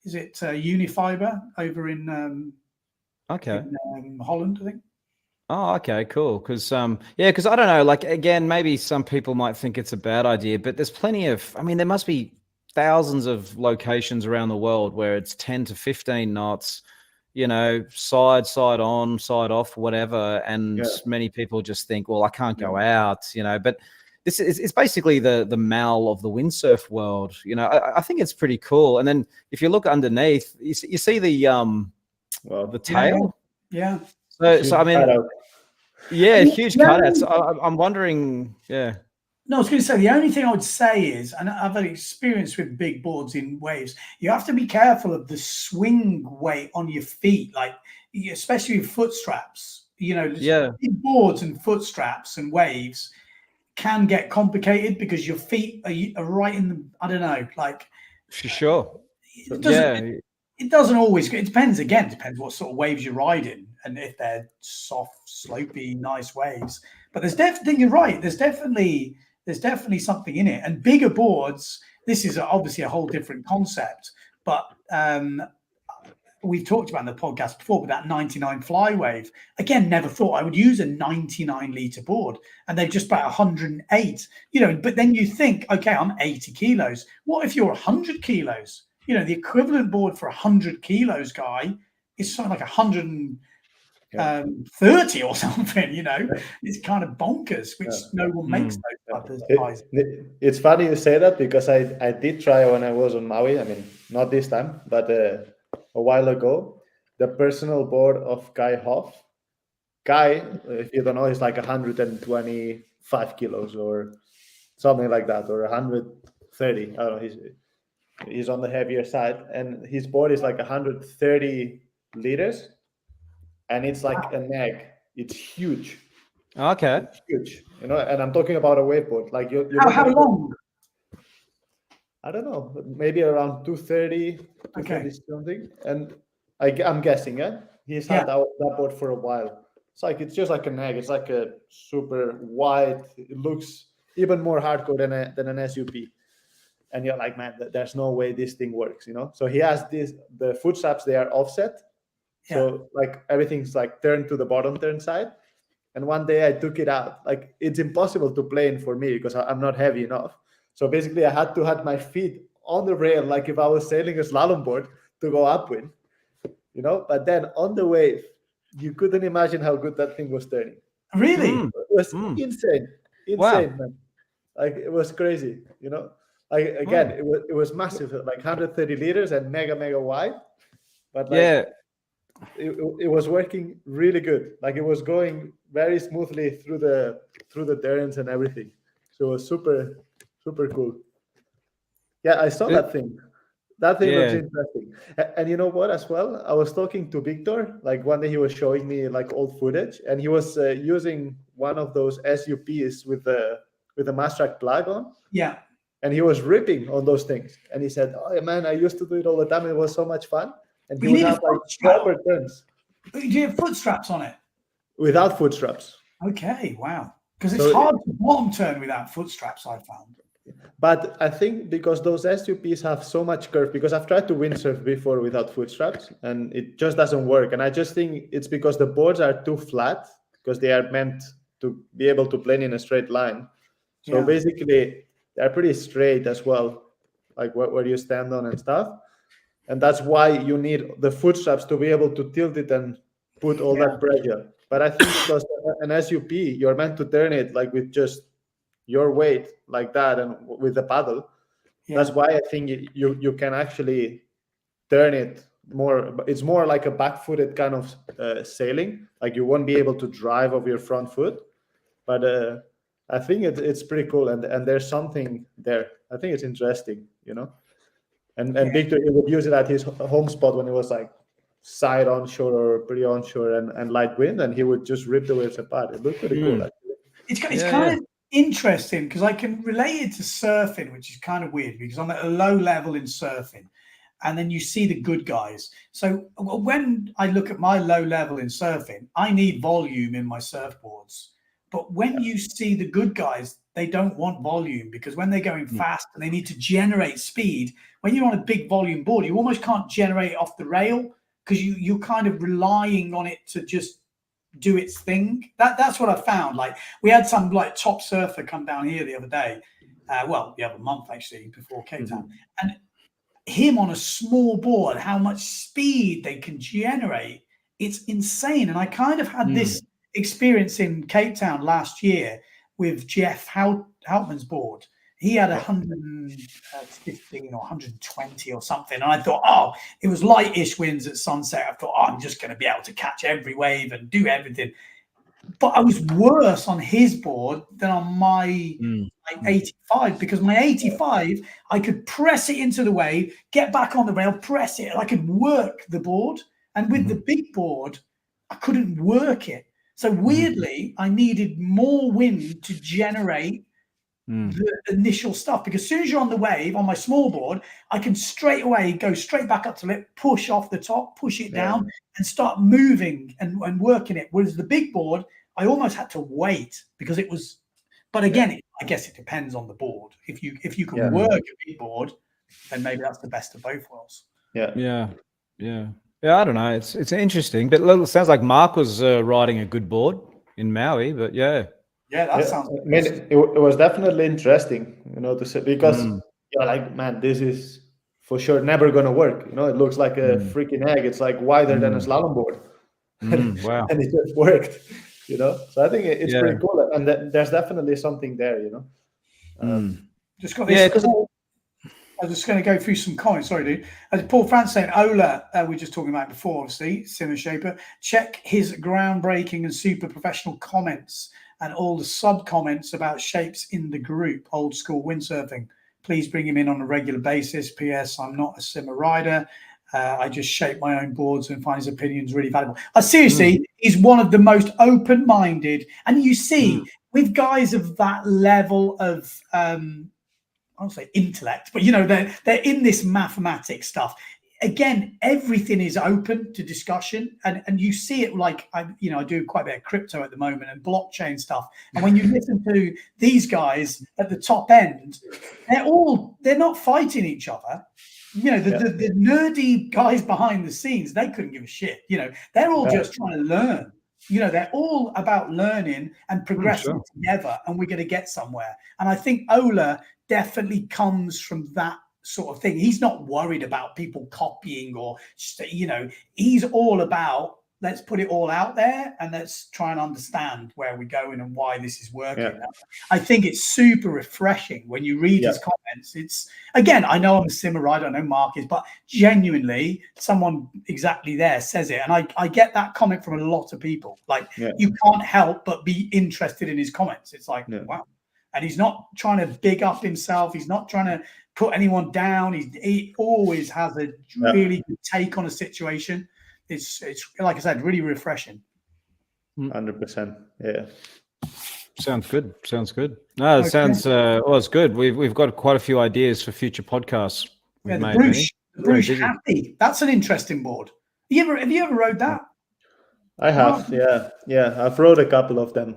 Unifiber over in Holland, I think. Oh, okay, cool. Because because I don't know, like again, maybe some people might think it's a bad idea, but there's plenty of, I mean, there must be thousands of locations around the world where it's 10 to 15 knots, you know, side on, side off, whatever. And many people just think, well, I can't go out, you know, but this is, it's basically the Mal of the windsurf world. You know, I think it's pretty cool. And then if you look underneath, you see the tail. Yeah. So I mean, huge cutouts. I'm wondering, No, I was going to say, the only thing I would say is, and I've had experience with big boards in waves, you have to be careful of the swing weight on your feet, like especially with foot straps. You know, big boards and foot straps and waves can get complicated because your feet are right in the, I don't know, like. For sure. It doesn't always, it depends what sort of waves you're riding. and if they're soft, slopey, nice waves. But there's definitely, you're right. There's definitely something in it. And bigger boards. This is obviously a whole different concept, but we've talked about in the podcast before with that 99 fly wave. Again, never thought I would use a 99 litre board, and they're just about 108. But then you think, okay, I'm 80 kilos. What if you're 100 kilos? The equivalent board for 100 kilos guy is something like 130 or something. It's kind of bonkers, which no one makes those type of size. It's funny you say that, because I did try when I was on Maui. I mean, not this time, but a while ago, the personal board of Guy Hoff. Guy, if you don't know, is like 125 kilos or something like that, or 130. I don't know. He's on the heavier side, and his board is like 130 liters, and it's like an egg. It's huge. Okay. It's huge, and I'm talking about a wakeboard. Like how long? I don't know, maybe around 230, 230 something. And I'm guessing, he's had that board for a while. It's just like an egg. It's like a super wide. It looks even more hardcore than an SUP. And you're like, man, there's no way this thing works, So he has the foot straps, they are offset. So like everything's like turned to the bottom turn side. And one day I took it out. Like, it's impossible to plane for me because I'm not heavy enough. So basically I had to have my feet on the rail, like if I was sailing a slalom board, to go upwind, But then on the wave, you couldn't imagine how good that thing was turning. Really? It was insane, man. Like, it was crazy, Like, again, it was massive, like 130 liters and mega wide. But like, it was working really good. Like, it was going very smoothly through the turns and everything. So it was super cool. Yeah, I saw that thing. That thing looks interesting. And you know what, as well? I was talking to Victor, like one day he was showing me like old footage, and he was using one of those SUPs with the Mastrack plug on. Yeah. And he was ripping on those things. And he said, oh man, I used to do it all the time. It was so much fun. And he would have like proper turns. Do you have foot straps on it? Without foot straps. Okay, wow. Because it's hard to bottom turn without foot straps, I found. But I think because those SUPs have so much curve, because I've tried to windsurf before without foot straps, and it just doesn't work. And I just think it's because the boards are too flat, because they are meant to be able to plane in a straight line. So basically, they're pretty straight as well, like where you stand on and stuff. And that's why you need the foot straps to be able to tilt it and put all that pressure. But I think because an SUP, you're meant to turn it like with just your weight like that and with the paddle. That's why I think you can actually turn it more. It's more like a back-footed kind of sailing. Like, you won't be able to drive off your front foot. But I think it's pretty cool, and there's something there. I think it's interesting, And Victor, he would use it at his home spot when it was like side onshore or pretty onshore and light wind, and he would just rip the waves apart. It looked pretty cool, actually. It's kind of interesting because I can relate it to surfing, which is kind of weird because I'm at a low level in surfing, and then you see the good guys. So when I look at my low level in surfing, I need volume in my surfboards. But when you see the good guys, they don't want volume, because when they're going fast and they need to generate speed, when you're on a big volume board, you almost can't generate it off the rail because you're kind of relying on it to just do its thing. That's what I found. Like, we had some like top surfer come down here the other day. The other month actually, before Cape Town, and him on a small board, how much speed they can generate, it's insane. And I kind of had this experience in Cape Town last year with Jeff Houtman's board. He had 115 or 120 or something. And I thought, it was lightish winds at sunset. I thought, I'm just going to be able to catch every wave and do everything. But I was worse on his board than on my 85, because my 85, I could press it into the wave, get back on the rail, press it. I could work the board. And with the big board, I couldn't work it. So weirdly, I needed more wind to generate the initial stuff, because as soon as you're on the wave on my small board, I can straight away go straight back up to it, push off the top, push it down, and start moving and working it. Whereas the big board, I almost had to wait because it was. But again, I guess it depends on the board. If you can work a big board, then maybe that's the best of both worlds. Yeah. I don't know. It's interesting, but it sounds like Marc was riding a good board in Maui. But that sounds. I mean, it was definitely interesting, to say, because you're like, man, this is for sure never gonna work. It looks like a freaking egg. It's like wider than a slalom board. Wow. And it just worked. So I think it's pretty cool, and there's definitely something there. Just got this. I'm just going to go through some comments. Sorry, dude. As Paul France saying, Ola, we were just talking about before, obviously, Simmer Shaper. Check his groundbreaking and super professional comments and all the sub comments about shapes in the group. Old school windsurfing. Please bring him in on a regular basis. P.S. I'm not a Simmer rider. I just shape my own boards and find his opinions really valuable. Seriously, he's one of the most open-minded. And you see, with guys of that level of, I don't say intellect, but they're in this mathematics stuff. Again, everything is open to discussion, and you see it like I do quite a bit of crypto at the moment and blockchain stuff. And when you listen to these guys at the top end, they're not fighting each other. The nerdy guys behind the scenes, they couldn't give a shit. They're all just trying to learn. They're all about learning and progressing together, and we're going to get somewhere. And I think Ola definitely comes from that sort of thing. He's not worried about people copying or, he's all about, let's put it all out there and let's try and understand where we're going and why this is working. I think it's super refreshing when you read his comments. It's, again, I know I'm a Simmer rider, I know Marc is, but genuinely someone exactly there says it. And I get that comment from a lot of people. Like, you can't help but be interested in his comments. It's like, wow. And he's not trying to big up himself. He's not trying to put anyone down. He always has a really good take on a situation. It's like I said, really refreshing. 100%. Yeah. Sounds good. No, it sounds it's good. We've got quite a few ideas for future podcasts. The Bruce Happy. That's an interesting board. Have you ever rode that? I have. Yeah. I've rode a couple of them.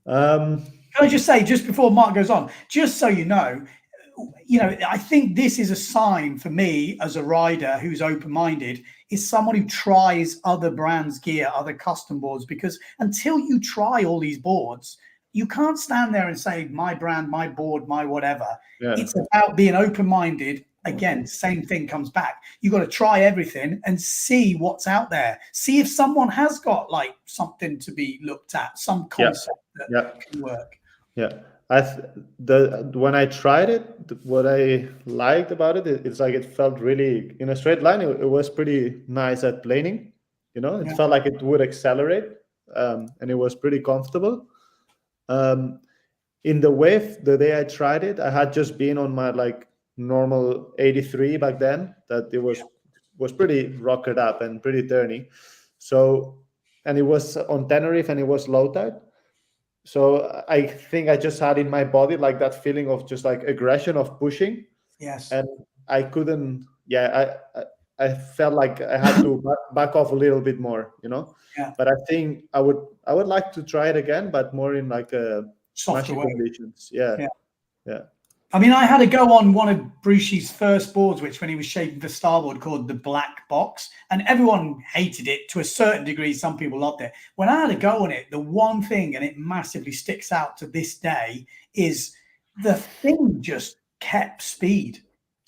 Can I just say, just before Marc goes on, just so you know, I think this is a sign for me as a rider who's open-minded, is someone who tries other brands' gear, other custom boards, because until you try all these boards, you can't stand there and say, my brand, my board, my whatever. It's about being open-minded. Again, same thing comes back. You got to try everything and see what's out there. See if someone has got like something to be looked at, some concept that can work. Yeah. When I tried it, what I liked about it, it's like it felt really in a straight line. It was pretty nice at planing. It felt like it would accelerate, and it was pretty comfortable. In the wave, the day I tried it, I had just been on my like normal 83 back then. That it was pretty rocketed up and pretty turny. So, and it was on Tenerife and it was low tide. So I think I just had in my body like that feeling of just like aggression of pushing. Yes. And I couldn't. I felt like I had to back off a little bit more, But I think I would like to try it again, but more in like a softer conditions. Yeah. I mean, I had to go on one of Brucey's first boards, which when he was shaping the starboard, called the Black Box, and everyone hated it to a certain degree. Some people loved it. When I had to go on it, the one thing, and it massively sticks out to this day, is the thing just kept speed.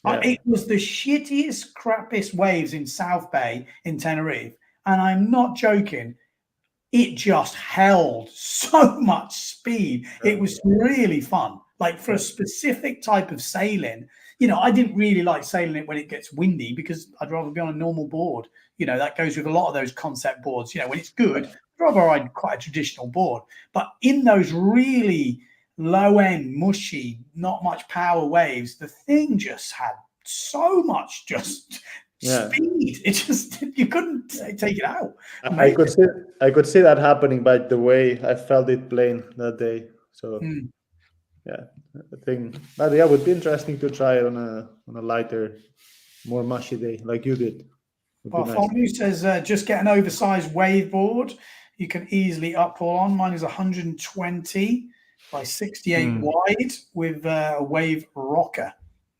It was the shittiest, crappiest waves in South Bay in Tenerife, and I'm not joking. It just held so much speed. It was really fun. Like for a specific type of sailing, I didn't really like sailing it when it gets windy because I'd rather be on a normal board. That goes with a lot of those concept boards. When it's good, I'd rather ride quite a traditional board. But in those really low end, mushy, not much power waves, the thing just had so much speed. It just, you couldn't take it out. I could see that happening by the way I felt it playing that day. So. yeah, I think that yeah would be interesting to try it on a lighter, more mushy day like you did. Bartholomew says just get an oversized wave board. You can easily uphaul on. Mine is 120 by 68 wide with a wave rocker.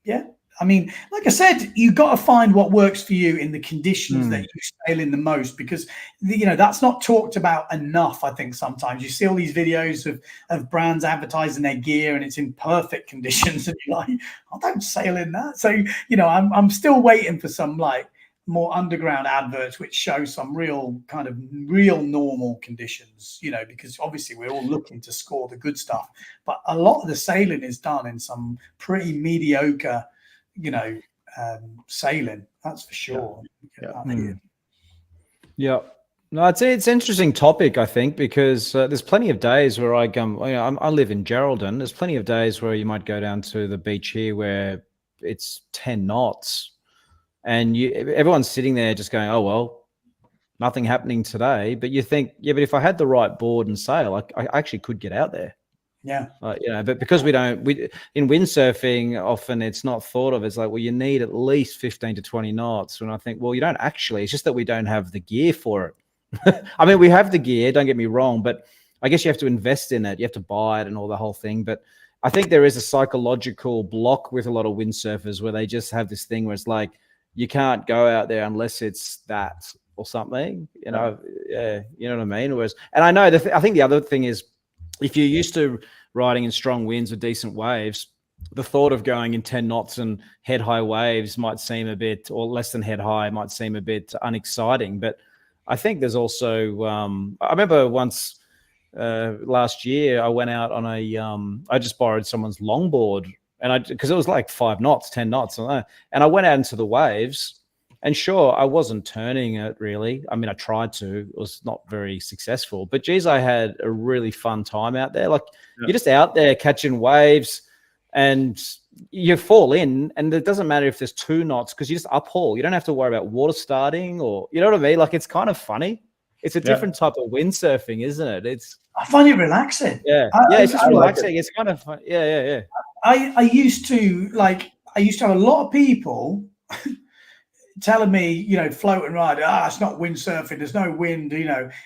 Yeah. I mean, like I said, you got to find what works for you in the conditions that you sail in the most, because that's not talked about enough. I think sometimes you see all these videos of brands advertising their gear and it's in perfect conditions, and you're like, I don't sail in that. So I'm still waiting for some like more underground adverts which show some real normal conditions, because obviously we're all looking to score the good stuff, but a lot of the sailing is done in some pretty mediocre sailing, that's for sure. Yeah. No, it's an interesting topic, I think, because there's plenty of days where I live in Geraldton. There's plenty of days where you might go down to the beach here where it's 10 knots and everyone's sitting there just going, oh, well, nothing happening today. But you think, yeah, but if I had the right board and sail, I actually could get out there. Yeah. But because we in windsurfing, often it's not thought of as like, well, you need at least 15 to 20 knots. And I think, well, you don't actually, it's just that we don't have the gear for it. I mean, we have the gear, don't get me wrong, but I guess you have to invest in it. You have to buy it and all the whole thing. But I think there is a psychological block with a lot of windsurfers where they just have this thing where it's like, you can't go out there unless it's that or something, you know what I mean? And I know I think the other thing is, if you're used to riding in strong winds with decent waves, the thought of going in 10 knots and head high waves might seem a bit, or less than head high might seem a bit unexciting. But I think there's also, I remember once last year, I went out on I just borrowed someone's longboard, and because it was like 5 knots, 10 knots, and I went out into the waves. And sure, I wasn't turning it really. I mean, I tried to. It was not very successful. But geez, I had a really fun time out there. Like you're just out there catching waves, and you fall in. And it doesn't matter if there's 2 knots because you just uphaul. You don't have to worry about water starting, or you know what I mean. Like it's kind of funny. It's a different type of windsurfing, isn't it? I find it relaxing. Yeah, it's just relaxing. It's kind of fun. Yeah. I used to have a lot of people telling me, float and ride, it's not windsurfing, there's no wind,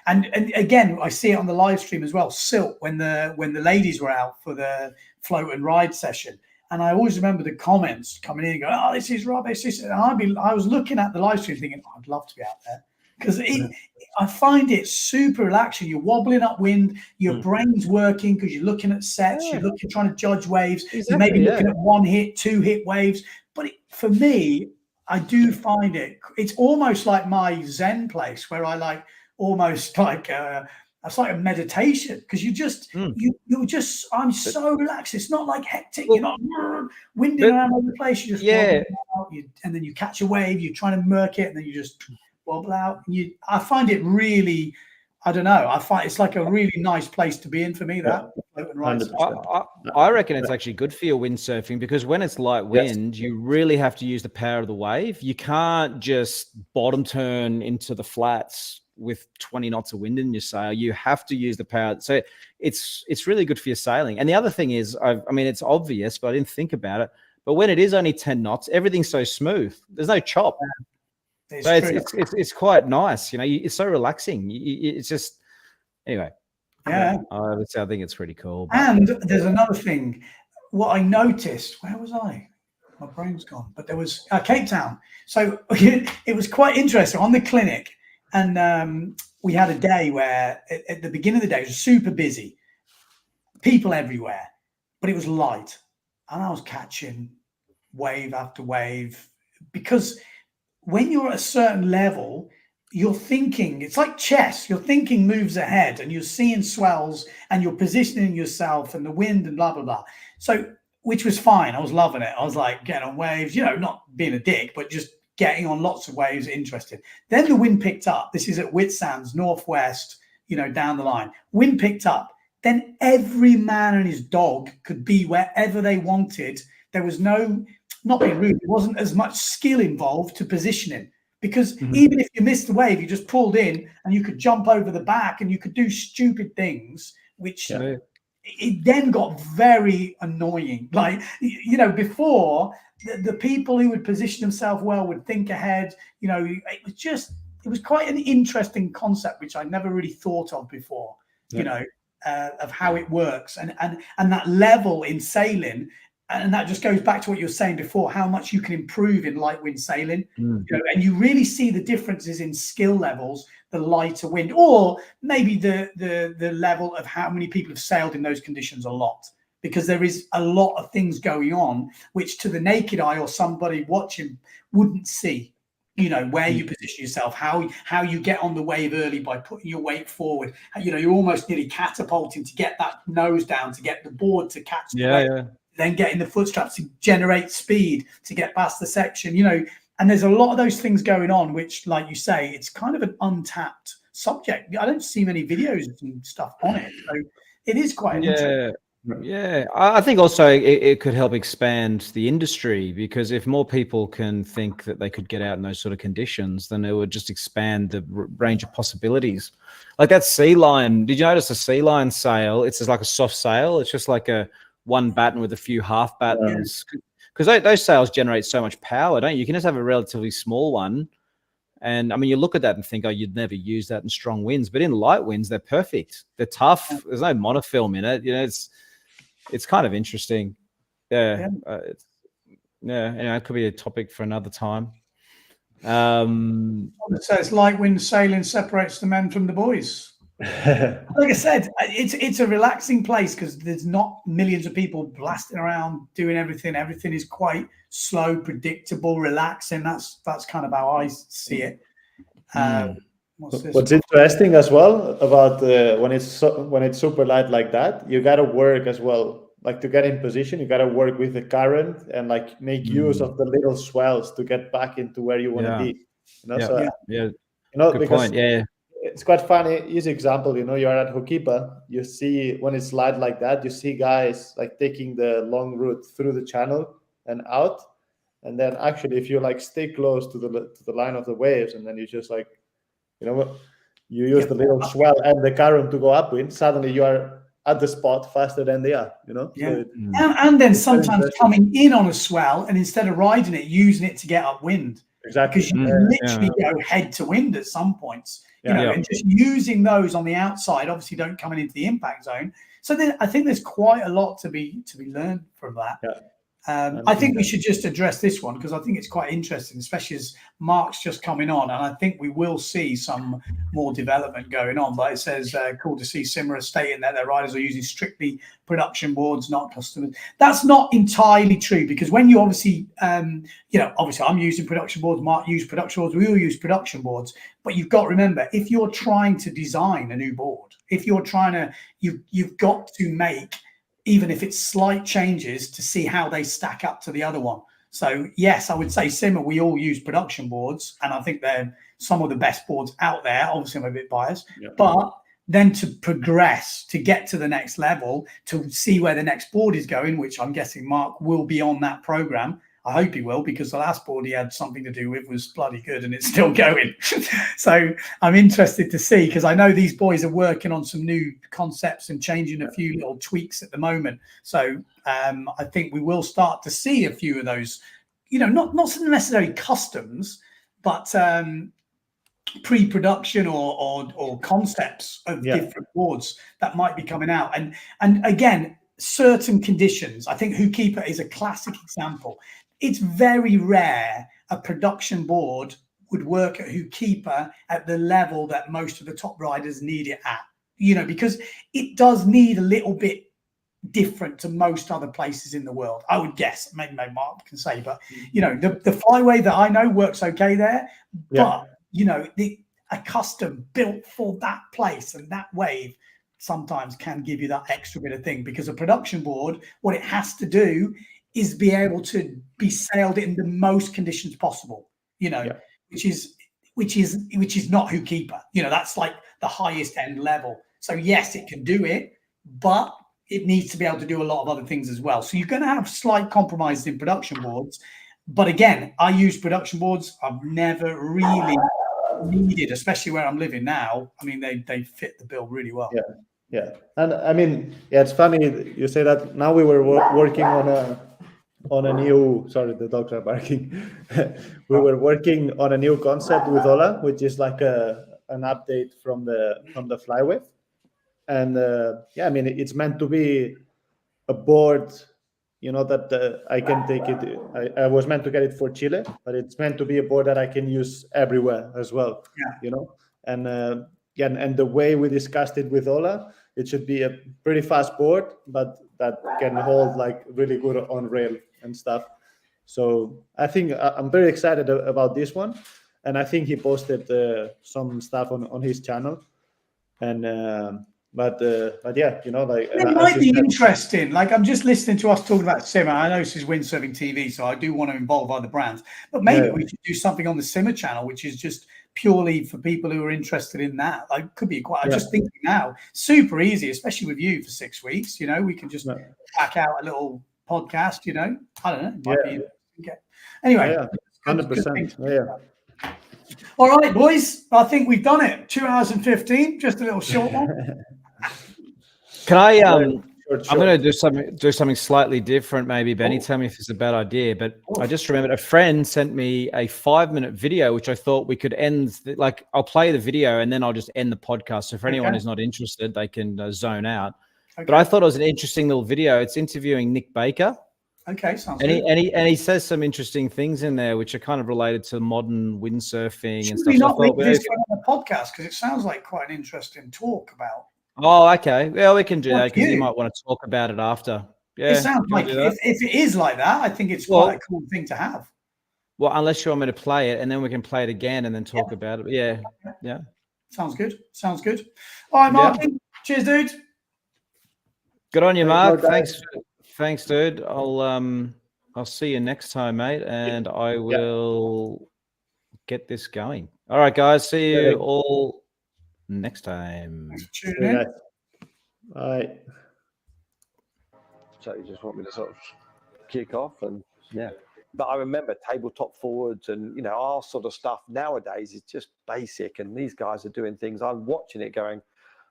and again, I see it on the live stream as well, Silt, when the ladies were out for the float and ride session, and I always remember the comments coming in and going, oh, this is rubbish, and I was looking at the live stream thinking, I'd love to be out there, because I find it super relaxing. You're wobbling upwind, your brain's working because you're looking at sets, you're trying to judge waves, you may be looking at 1 hit, 2 hit waves, but for me, I do find it's almost like my Zen place where I like almost like it's like a meditation, because you just I'm so relaxed. It's not like hectic. You're not winding around all the place. You just out, and then you catch a wave. You're trying to murk it, and then you just wobble out. I find it really, I don't know. I find it's like a really nice place to be in for me. That I reckon it's actually good for your windsurfing, because when it's light wind, you really have to use the power of the wave. You can't just bottom turn into the flats with 20 knots of wind in your sail. You have to use the power. So it's really good for your sailing. And the other thing is, I mean, it's obvious, but I didn't think about it. But when it is only 10 knots, everything's so smooth. There's no chop. So it's quite nice. It's so relaxing. It's just, anyway. Yeah. I think it's pretty cool. And there's another thing. What I noticed, where was I? My brain's gone. But there was Cape Town. So it was quite interesting on the clinic. And we had a day where at the beginning of the day, it was super busy. People everywhere. But it was light. And I was catching wave after wave. Because when you're at a certain level, you're thinking, it's like chess, your thinking moves ahead and you're seeing swells and you're positioning yourself and the wind and blah, blah, blah. So, which was fine. I was loving it. I was like getting on waves, not being a dick, but just getting on lots of waves, interested. Then the wind picked up. This is at Whitsands, northwest, down the line. Wind picked up. Then every man and his dog could be wherever they wanted. There was no, not being rude, there wasn't as much skill involved to positioning. Because even if you missed the wave, you just pulled in and you could jump over the back and you could do stupid things, which it then got very annoying. Like, you know, before the people who would position themselves well would think ahead. You know, it was quite an interesting concept, which I never really thought of before, you know, of how it works and that level in sailing. And that just goes back to what you were saying before, how much you can improve in light wind sailing. You know, and you really see the differences in skill levels, the lighter wind, or maybe the level of how many people have sailed in those conditions a lot. Because there is a lot of things going on, which to the naked eye or somebody watching wouldn't see. You know, where you position yourself, how you get on the wave early by putting your weight forward. You know, you're almost nearly catapulting to get that nose down, to get the board to catch the wave. Then getting the foot straps to generate speed to get past the section, you know, and there's a lot of those things going on, which, like you say, it's kind of an untapped subject. I don't see many videos and stuff on it. So it is quite interesting. Yeah, I think also it could help expand the industry, because if more people can think that they could get out in those sort of conditions, then it would just expand the range of possibilities. Like that sea lion, did you notice a sea lion sail? It's just like a soft sail. It's just like a one batten with a few half battens, because those sails generate so much power, don't you? You can just have a relatively small one. And I mean, you look at that and think, oh, you'd never use that in strong winds, but in light winds, they're perfect. They're tough. There's no monofilm in it. You know, it's kind of interesting. Yeah. Anyway, it could be a topic for another time. So it's light wind sailing separates the men from the boys. Like I said, it's a relaxing place because there's not millions of people blasting around doing everything. Everything is quite slow, predictable, relaxing. That's kind of how I see it. What's interesting as well about when it's super light like that, you got to work as well. Like to get in position, you got to work with the current and like make use of the little swells to get back into where you want to be. You know, you know, good because point. It's quite funny. Easy example, you know, you're at Hokipa, you see when it's light like that, you see guys like taking the long route through the channel and out, and then actually if you like stay close to the line of the waves, and then you just like, you know, you use the little swell and the current to go upwind, suddenly you are at the spot faster than they are, you know. So and then sometimes coming in on a swell and instead of riding it, using it to get upwind. Exactly. Because you can literally go head to wind at some points, you know, and just using those on the outside, obviously don't come into the impact zone. So then I think there's quite a lot to be learned from that. I think we should just address this one because I think it's quite interesting, especially as Marc's just coming on, and I think we will see some more development going on. But it says cool to see Simra stating that their riders are using strictly production boards, not customers. That's not entirely true, because when you obviously, obviously I'm using production boards, Marc used production boards, we all use production boards. But you've got to remember, if you're trying to design a new board, if you're trying to, you've got to make, even if it's slight changes, to see how they stack up to the other one. So yes, I would say Simmer, we all use production boards, and I think they're some of the best boards out there. Obviously I'm a bit biased, but then to progress, to get to the next level, to see where the next board is going, which I'm guessing Marc will be on that program. I hope he will, because the last board he had something to do with was bloody good and it's still going. So I'm interested to see, because I know these boys are working on some new concepts and changing a few little tweaks at the moment. So I think we will start to see a few of those, not necessarily customs, but pre-production or concepts of different boards that might be coming out. And again, certain conditions. I think Hokipa is a classic example. It's very rare a production board would work at Hokipa at the level that most of the top riders need it at, because it does need a little bit different to most other places in the world, I would guess. Maybe Marc can say, but the flyway that I know works okay there, but a custom built for that place and that wave sometimes can give you that extra bit of thing, because a production board, what it has to do is be able to be sailed in the most conditions possible, which is not Hokipa. That's like the highest end level. So yes, it can do it, but it needs to be able to do a lot of other things as well. So you're going to have slight compromises in production boards. But again, I use production boards. I've never really needed, especially where I'm living now. I mean, they fit the bill really well. Yeah, and I mean, yeah, it's funny you say that. Now we were working on a new. Sorry, the dogs are barking. We were working on a new concept with Ola, which is like an update from the flywave, and yeah, I mean, it's meant to be a board, that I can take it. I was meant to get it for Chile, but it's meant to be a board that I can use everywhere as well. Yeah. And yeah, and the way we discussed it with Ola, it should be a pretty fast board, but that can hold like really good on rail and stuff. So I think I'm very excited about this one, and I think he posted some stuff on his channel, and but yeah, like it might be interesting. Like, I'm just listening to us talking about Simmer. I know this is Windsurfing.TV, so I do want to involve other brands, but maybe we should do something on the Simmer channel, which is just purely for people who are interested in that. Like, could be quite. I'm just thinking now, super easy, especially with you for 6 weeks. We can just back out a little podcast. I don't know. It might be. Okay. Anyway, 100%. Yeah. All right, boys. I think we've done it. 2 hours and 15. Just a little short one. Can I? I'm going to do something slightly different. Maybe Benny, tell me if it's a bad idea. But I just remembered a friend sent me a 5-minute video, which I thought we could end. Like, I'll play the video and then I'll just end the podcast. So if anyone is not interested, they can zone out. Okay. But I thought it was an interesting little video. It's interviewing Nick Baker. Okay, sounds good. And he says some interesting things in there, which are kind of related to modern windsurfing and stuff. Should we not link this on the podcast, because it sounds like quite an interesting talk about. Oh, okay. Well, we can do that because you might want to talk about it after. Yeah, it sounds like if it is like that, I think it's quite a cool thing to have. Well, unless you want me to play it, and then we can play it again and then talk about it. Yeah. Sounds good. All right, Mark. Cheers, dude. Good on you, Mark. Thanks, dude. I'll see you next time, mate, and I will get this going. All right, guys. See you all next time. Bye. So you just want me to sort of kick off, and but I remember tabletop forwards and our sort of stuff nowadays is just basic, and these guys are doing things. I'm watching it going,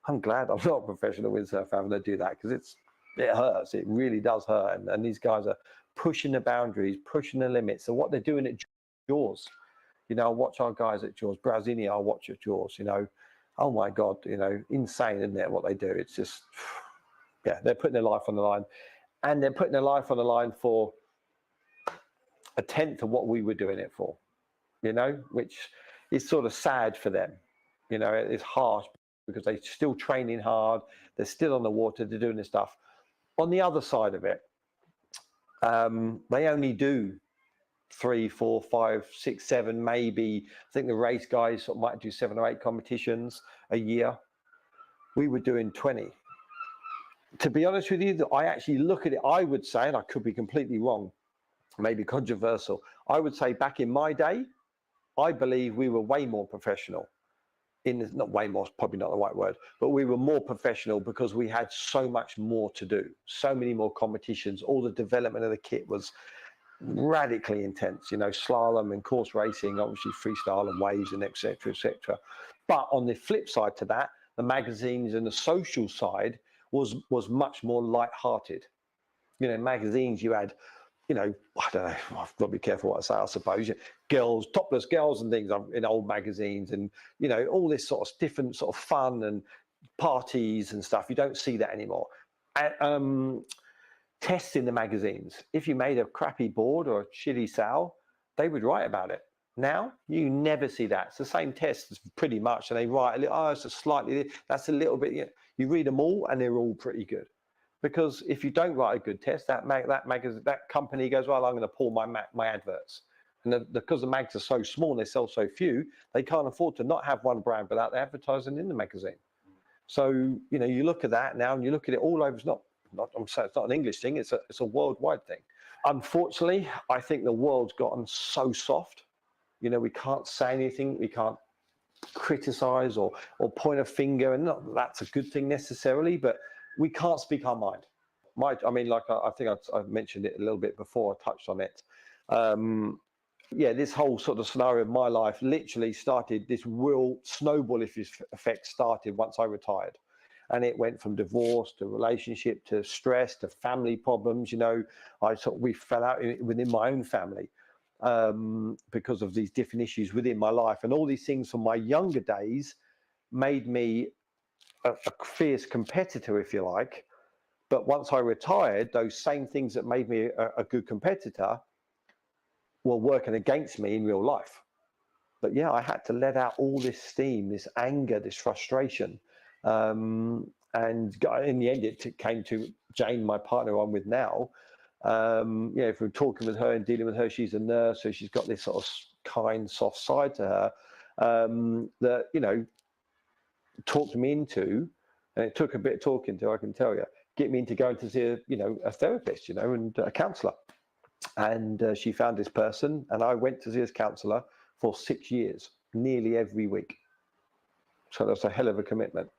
I'm glad I'm not a professional windsurfer having to do that, because it hurts. It really does hurt, and these guys are pushing the boundaries, pushing the limits. So what they're doing at Jaws, I watch our guys at Jaws, Brazini, I watch at Jaws, oh my God, insane, isn't it, what they do? It's just, they're putting their life on the line, and they're putting their life on the line for a tenth of what we were doing it for, which is sort of sad for them. It's harsh because they're still training hard. They're still on the water. They're doing this stuff. On the other side of it, they only do 3, 4, 5, 6, 7, maybe. I think the race guys might do 7 or 8 competitions a year. We were doing 20. To be honest with you, I actually look at it, I would say, and I could be completely wrong, maybe controversial, I would say back in my day, I believe we were way more professional. Not way more, probably not the right word, but we were more professional because we had so much more to do, so many more competitions. All the development of the kit was radically intense, slalom and course racing, obviously freestyle and waves and etc. But on the flip side to that, the magazines and the social side was much more light-hearted. Magazines, you had, I don't know, I've got to be careful what I say, I suppose. Girls, topless girls and things in old magazines, and, all this sort of different sort of fun and parties and stuff. You don't see that anymore. Tests in the magazines. If you made a crappy board or a shitty sail, they would write about it. Now, you never see that. It's the same test pretty much, and they write, it's a slightly, that's a little bit, you read them all and they're all pretty good. Because if you don't write a good test, that company goes, well, I'm going to pull my adverts. And because the mags are so small and they sell so few, they can't afford to not have one brand without the advertising in the magazine. So, you look at that now and you look at it all over. I'm saying it's not an English thing. It's a worldwide thing. Unfortunately, I think the world's gotten so soft. We can't say anything. We can't criticize or point a finger. And not that's a good thing necessarily, but we can't speak our mind. I think I've mentioned it a little bit before. I touched on it. This whole sort of scenario of my life literally started, this real snowball effect started once I retired. And it went from divorce to relationship to stress to family problems. We fell out within my own family because of these different issues within my life. And all these things from my younger days made me a fierce competitor, if you like. But once I retired, those same things that made me a good competitor were working against me in real life. But yeah, I had to let out all this steam, this anger, this frustration. And in the end, it came to Jane, my partner I'm with now. If we're talking with her and dealing with her, she's a nurse, so she's got this sort of kind, soft side to her that, talked me into, and it took a bit of talking to, I can tell you, get me into going to see a therapist, and a counsellor. And she found this person, and I went to see this counsellor for 6 years, nearly every week. So that's a hell of a commitment,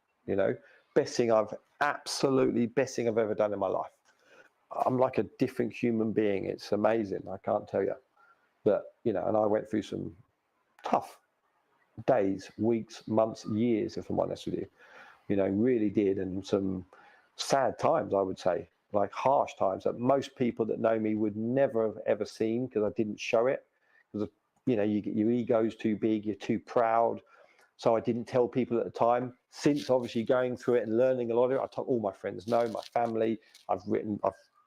best thing I've ever done in my life. I'm like a different human being. It's amazing. I can't tell you. But, and I went through some tough days, weeks, months, years, if I'm honest with you, really did. And some sad times, I would say, like harsh times that most people that know me would never have ever seen because I didn't show it. Because, you get your ego's too big, you're too proud. So I didn't tell people at the time. Since obviously going through it and learning a lot of it, I told all my friends know, my family. I've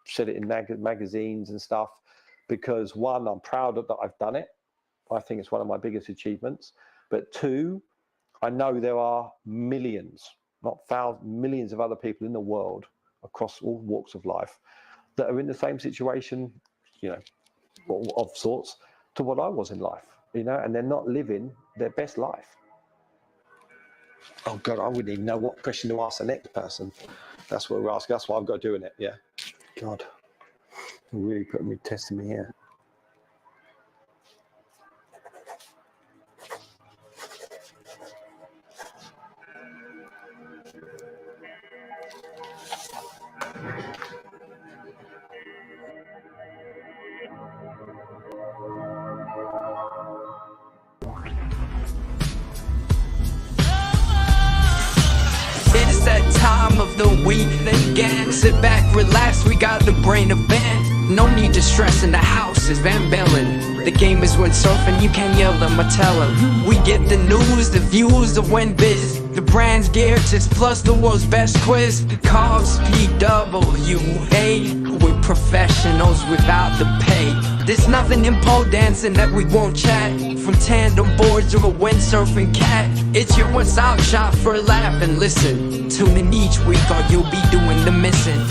said it in magazines and stuff because one, I'm proud that I've done it. I think it's one of my biggest achievements. But two, I know there are millions, not thousands, millions of other people in the world across all walks of life that are in the same situation, of sorts to what I was in life, and they're not living their best life. Oh God, I wouldn't even know what question to ask the next person. That's what we're asking. That's why I've got doing it. Yeah. God, you're really testing me here. It's that time of the week again. Sit back, relax, we got the brain of band. No need to stress in the house, is Van Bellen. The game is windsurfing, you can't yell them or tell them. We get the news, the views, the win biz. The brand's gear, tips plus the world's best quiz. Cause PWA, we're professionals without the pay. There's nothing in pole dancing that we won't chat. From tandem boards or a windsurfing cat. It's your one-stop shop for a laugh and listen. Tune in each week or you'll be doing the missing.